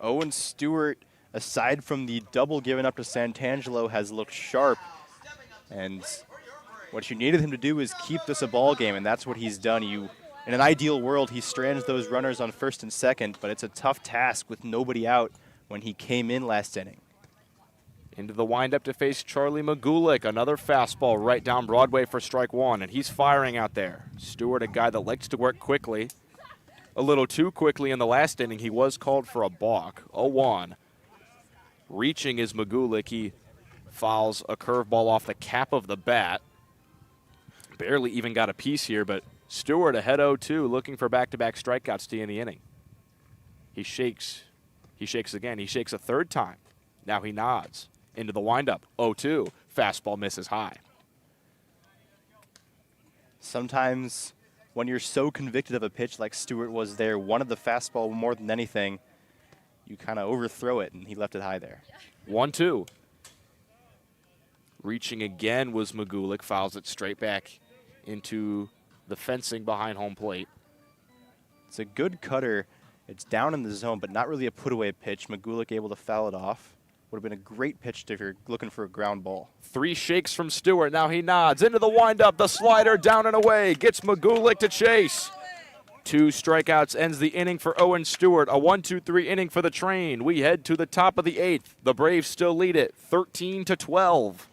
Owen Stewart, aside from the double given up to Santangelo, has looked sharp. And what you needed him to do is keep this a ball game, and that's what he's done. In an ideal world, he strands those runners on 1st and 2nd, but it's a tough task with nobody out when he came in last inning. Into the windup to face Charlie Magulik. Another fastball right down Broadway for strike 1, and he's firing out there. Stewart, a guy that likes to work quickly. A little too quickly in the last inning. He was called for a balk. 0-1. Reaching is Magulik. He fouls a curveball off the cap of the bat. Barely even got a piece here, but Stewart ahead 0-2, looking for back-to-back strikeouts to end the inning. He shakes again. He shakes a 3rd time. Now he nods. Into the windup. 0-2. Fastball misses high. Sometimes when you're so convicted of a pitch like Stewart was there, one of the fastball more than anything, you kind of overthrow it, and he left it high there. 1-2. Reaching again was Magulik, fouls it straight back into the fencing behind home plate. It's a good cutter. It's down in the zone, but not really a put-away pitch. Magulik able to foul it off. Would have been a great pitch if you're looking for a ground ball. 3 shakes from Stewart. Now he nods into the windup. The slider down and away. Gets Magulik to chase. 2 strikeouts ends the inning for Owen Stewart. A 1-2-3 inning for the Train. We head to the top of the 8th. The Braves still lead it 13-12.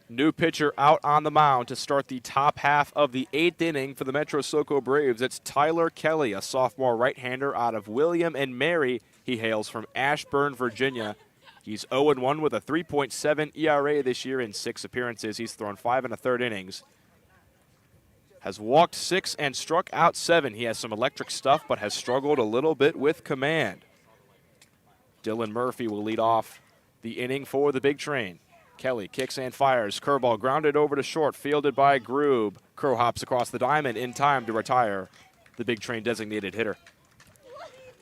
New pitcher out on the mound to start the top half of the 8th inning for the Metro SoCo Braves. It's Tyler Kelly, a sophomore right-hander out of William and Mary. He hails from Ashburn, Virginia. He's 0-1 with a 3.7 ERA this year in 6 appearances. He's thrown 5 1/3 innings. Has walked 6 and struck out 7. He has some electric stuff, but has struggled a little bit with command. Dylan Murphy will lead off the inning for the Big Train. Kelly kicks and fires. Curveball grounded over to short, fielded by Groob. Crow hops across the diamond in time to retire the Big Train designated hitter.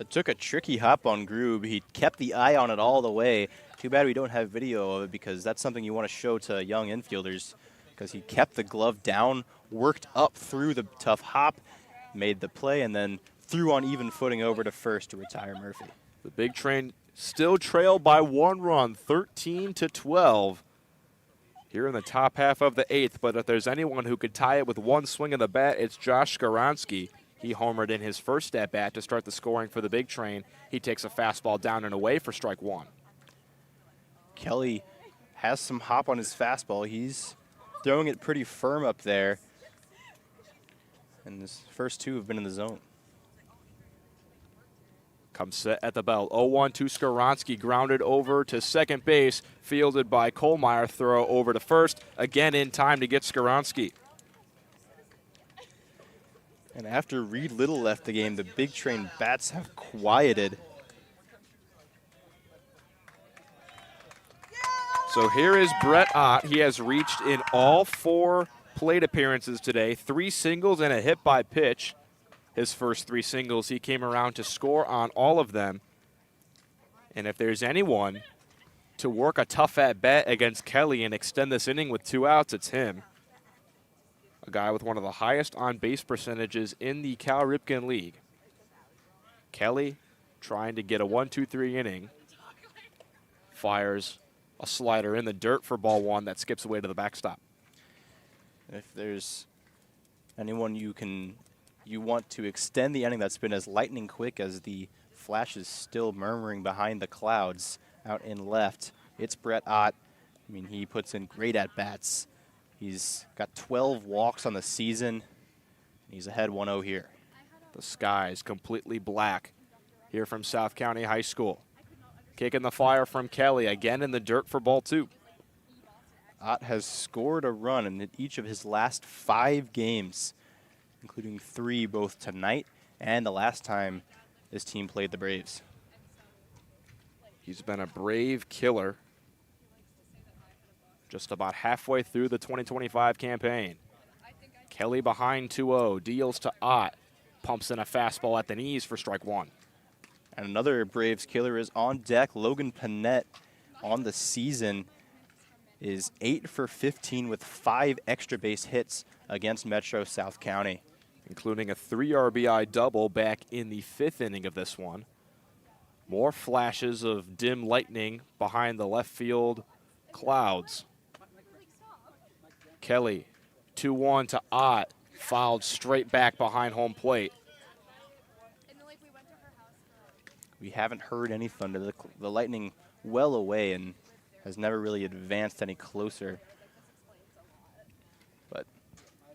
It took a tricky hop on Groob. He kept the eye on it all the way. Too bad we don't have video of it because that's something you want to show to young infielders because he kept the glove down, worked up through the tough hop, made the play, and then threw on even footing over to first to retire Murphy. The Big Train still trailed by 1 run, 13-12 here in the top half of the 8th. But if there's anyone who could tie it with one swing of the bat, it's Josh Skaronski. He homered in his first at-bat to start the scoring for the Big Train. He takes a fastball down and away for strike 1. Kelly has some hop on his fastball. He's throwing it pretty firm up there. And his first 2 have been in the zone. Comes set at the belt. 0-1 to Skaronski, grounded over to second base, fielded by Kohlmeyer, throw over to first, again in time to get Skaronski. And after Reed Little left the game, the Big Train bats have quieted. So here is Brett Ott. He has reached in all 4 plate appearances today, 3 singles and a hit by pitch. His first 3 singles, he came around to score on all of them. And if there's anyone to work a tough at-bat against Kelly and extend this inning with 2 outs, it's him. A guy with one of the highest on-base percentages in the Cal Ripken League. Kelly trying to get a 1-2-3 inning. Fires a slider in the dirt for ball 1 that skips away to the backstop. If there's anyone you want to extend the inning that's been as lightning quick as the Flash is still murmuring behind the clouds out in left, it's Brett Ott. I mean, he puts in great at-bats. He's got 12 walks on the season. He's ahead 1-0 here. The sky's completely black here from South County High School. Kicking the fire from Kelly, again in the dirt for ball 2. Ott has scored a run in each of his last 5 games, including 3 both tonight and the last time this team played the Braves. He's been a Brave killer just about halfway through the 2025 campaign. Kelly behind 2-0, deals to Ott, pumps in a fastball at the knees for strike 1. And another Braves killer is on deck. Logan Panett on the season is 8 for 15 with 5 extra base hits against Metro South County, including a 3 RBI double back in the 5th inning of this one. More flashes of dim lightning behind the left field clouds. Kelly, 2-1 to Ott, fouled straight back behind home plate. We haven't heard any thunder. The lightning well away and has never really advanced any closer. But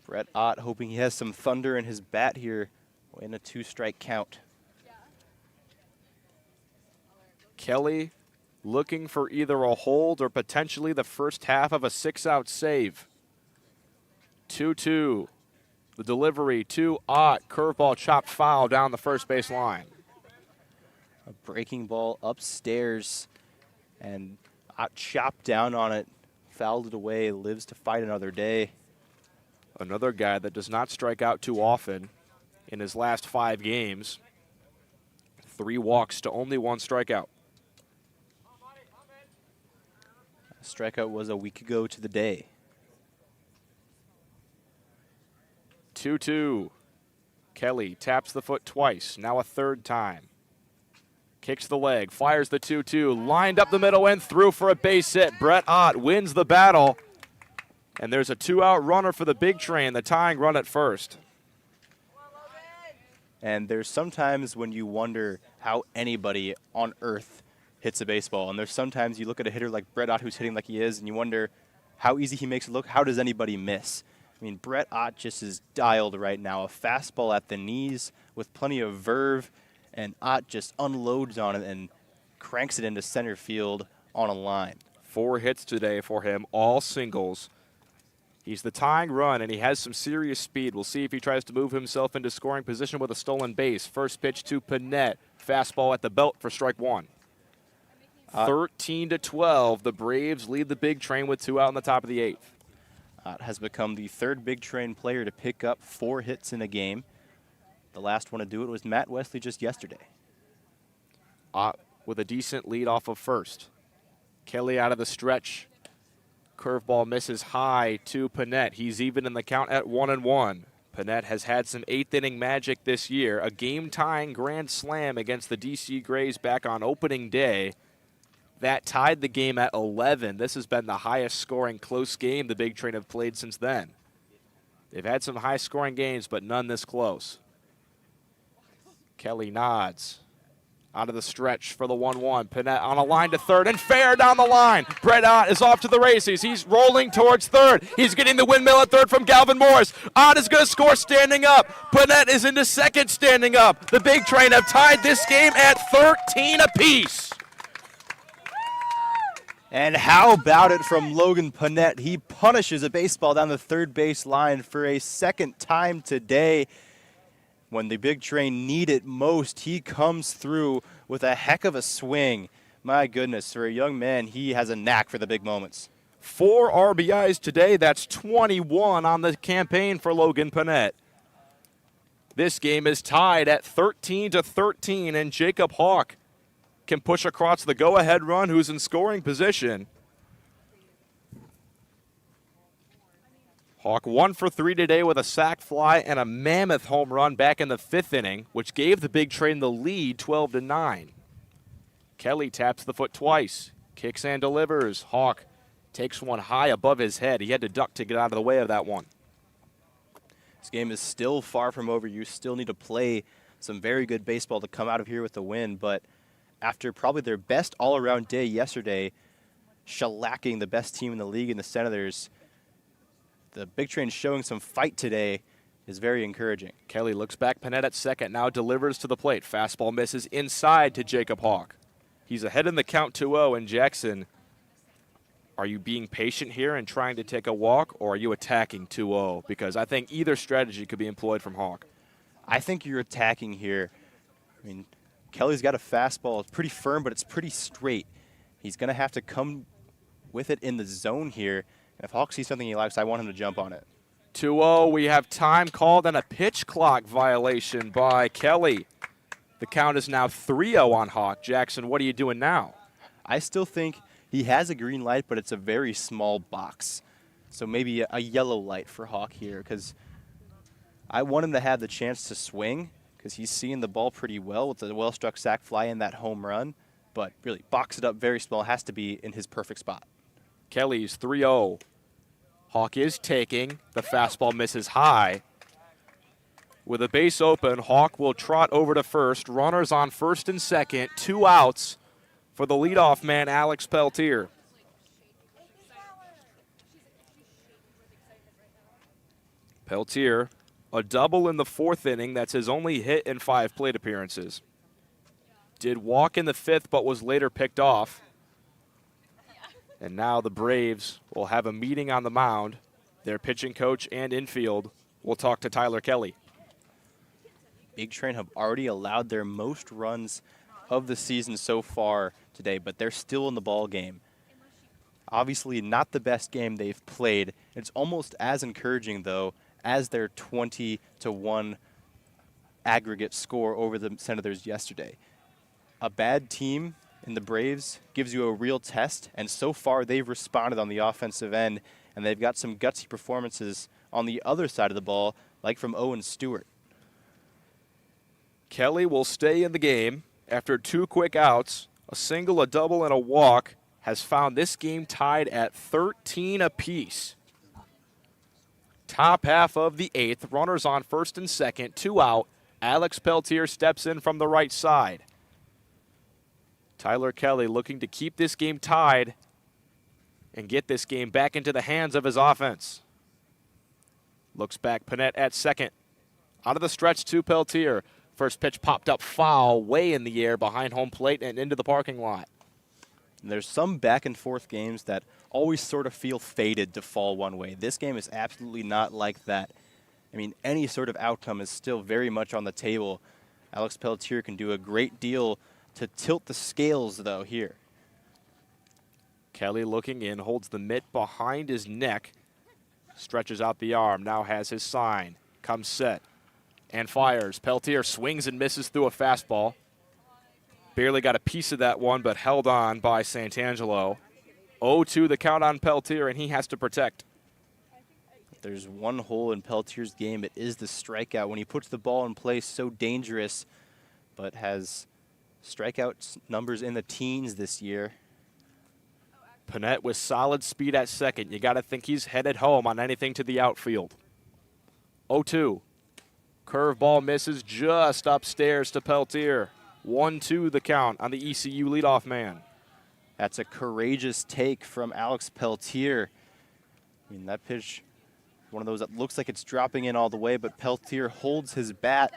Brett Ott hoping he has some thunder in his bat here in a 2-strike count. Kelly looking for either a hold or potentially the first half of a 6-out save. 2-2. The delivery to Ott. Curveball chopped foul down the first base line. A breaking ball upstairs, and Ott chopped down on it, fouled it away, lives to fight another day. Another guy that does not strike out too often in his last 5 games. 3 walks to only 1 strikeout. A strikeout was a week ago to the day. 2-2. Kelly taps the foot twice, now a 3rd time. Kicks the leg, fires the 2-2, lined up the middle and through for a base hit. Brett Ott wins the battle. And there's a 2-out runner for the big train, the tying run at first. And there's sometimes when you wonder how anybody on earth hits a baseball. And there's sometimes you look at a hitter like Brett Ott who's hitting like he is, and you wonder how easy he makes it look. How does anybody miss? I mean, Brett Ott just is dialed right now. A fastball at the knees with plenty of verve, and Ott just unloads on it and cranks it into center field on a line. 4 hits today for him, all singles. He's the tying run, and he has some serious speed. We'll see if he tries to move himself into scoring position with a stolen base. First pitch to Panett. Fastball at the belt for strike 1. 13-12, the Braves lead the big train with 2 out in the top of the 8th. Ott has become the 3rd big train player to pick up 4 hits in a game. The last one to do it was Matt Wesley just yesterday. Ott with a decent lead off of first. Kelly out of the stretch. Curveball misses high to Panett. He's even in the count at 1-1. Panett has had some 8th inning magic this year. A game-tying grand slam against the DC Grays back on opening day. That tied the game at 11. This has been the highest scoring close game the Big Train have played since then. They've had some high scoring games, but none this close. Kelly nods. Out of the stretch for the 1-1. Panett on a line to 3rd and fair down the line. Brett Ott is off to the races. He's rolling towards 3rd. He's getting the windmill at 3rd from Galvin Morris. Ott is going to score standing up. Panett is into 2nd standing up. The Big Train have tied this game at 13 apiece. And how about it from Logan Panett? He punishes a baseball down the 3rd base line for a 2nd time today. When the Big Train need it most, he comes through with a heck of a swing. My goodness, for a young man, he has a knack for the big moments. 4 RBIs today. That's 21 on the campaign for Logan Panett. This game is tied at 13-13, and Jacob Hawk can push across the go-ahead run, who's in scoring position. Hawk 1 for 3 today with a sac fly and a mammoth home run back in the 5th inning, which gave the Big Train the lead 12-9. Kelly taps the foot twice, kicks and delivers. Hawk takes one high above his head. He had to duck to get out of the way of that one. This game is still far from over. You still need to play some very good baseball to come out of here with a win, but after probably their best all-around day yesterday, shellacking the best team in the league in the Senators, the Big Train showing some fight today is very encouraging. Kelly looks back, Panett at second, now delivers to the plate. Fastball misses inside to Jacob Hawk. He's ahead in the count 2-0, and Jackson, are you being patient here and trying to take a walk, or are you attacking 2-0? Because I think either strategy could be employed from Hawk. I think you're attacking here. I mean, Kelly's got a fastball. It's pretty firm, but it's pretty straight. He's going to have to come with it in the zone here. And if Hawk sees something he likes, I want him to jump on it. 2-0, we have time called and a pitch clock violation by Kelly. The count is now 3-0 on Hawk. Jackson, what are you doing now? I still think he has a green light, but it's a very small box. So maybe a yellow light for Hawk here, because I want him to have the chance to swing, because he's seeing the ball pretty well with the well-struck sac fly and that home run. But really, box it up very small. Has to be in his perfect spot. Kelly's 3-0. Hawk is taking. The fastball misses high. With a base open, Hawk will trot over to first. Runners on first and second. 2 outs for the leadoff man, Alex Peltier. Peltier, a double in the 4th inning. That's his only hit in 5 plate appearances. Did walk in the 5th, but was later picked off. And now the Braves will have a meeting on the mound. Their pitching coach and infield will talk to Tyler Kelly. Big Train have already allowed their most runs of the season so far today, but they're still in the ball game. Obviously not the best game they've played. It's almost as encouraging, though, as their 20-1 aggregate score over the Senators yesterday. A bad team in the Braves gives you a real test, and so far they've responded on the offensive end, and they've got some gutsy performances on the other side of the ball, like from Owen Stewart. Kelly will stay in the game after 2 quick outs. A single, a double, and a walk has found this game tied at 13 apiece. Top half of the 8th, runners on first and second, 2 out. Alex Peltier steps in from the right side. Tyler Kelly looking to keep this game tied and get this game back into the hands of his offense. Looks back, Panett at second. Out of the stretch to Peltier. First pitch popped up foul, way in the air behind home plate and into the parking lot. And there's some back and forth games that always sort of feel fated to fall one way. This game is absolutely not like that. I mean, any sort of outcome is still very much on the table. Alex Peltier can do a great deal to tilt the scales, though, here. Kelly looking in, holds the mitt behind his neck, stretches out the arm, now has his sign, comes set, and fires. Peltier swings and misses through a fastball. Barely got a piece of that one, but held on by Santangelo. 0-2 the count on Peltier, and he has to protect. If there's one hole in Peltier's game, it is the strikeout. When he puts the ball in place, so dangerous, but has strikeout numbers in the teens this year. Panett with solid speed at second. You got to think he's headed home on anything to the outfield. 0-2. Curveball misses just upstairs to Peltier. 1-2 the count on the ECU leadoff man. That's a courageous take from Alex Peltier. I mean, that pitch, one of those that looks like it's dropping in all the way, but Peltier holds his bat,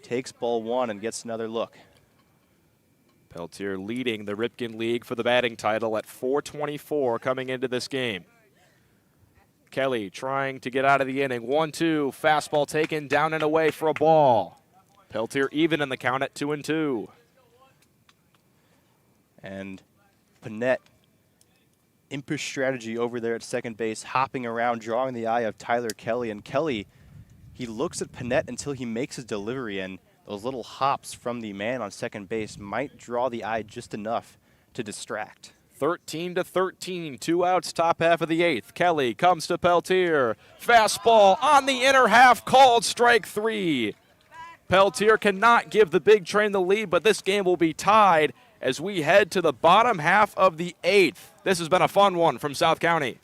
takes ball 1, and gets another look. Peltier leading the Ripken League for the batting title at .424 coming into this game. Kelly trying to get out of the inning. 1-2, fastball taken down and away for a ball. Peltier even in the count at 2-2. And Panett impish strategy over there at second base, hopping around, drawing the eye of Tyler Kelly. And Kelly, he looks at Panette until he makes his delivery, and those little hops from the man on second base might draw the eye just enough to distract. 13-13, 2 outs, top half of the 8th. Kelly comes to Peltier. Fastball on the inner half, called strike 3. Peltier cannot give the big train the lead, but this game will be tied as we head to the bottom half of the 8th. This has been a fun one from South County.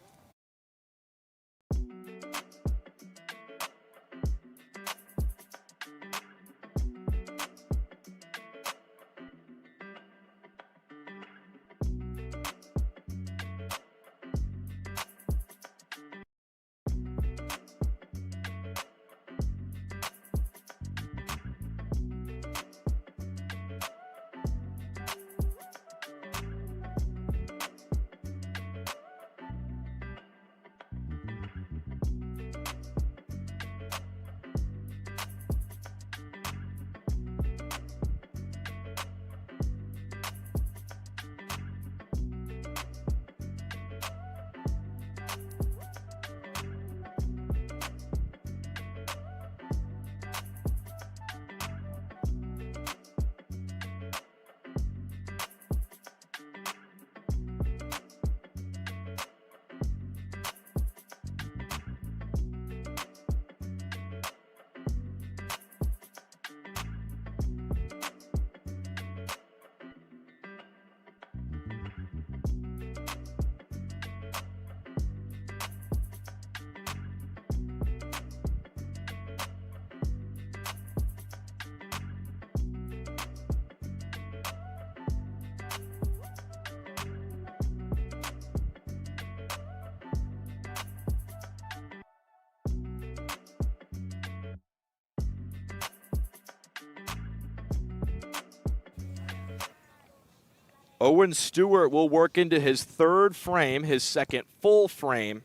Owen Stewart will work into his 3rd frame, his 2nd full frame.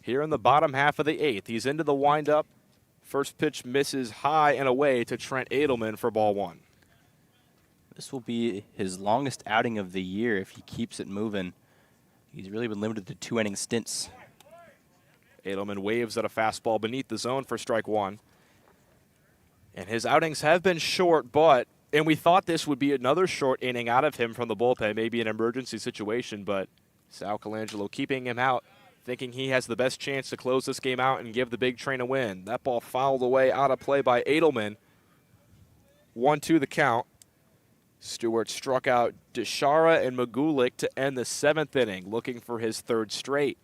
Here in the bottom half of the 8th, he's into the windup. First pitch misses high and away to Trent Edelman for ball 1. This will be his longest outing of the year if he keeps it moving. He's really been limited to 2-inning stints. Edelman waves at a fastball beneath the zone for strike 1. And his outings have been short, and we thought this would be another short inning out of him from the bullpen, maybe an emergency situation, but Sal Colangelo keeping him out, thinking he has the best chance to close this game out and give the big train a win. That ball fouled away out of play by Edelman. 1-2 the count. Stewart struck out Deshara and Magulik to end the 7th inning, looking for his 3rd straight.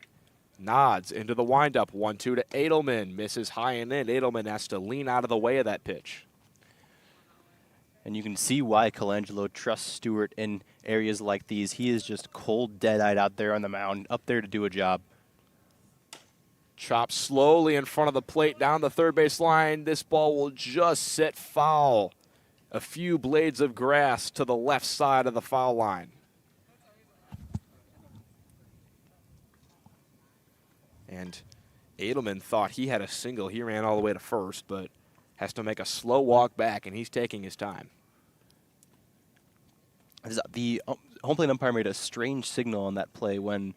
Nods into the windup, 1-2 to Edelman. Misses high and in. Edelman has to lean out of the way of that pitch. And you can see why Colangelo trusts Stewart in areas like these. He is just cold, dead-eyed out there on the mound, up there to do a job. Chopped slowly in front of the plate down the third base line. This ball will just sit foul. A few blades of grass to the left side of the foul line. And Edelman thought he had a single. He ran all the way to first, but has to make a slow walk back, and he's taking his time. The home plate umpire made a strange signal on that play. When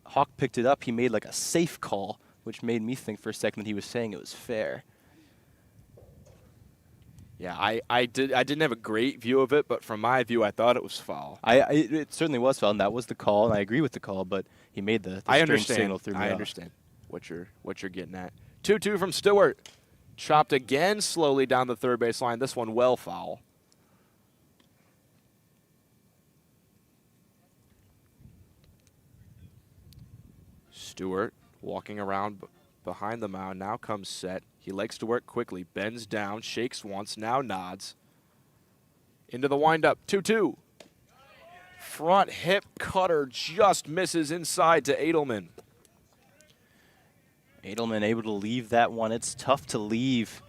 Hawk picked it up, he made like a safe call, which made me think for a second that he was saying it was fair. Yeah, I didn't have a great view of it, but from my view, I thought it was foul. It certainly was foul, and that was the call, and I agree with the call, but he made the strange signal through me. I understand what you're getting at. 2-2 from Stewart. Chopped again slowly down the third base line. This one well foul. Stewart walking around behind the mound. Now comes set. He likes to work quickly. Bends down, shakes once, now nods. Into the windup. 2-2. Front hip cutter just misses inside to Edelman. Edelman able to leave that one. It's tough to leave.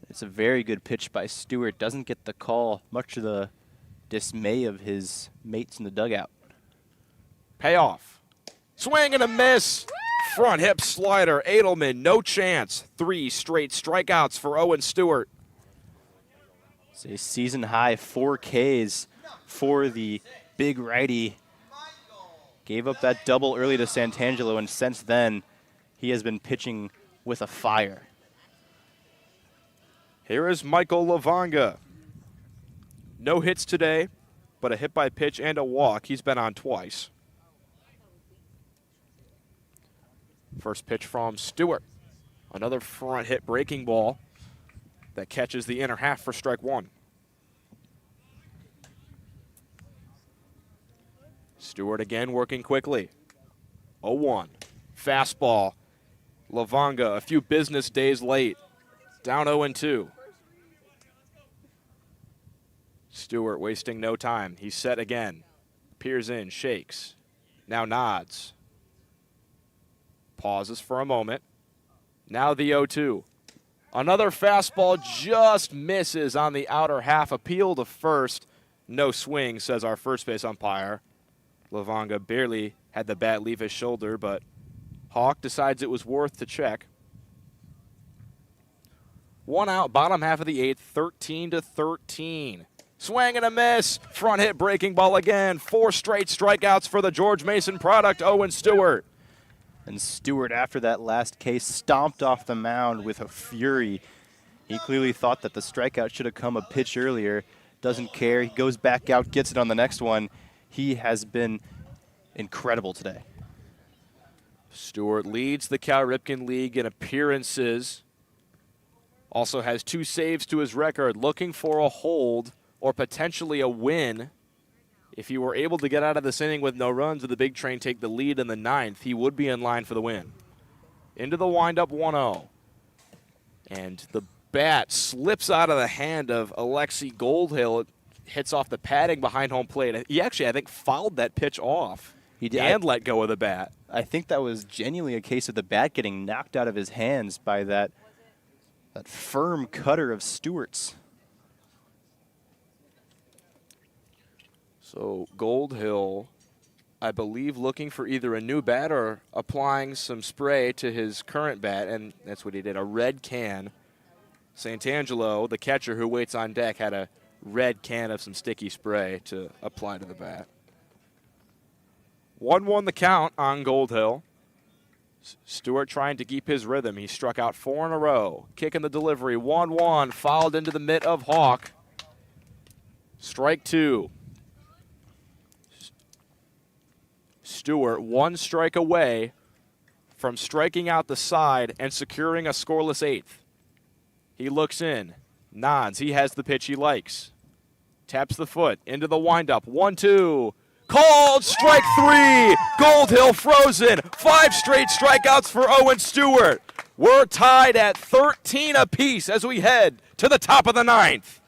It's a very good pitch by Stewart. Doesn't get the call, much to the dismay of his mates in the dugout. Payoff. Swing and a miss. Front hip slider. Edelman, no chance. 3 straight strikeouts for Owen Stewart. It's a season high 4 Ks for the big righty. Gave up that double early to Santangelo, and since then, he has been pitching with a fire. Here is Michael Lavonga. No hits today, but a hit by pitch and a walk. He's been on twice. First pitch from Stewart. Another front hit breaking ball that catches the inner half for strike one. Stewart again working quickly. 0-1. Fastball. Lavonga a few business days late. Down 0-2. Stewart wasting no time. He's set again. Peers in, shakes. Now nods. Pauses for a moment. Now the 0-2. Another fastball just misses on the outer half. Appeal to first. No swing, says our first base umpire. Lavonga barely had the bat leave his shoulder, but Hawk decides it was worth to check. One out, bottom half of the eighth, 13-13. Swing and a miss. Front hit breaking ball again. 4 straight strikeouts for the George Mason product, Owen Stewart. And Stewart, after that last case, stomped off the mound with a fury. He clearly thought that the strikeout should have come a pitch earlier. Doesn't care. He goes back out, gets it on the next one. He has been incredible today. Stewart leads the Cal Ripken League in appearances. Also has 2 saves to his record, looking for a hold or potentially a win. If he were able to get out of this inning with no runs and the Big Train take the lead in the 9th, he would be in line for the win. Into the windup 1-0. And the bat slips out of the hand of Alexi Goldhill. It hits off the padding behind home plate. He actually, I think, fouled that pitch off. He did. And let go of the bat. I think that was genuinely a case of the bat getting knocked out of his hands by that firm cutter of Stewart's. So Goldhill, I believe, looking for either a new bat or applying some spray to his current bat, and that's what he did, a red can. Santangelo, the catcher who waits on deck, had a red can of some sticky spray to apply to the bat. 1-1 the count on Goldhill. Stewart trying to keep his rhythm. He struck out 4 in a row. Kick in the delivery. 1-1. Fouled into the mitt of Hawk. Strike 2. Stewart 1 strike away from striking out the side and securing a scoreless 8th. He looks in. Nods. He has the pitch he likes. Taps the foot. Into the windup. 1-2. Called strike 3. Goldhill frozen. 5 straight strikeouts for Owen Stewart. We're tied at 13 apiece as we head to the top of the 9th.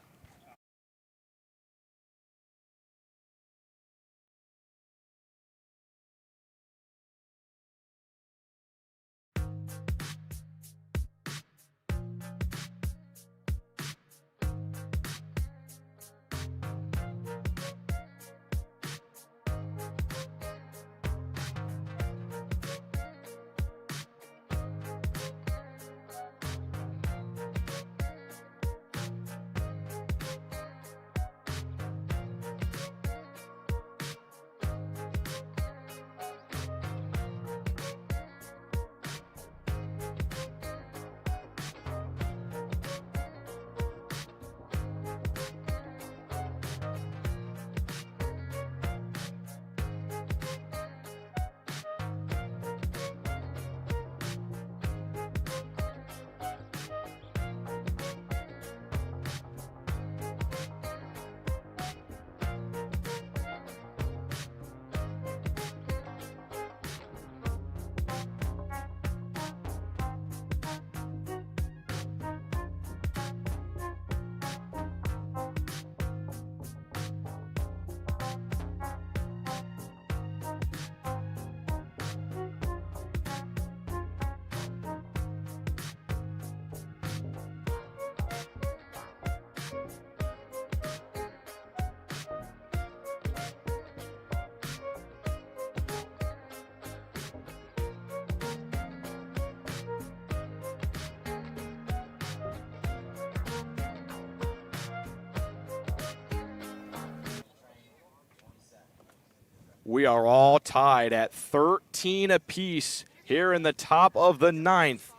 We are all tied at 13 apiece here in the top of the ninth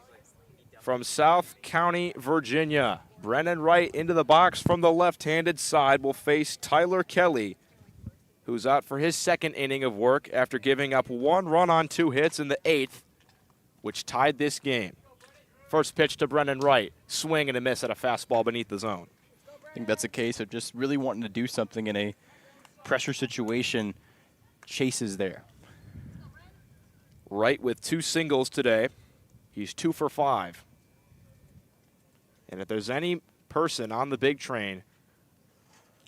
from South County, Virginia. Brennan Wright into the box from the left-handed side will face Tyler Kelly, who's out for his second inning of work after giving up 1 run on 2 hits in the 8th, which tied this game. First pitch to Brennan Wright. Swing and a miss at a fastball beneath the zone. I think that's a case of just really wanting to do something in a pressure situation. Chase is there. Wright with 2 singles today. He's 2 for 5. And if there's any person on the big train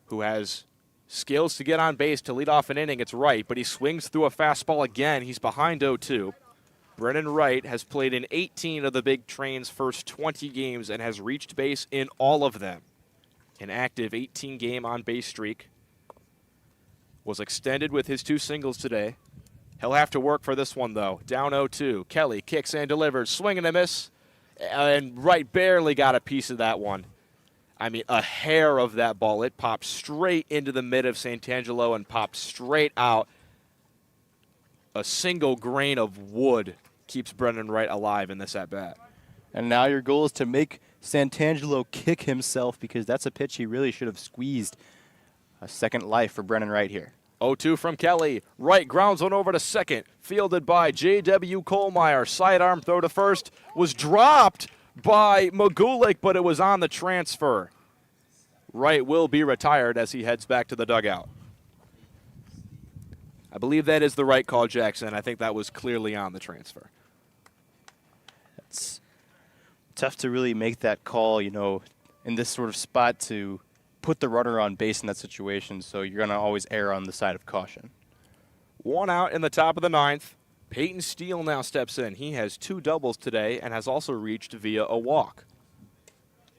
who has skills to get on base to lead off an inning, it's Wright, but he swings through a fastball again. He's behind 0-2. Brennan Wright has played in 18 of the big train's first 20 games and has reached base in all of them. An active 18-game on-base streak was extended with his 2 singles today. He'll have to work for this one, though. Down 0-2. Kelly kicks and delivers. Swing and a miss. And Wright barely got a piece of that one. I mean, a hair of that ball. It popped straight into the mid of Santangelo and popped straight out. A single grain of wood keeps Brennan Wright alive in this at-bat. And now your goal is to make Santangelo kick himself, because that's a pitch he really should have squeezed. A second life for Brennan Wright here. 0-2 from Kelly. Wright grounds one over to second. Fielded by J.W. Kohlmeyer. Sidearm throw to first. Was dropped by Magulik, but it was on the transfer. Wright will be retired as he heads back to the dugout. I believe that is the right call, Jackson. I think that was clearly on the transfer. It's tough to really make that call, you know, in this sort of spot to put the runner on base in that situation, so you're going to always err on the side of caution. 1 out in the top of the ninth. Peyton Steele now steps in. He has 2 doubles today and has also reached via a walk.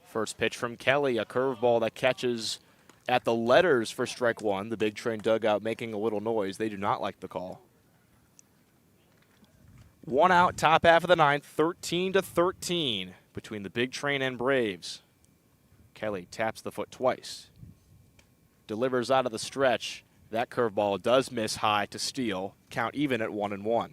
First pitch from Kelly, a curveball that catches at the letters for strike 1. The big train dugout making a little noise. They do not like the call. 1 out, top half of the ninth, 13-13 between the big train and Braves. Kelly taps the foot twice. Delivers out of the stretch. That curveball does miss high to Steele. Count even at 1-1.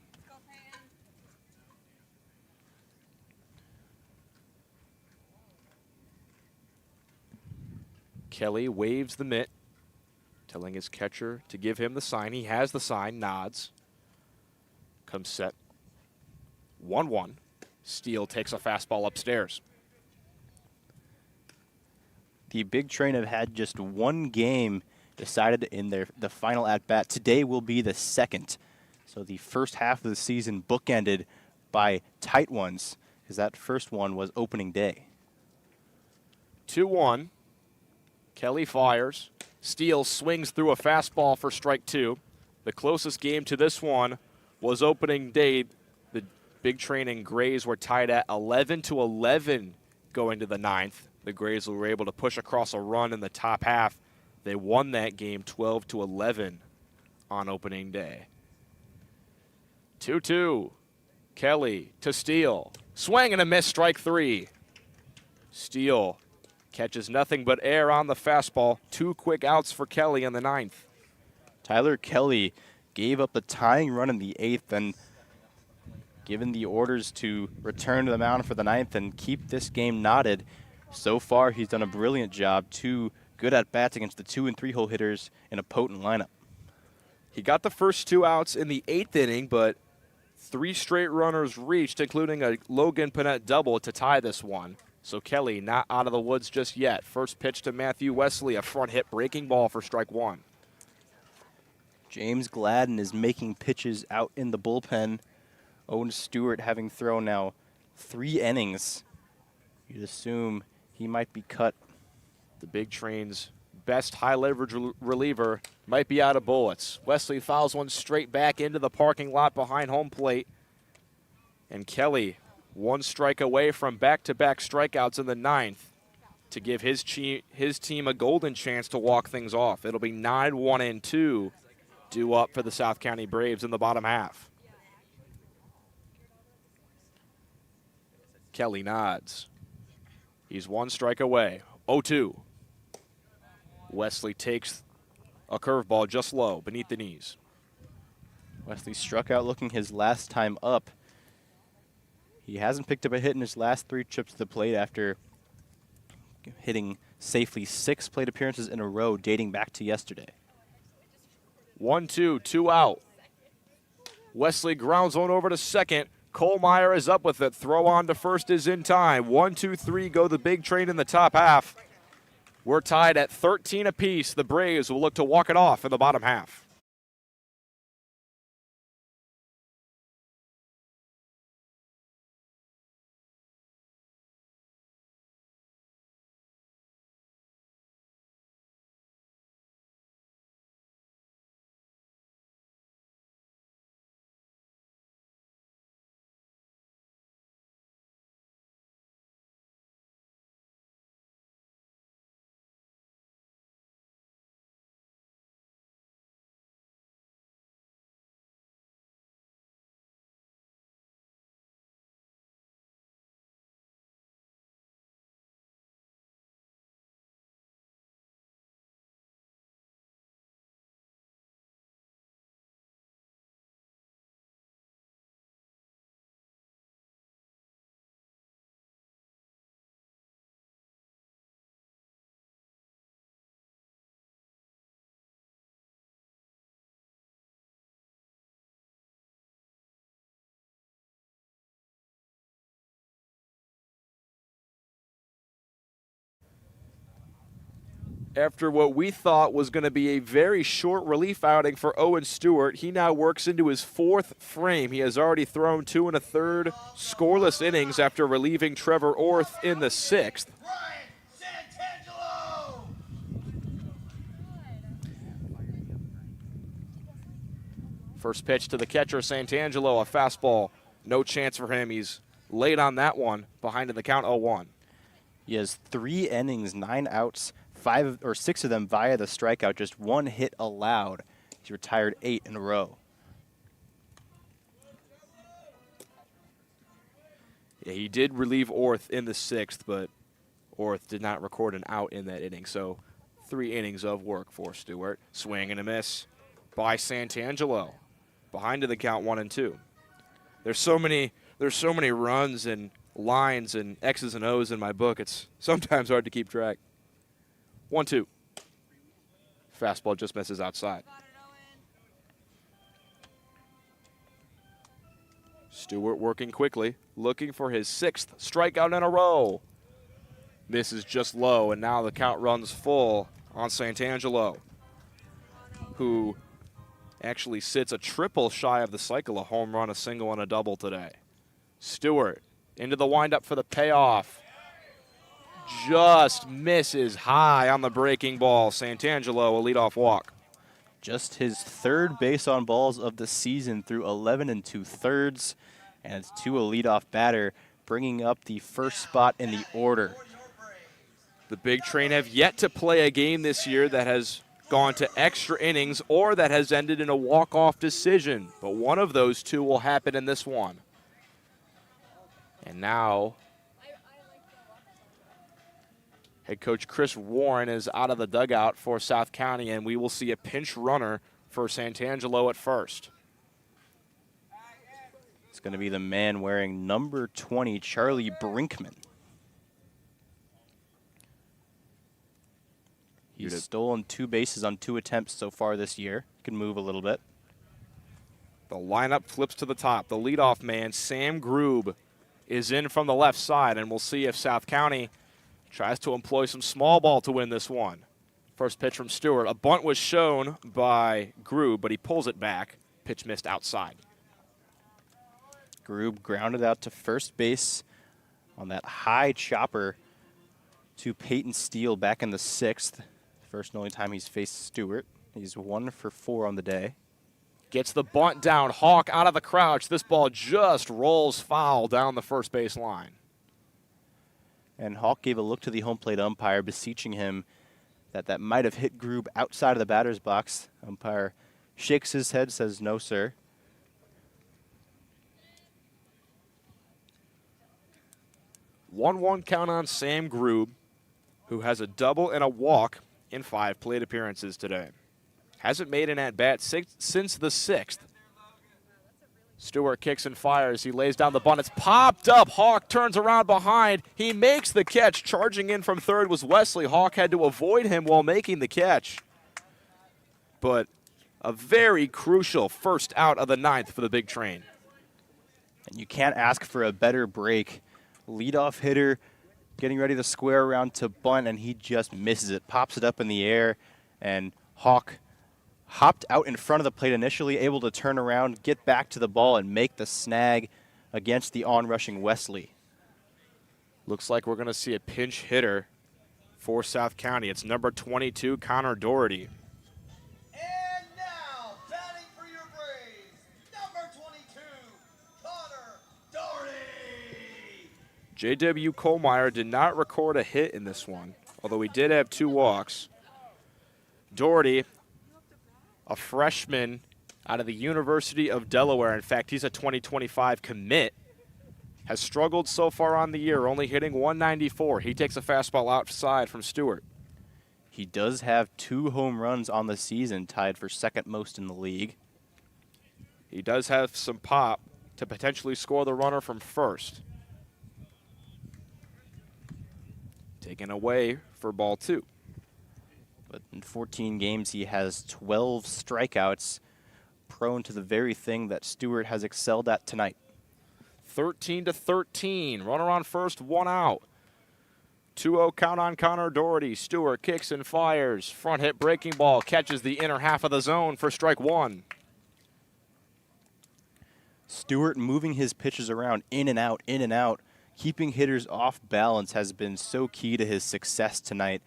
Kelly waves the mitt, telling his catcher to give him the sign. He has the sign, nods. Comes set. 1-1. Steele takes a fastball upstairs. The big train have had just 1 game decided in the final at-bat. Today will be the second. So the first half of the season bookended by tight ones, because that first one was opening day. 2-1. Kelly fires. Steele swings through a fastball for strike 2. The closest game to this one was opening day. The big train and Grays were tied at 11-11 going to the ninth. The Grays were able to push across a run in the top half. They won that game 12-11 on opening day. 2-2. Kelly to Steele. Swing and a miss, strike 3. Steele catches nothing but air on the fastball. 2 quick outs for Kelly in the ninth. Tyler Kelly gave up the tying run in the 8th and given the orders to return to the mound for the ninth and keep this game knotted. So far, he's done a brilliant job. 2 good at-bats against the 2 and 3 hole hitters in a potent lineup. He got the first 2 outs in the 8th inning, but 3 straight runners reached, including a Logan Panett double to tie this one. So Kelly not out of the woods just yet. First pitch to Matthew Wesley, a front hit breaking ball for strike 1. James Gladden is making pitches out in the bullpen. Owen Stewart having thrown now 3 innings. You'd assume he might be cut. The big train's best high leverage reliever might be out of bullets. Wesley fouls one straight back into the parking lot behind home plate. And Kelly 1 strike away from back-to-back strikeouts in the ninth to give his team a golden chance to walk things off. It'll be 9-1-2 due up for the South County Braves in the bottom half. Kelly nods. He's 1 strike away. 0-2. Wesley takes a curveball just low beneath the knees. Wesley struck out looking his last time up. He hasn't picked up a hit in his last 3 trips to the plate after hitting safely 6 plate appearances in a row dating back to yesterday. 1-2, 2 out. Wesley grounds one over to second. Kohlmeyer is up with it. Throw on to first is in time. 1, 2, 3 go the big train in the top half. We're tied at 13 apiece. The Braves will look to walk it off in the bottom half. After what we thought was going to be a very short relief outing for Owen Stewart, he now works into his 4th frame. He has already thrown 2 1/3 scoreless innings after relieving Trevor Orth in the 6th. First pitch to the catcher, Santangelo, a fastball. No chance for him. He's late on that one, behind in the count 0-1. He has 3 innings, 9 outs, 5 or 6 of them via the strikeout, just 1 hit allowed. He's retired 8 in a row. Yeah, he did relieve Orth in the 6th, but Orth did not record an out in that inning. So 3 innings of work for Stewart. Swing and a miss by Santangelo. Behind to the count 1-2. There's so many runs and lines and X's and O's in my book. It's sometimes hard to keep track. 1-2. Fastball just misses outside. Stewart working quickly, looking for his 6th strikeout in a row. This is just low, and now the count runs full on Santangelo, who actually sits a triple shy of the cycle, a home run, a single, and a double today. Stewart into the windup for the payoff. Just misses high on the breaking ball. Santangelo, a leadoff walk. Just his 3rd base on balls of the season through 11 2/3, and it's to a leadoff batter, bringing up the first spot in the order. The Big Train have yet to play a game this year that has gone to extra innings or that has ended in a walk-off decision, but one of those 2 will happen in this one. And now head coach Chris Warren is out of the dugout for South County, and we will see a pinch runner for Santangelo at first. It's going to be the man wearing number 20, Charlie Brinkman. He's stolen 2 bases on 2 attempts so far this year. He can move a little bit. The lineup flips to the top. The leadoff man, Sam Grube, is in from the left side, and we'll see if South County tries to employ some small ball to win this one. First pitch from Stewart. A bunt was shown by Grube, but he pulls it back. Pitch missed outside. Grube grounded out to first base on that high chopper to Peyton Steele back in the 6th. First and only time he's faced Stewart. He's 1 for 4 on the day. Gets the bunt down. Hawk out of the crouch. This ball just rolls foul down the first base line. And Hawk gave a look to the home plate umpire, beseeching him that might have hit Grube outside of the batter's box. Umpire shakes his head, says, "No, sir." 1-1 count on Sam Grube, who has a double and a walk in 5 plate appearances today. Hasn't made an at-bat since the 6th. Stewart kicks and fires. He lays down the bunt. It's popped up. Hawk turns around behind. He makes the catch. Charging in from third was Wesley. Hawk had to avoid him while making the catch. But a very crucial first out of the ninth for the Big Train. And you can't ask for a better break. Leadoff hitter getting ready to square around to bunt, and he just misses it. Pops it up in the air, and Hawk hopped out in front of the plate initially, able to turn around, get back to the ball, and make the snag against the on-rushing Wesley. Looks like we're going to see a pinch hitter for South County. It's number 22, Connor Doherty. And now, batting for your Braves, number 22, Connor Doherty. J.W. Kohlmeyer did not record a hit in this one, although he did have 2 walks. Doherty, a freshman out of the University of Delaware. In fact, he's a 2025 commit. Has struggled so far on the year, only hitting 194. He takes a fastball outside from Stewart. He does have 2 home runs on the season, tied for second most in the league. He does have some pop to potentially score the runner from first. Taken away for ball 2. But in 14 games, he has 12 strikeouts, prone to the very thing that Stewart has excelled at tonight. 13-13. Runner on first, 1 out. 2-0 count on Connor Doherty. Stewart kicks and fires. Front hit breaking ball. Catches the inner half of the zone for strike 1. Stewart moving his pitches around in and out, keeping hitters off balance has been so key to his success tonight.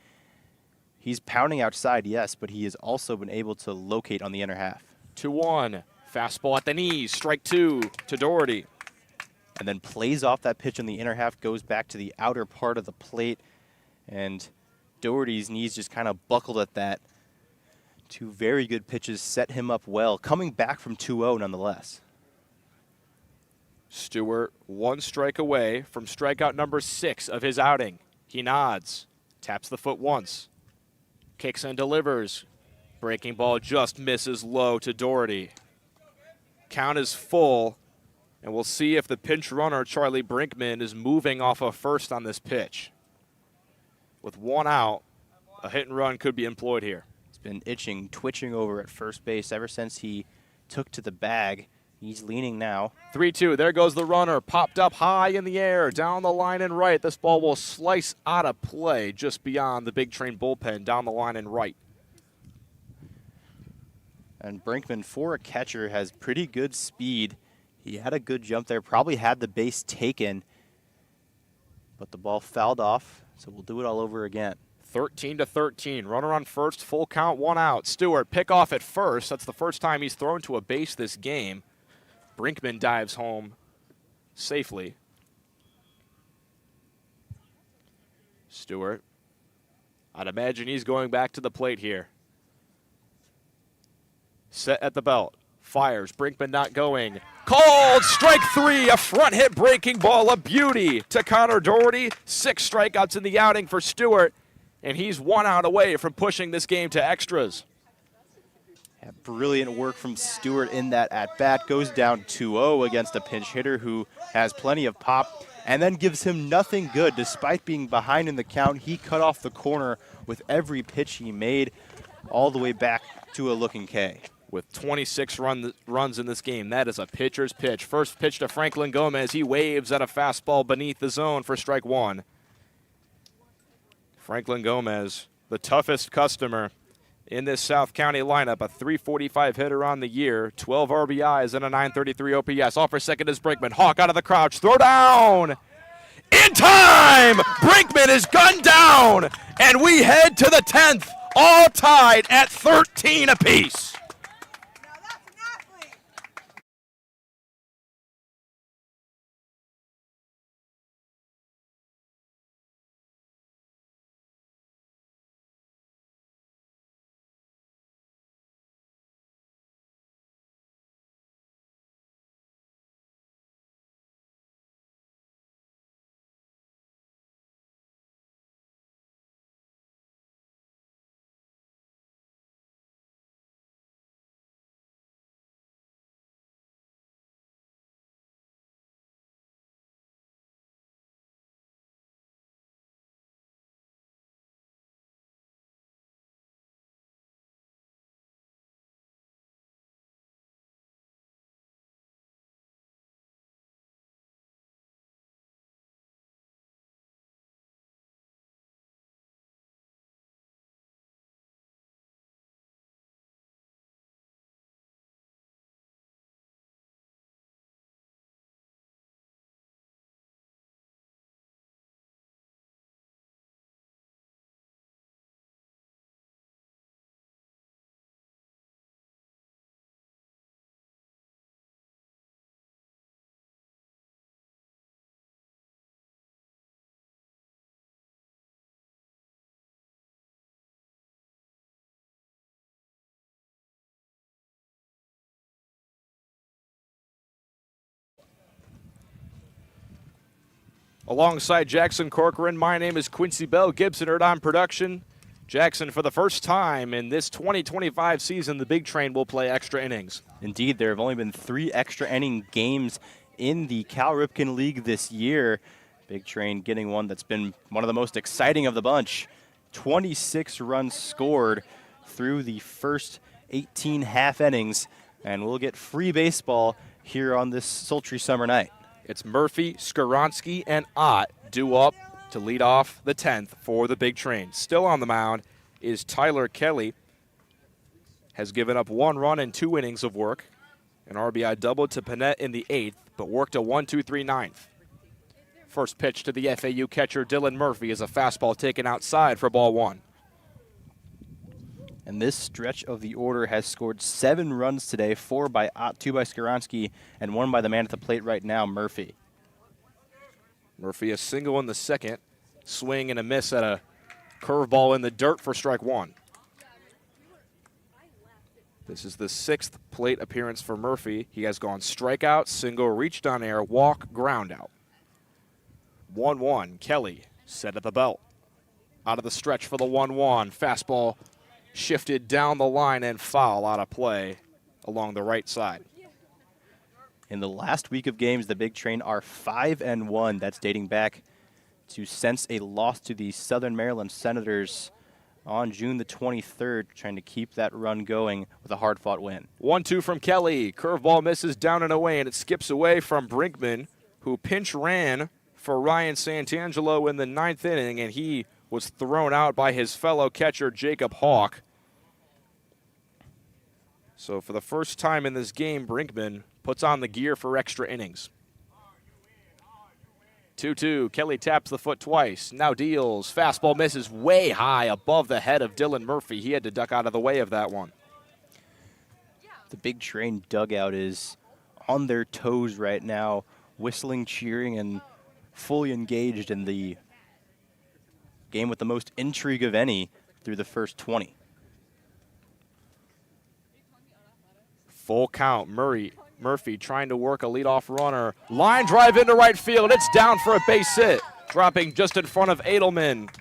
He's pounding outside, yes, but he has also been able to locate on the inner half. 2-1. Fastball at the knees. Strike 2 to Doherty. And then plays off that pitch in the inner half, goes back to the outer part of the plate, and Doherty's knees just kind of buckled at that. 2 very good pitches set him up well, coming back from 2-0 nonetheless. Stewart 1 strike away from strikeout number 6 of his outing. He nods, taps the foot once, kicks and delivers. Breaking ball just misses low to Doherty. Count is full, and we'll see if the pinch runner, Charlie Brinkman, is moving off of first on this pitch. With 1 out, a hit and run could be employed here. He's been itching, twitching over at first base ever since he took to the bag. He's leaning now. 3-2, there goes the runner, popped up high in the air, down the line and right. This ball will slice out of play just beyond the Big Train bullpen, down the line and right. And Brinkman, for a catcher, has pretty good speed. He had a good jump there, probably had the base taken, but the ball fouled off, so we'll do it all over again. 13-13, runner on first, full count, 1 out. Stewart, pick off at first. That's the first time he's thrown to a base this game. Brinkman dives home safely. Stewart, I'd imagine he's going back to the plate here. Set at the belt, fires, Brinkman not going. Called strike 3, a front hit breaking ball, a beauty to Connor Doherty. 6 strikeouts in the outing for Stewart, and he's 1 out away from pushing this game to extras. Yeah, brilliant work from Stewart in that at-bat. Goes down 2-0 against a pinch hitter who has plenty of pop and then gives him nothing good. Despite being behind in the count, he cut off the corner with every pitch he made all the way back to a looking K. With 26 runs in this game, that is a pitcher's pitch. First pitch to Franklin Gomez. He waves at a fastball beneath the zone for strike 1. Franklin Gomez, the toughest customer in this South County lineup, a .345 hitter on the year, 12 RBIs and a .933 OPS. Off for second is Brinkman. Hawk out of the crouch, throw down! In time! Brinkman is gunned down, and we head to the 10th, all tied at 13 apiece. Alongside Jackson Corcoran, my name is Quincy Bell. Gibson Hurt on production. Jackson, for the first time in this 2025 season, the Big Train will play extra innings. Indeed, there have only been 3 extra inning games in the Cal Ripken League this year. Big Train getting one that's been one of the most exciting of the bunch. 26 runs scored through the first 18 half innings, and we'll get free baseball here on this sultry summer night. It's Murphy, Skoronsky, and Ott due up to lead off the 10th for the Big Train. Still on the mound is Tyler Kelly. Has given up 1 run in 2 innings of work. An RBI double to Panett in the 8th, but worked a 1-2-3 ninth. First pitch to the FAU catcher Dylan Murphy is a fastball taken outside for ball 1. And this stretch of the order has scored 7 runs today, 4 by Ott, 2 by Skoronsky, and 1 by the man at the plate right now, Murphy. Murphy a single in the 2nd. Swing and a miss at a curveball in the dirt for strike 1. This is the 6th plate appearance for Murphy. He has gone strikeout, single, reached on air, walk, ground out. 1-1, Kelly set at the belt. Out of the stretch for the 1-1. Fastball shifted down the line and foul out of play along the right side. In the last week of games, the Big Train are 5-1. That's dating back to since a loss to the Southern Maryland Senators on June the 23rd, trying to keep that run going with a hard-fought win. 1-2 from Kelly. Curveball misses down and away, and it skips away from Brinkman, who pinch ran for Ryan Santangelo in the 9th inning, and he was thrown out by his fellow catcher, Jacob Hawk. So for the first time in this game, Brinkman puts on the gear for extra innings. 2-2, Kelly taps the foot twice, now deals. Fastball misses way high above the head of Dylan Murphy. He had to duck out of the way of that one. The Big Train dugout is on their toes right now, whistling, cheering, and fully engaged in the game with the most intrigue of any through the first 20. Full count, Murphy trying to work a leadoff runner. Line drive into right field. It's down for a base hit. Dropping just in front of Edelman.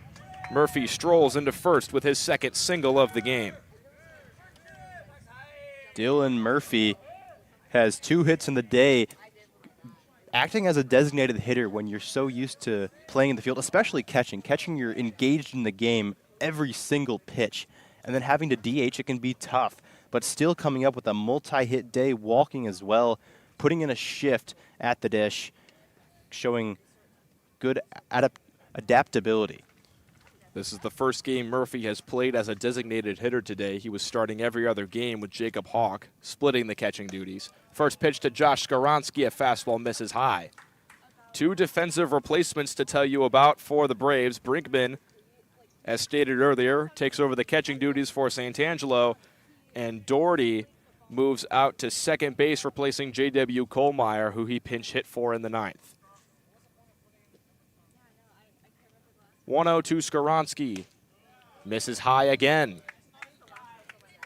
Murphy strolls into first with his 2nd single of the game. Dylan Murphy has 2 hits in the day, acting as a designated hitter when you're so used to playing in the field, especially catching. Catching, you're engaged in the game every single pitch. And then having to DH, it can be tough. But still coming up with a multi-hit day, walking as well, putting in a shift at the dish, showing good adaptability. This is the first game Murphy has played as a designated hitter today. He was starting every other game with Jacob Hawk, splitting the catching duties. First pitch to Josh Skoronsky, a fastball misses high. 2 defensive replacements to tell you about for the Braves. Brinkman, as stated earlier, takes over the catching duties for Santangelo, and Doherty moves out to second base, replacing J.W. Kohlmeyer, who he pinch hit for in the 9th. 1-0 to Skoronsky. Misses high again.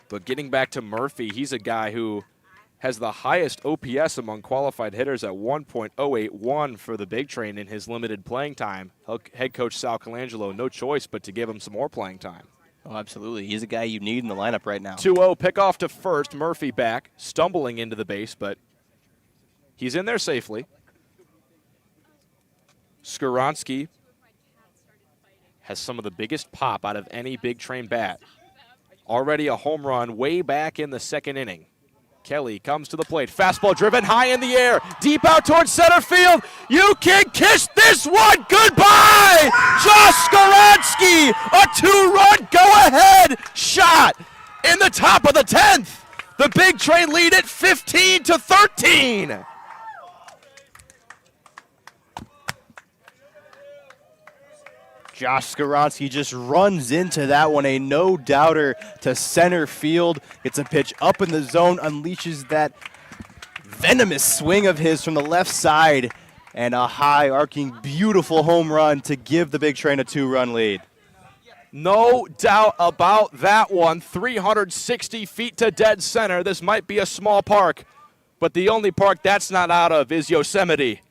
But getting back to Murphy, he's a guy who has the highest OPS among qualified hitters at 1.081 for the Big Train in his limited playing time. Head coach Sal Colangelo, no choice but to give him some more playing time. Oh, absolutely. He's a guy you need in the lineup right now. 2-0, pickoff to first. Murphy back, stumbling into the base, but he's in there safely. Skoronsky has some of the biggest pop out of any Big Train bat. Already a home run way back in the 2nd inning. Kelly comes to the plate. Fastball driven high in the air. Deep out towards center field. You can kiss this one goodbye! Josh Skoronsky, a 2-run go-ahead shot in the top of the 10th. The Big Train lead it 15-13. Josh Skoronsky just runs into that one, a no-doubter to center field. Gets a pitch up in the zone, unleashes that venomous swing of his from the left side, and a high, arcing, beautiful home run to give the Big Train a 2-run lead. No doubt about that one. 360 feet to dead center. This might be a small park, but the only park that's not out of is Yosemite.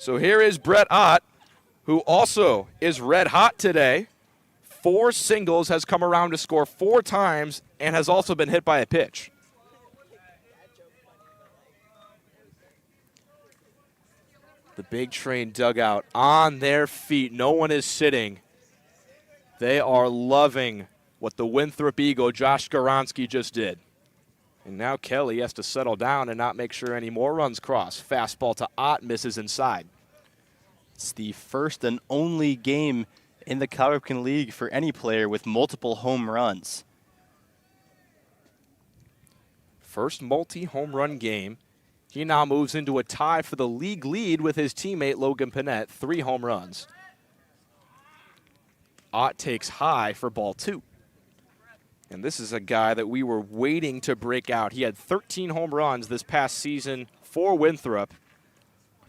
So here is Brett Ott, who also is red hot today. 4 singles, has come around to score 4 times, and has also been hit by a pitch. The Big Train dugout on their feet. No one is sitting. They are loving what the Winthrop Eagle, Josh Garansky, just did. And now Kelly has to settle down and not make sure any more runs cross. Fastball to Ott, misses inside. It's the first and only game in the Calgary League for any player with multiple home runs. First multi-home run game. He now moves into a tie for the league lead with his teammate Logan Panett, 3 home runs. Ott takes high for ball 2. And this is a guy that we were waiting to break out. He had 13 home runs this past season for Winthrop.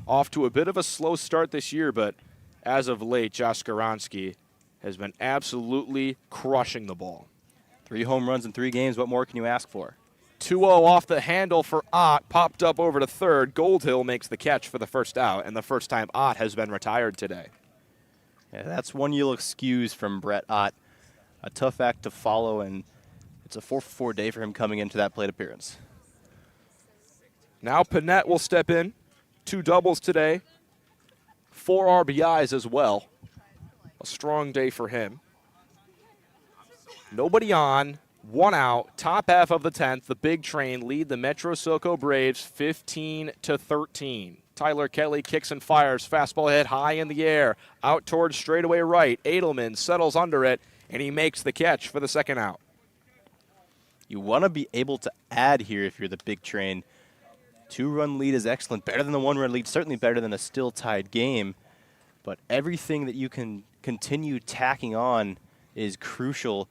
Off to a bit of a slow start this year, but as of late, Josh Garansky has been absolutely crushing the ball. 3 home runs in 3 games. What more can you ask for? 2-0 off the handle for Ott, popped up over to third. Goldhill makes the catch for the first out, and the first time Ott has been retired today. Yeah, that's one you'll excuse from Brett Ott. A tough act to follow, and it's a 4-for-4 day for him coming into that plate appearance. Now Panett will step in. 2 doubles today. 4 RBIs as well. A strong day for him. Nobody on. 1 out. Top half of the 10th. The Big Train lead the Metro SoCo Braves 15-13. Tyler Kelly kicks and fires. Fastball hit high in the air. Out towards straightaway right. Edelman settles under it, and he makes the catch for the second out. You want to be able to add here if you're the Big Train. 2-run lead is excellent. Better than the 1-run lead. Certainly better than a still tied game. But everything that you can continue tacking on is crucial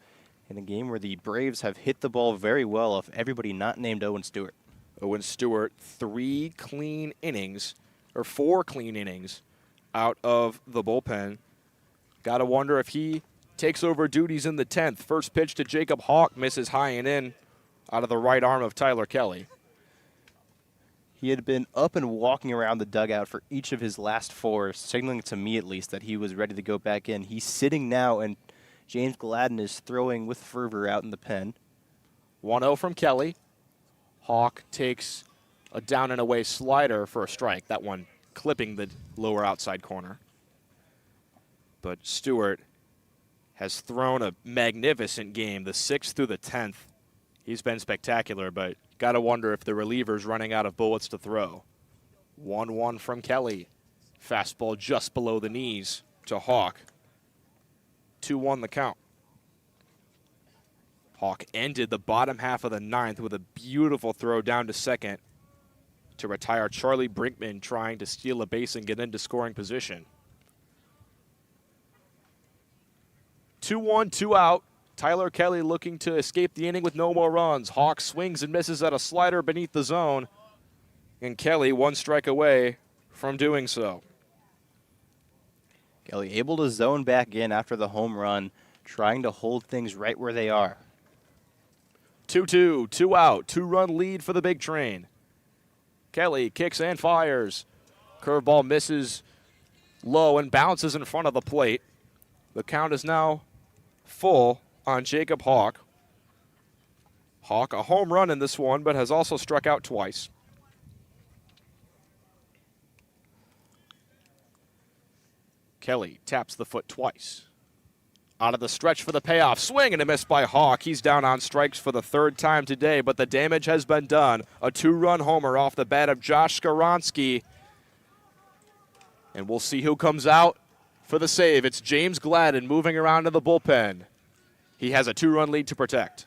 in a game where the Braves have hit the ball very well of everybody not named Owen Stewart. Owen Stewart, 4 clean innings out of the bullpen. Got to wonder if he takes over duties in the 10th. First pitch to Jacob Hawk, misses high and in out of the right arm of Tyler Kelly. He had been up and walking around the dugout for each of his last 4, signaling to me at least that he was ready to go back in. He's sitting now, and James Gladden is throwing with fervor out in the pen. 1-0 from Kelly. Hawk takes a down and away slider for a strike. That one clipping the lower outside corner. But Stewart has thrown a magnificent game, the 6th through the 10th. He's been spectacular, but got to wonder if the reliever's running out of bullets to throw. 1-1 from Kelly. Fastball just below the knees to Hawk. 2-1 the count. Hawk ended the bottom half of the 9th with a beautiful throw down to second to retire Charlie Brinkman, trying to steal a base and get into scoring position. 2-1, 2 out. Tyler Kelly looking to escape the inning with no more runs. Hawk swings and misses at a slider beneath the zone. And Kelly 1 strike away from doing so. Kelly able to zone back in after the home run, trying to hold things right where they are. 2-2, 2 out, 2-run lead for the Big Train. Kelly kicks and fires. Curveball misses low and bounces in front of the plate. The count is now full on Jacob Hawk. Hawk, a home run in this one, but has also struck out twice. Kelly taps the foot twice. Out of the stretch for the payoff. Swing and a miss by Hawk. He's down on strikes for the 3rd time today, but the damage has been done. A 2-run homer off the bat of Josh Garansky. And we'll see who comes out for the save. It's James Gladden moving around to the bullpen. He has a 2-run lead to protect.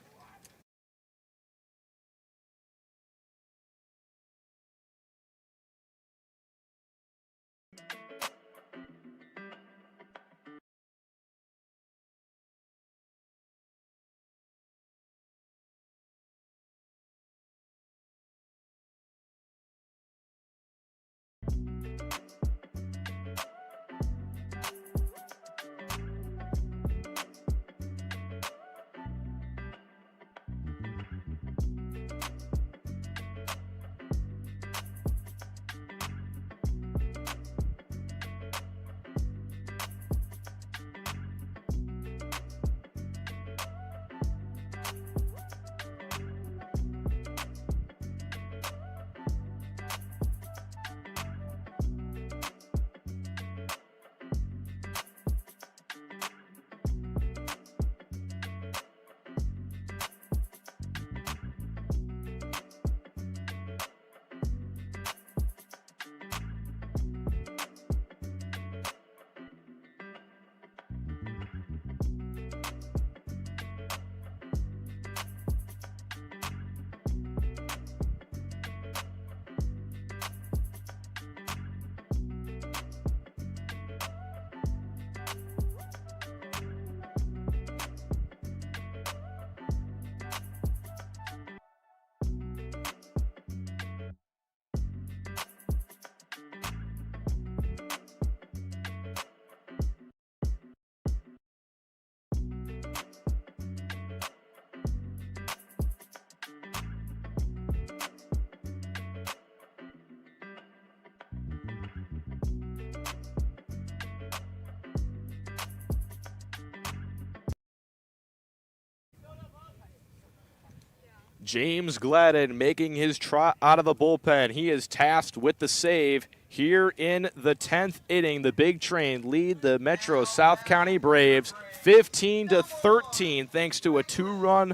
James Gladden making his trot out of the bullpen. He is tasked with the save here in the 10th inning. The Big Train lead the Metro South County Braves 15-13 thanks to a 2-run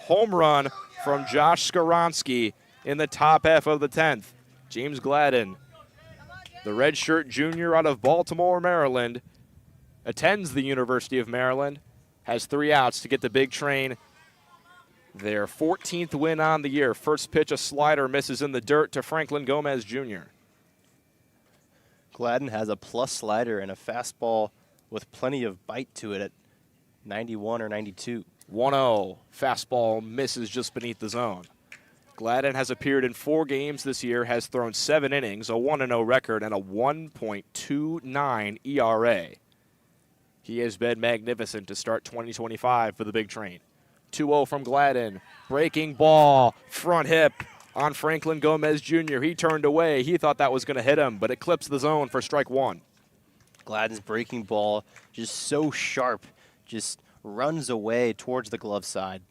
home run from Josh Skoronsky in the top half of the 10th. James Gladden, the redshirt junior out of Baltimore, Maryland, attends the University of Maryland, has 3 outs to get the Big Train their 14th win on the year. First pitch, a slider, misses in the dirt to Franklin Gomez Jr. Gladden has a plus slider and a fastball with plenty of bite to it at 91 or 92. 1-0. Fastball misses just beneath the zone. Gladden has appeared in 4 games this year, has thrown 7 innings, a 1-0 record, and a 1.29 ERA. He has been magnificent to start 2025 for the Big Train. 2-0 from Gladden. Breaking ball, front hip on Franklin Gomez Jr. He turned away. He thought that was going to hit him, but it clips the zone for strike 1. Gladden's breaking ball just so sharp, just runs away towards the glove side.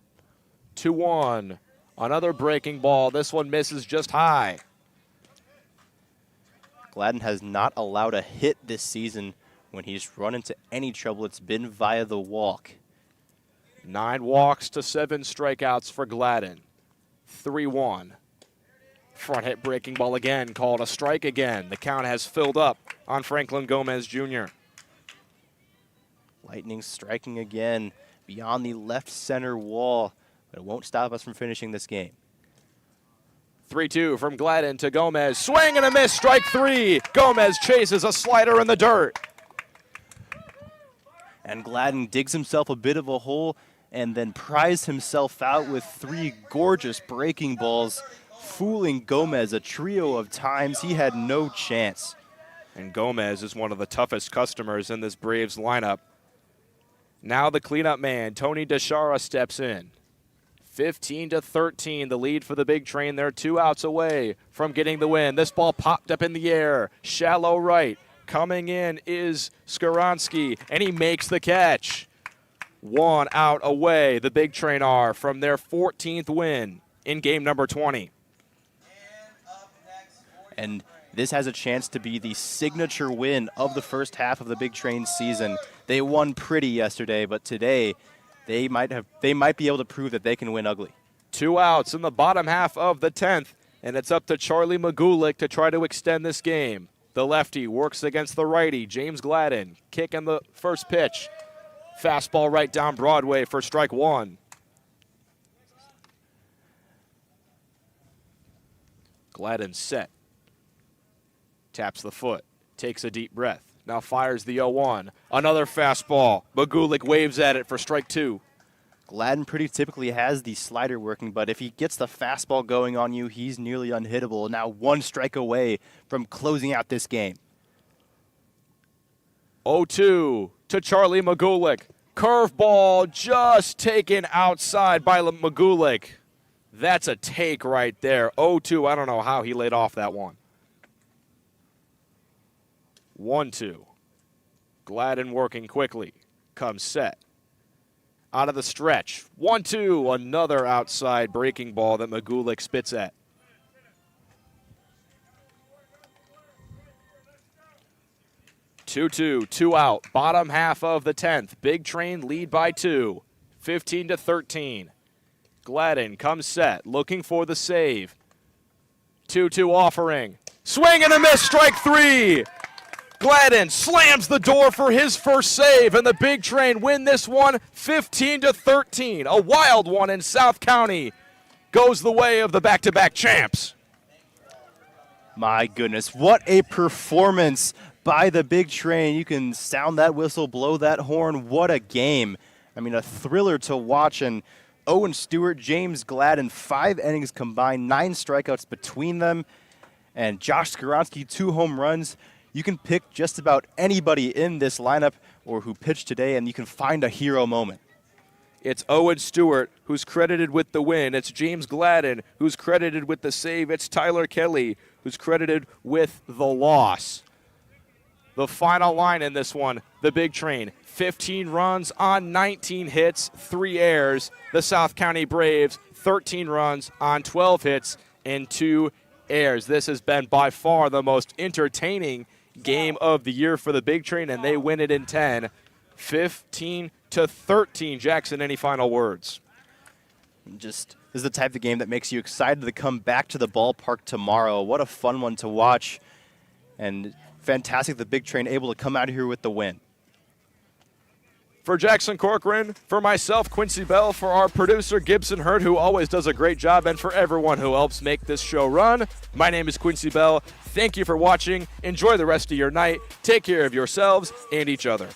2-1. Another breaking ball. This one misses just high. Gladden has not allowed a hit this season. When he's run into any trouble, it's been via the walk. 9 walks to 7 strikeouts for Gladden. 3-1. Front hit breaking ball again, called a strike again. The count has filled up on Franklin Gomez Jr. Lightning striking again beyond the left center wall, but it won't stop us from finishing this game. 3-2 from Gladden to Gomez. Swing and a miss, strike 3. Gomez chases a slider in the dirt. And Gladden digs himself a bit of a hole and then pries himself out with 3 gorgeous breaking balls, fooling Gomez a trio of times. He had no chance. And Gomez is one of the toughest customers in this Braves lineup. Now the cleanup man, Tony DeShara, steps in. 15-13, the lead for the Big Train. They're 2 outs away from getting the win. This ball popped up in the air, shallow right. Coming in is Skoronsky, and he makes the catch. 1 out away, the Big Train are from their 14th win in game number 20. And this has a chance to be the signature win of the first half of the Big Train season. They won pretty yesterday, but today they might be able to prove that they can win ugly. 2 outs in the bottom half of the 10th, and it's up to Charlie Magulik to try to extend this game. The lefty works against the righty, James Gladden. Kick in the first pitch. Fastball right down Broadway for strike 1. Gladden set. Taps the foot. Takes a deep breath. Now fires the 0-1. Another fastball. Magulik waves at it for strike 2. Gladden pretty typically has the slider working, but if he gets the fastball going on you, he's nearly unhittable. Now 1 strike away from closing out this game. 0-2 to Charlie Magulik. Curveball just taken outside by Magulik. That's a take right there. 0-2. I don't know how he laid off that one. 1-2. Gladden working quickly. Comes set. Out of the stretch. 1-2. Another outside breaking ball that Magulik spits at. Two-two, 2 out. Bottom half of the 10th. Big Train lead by 2. 15-13. Gladden comes set, looking for the save. 2-2 offering. Swing and a miss, strike 3. Gladden slams the door for his first save, and the Big Train win this one 15-13. A wild one in South County goes the way of the back-to-back champs. My goodness, what a performance by the Big Train. You can sound that whistle, blow that horn. What a game. I mean, a thriller to watch. And Owen Stewart, James Gladden, 5 innings combined, 9 strikeouts between them. And Josh Skoronsky, 2 home runs. You can pick just about anybody in this lineup or who pitched today, and you can find a hero moment. It's Owen Stewart who's credited with the win. It's James Gladden who's credited with the save. It's Tyler Kelly who's credited with the loss. The final line in this one, the Big Train, 15 runs on 19 hits, 3 errors. The South County Braves 13 runs on 12 hits and 2 errors. This has been by far the most entertaining game of the year for the Big Train, and they win it in 10, 15-13. Jackson, any final words? This is the type of game that makes you excited to come back to the ballpark tomorrow. What a fun one to watch. And fantastic the Big Train able to come out here with the win. For Jackson Corcoran, for myself, Quincy Bell, for our producer, Gibson Hurt, who always does a great job, and for everyone who helps make this show run, my name is Quincy Bell. Thank you for watching. Enjoy the rest of your night. Take care of yourselves and each other.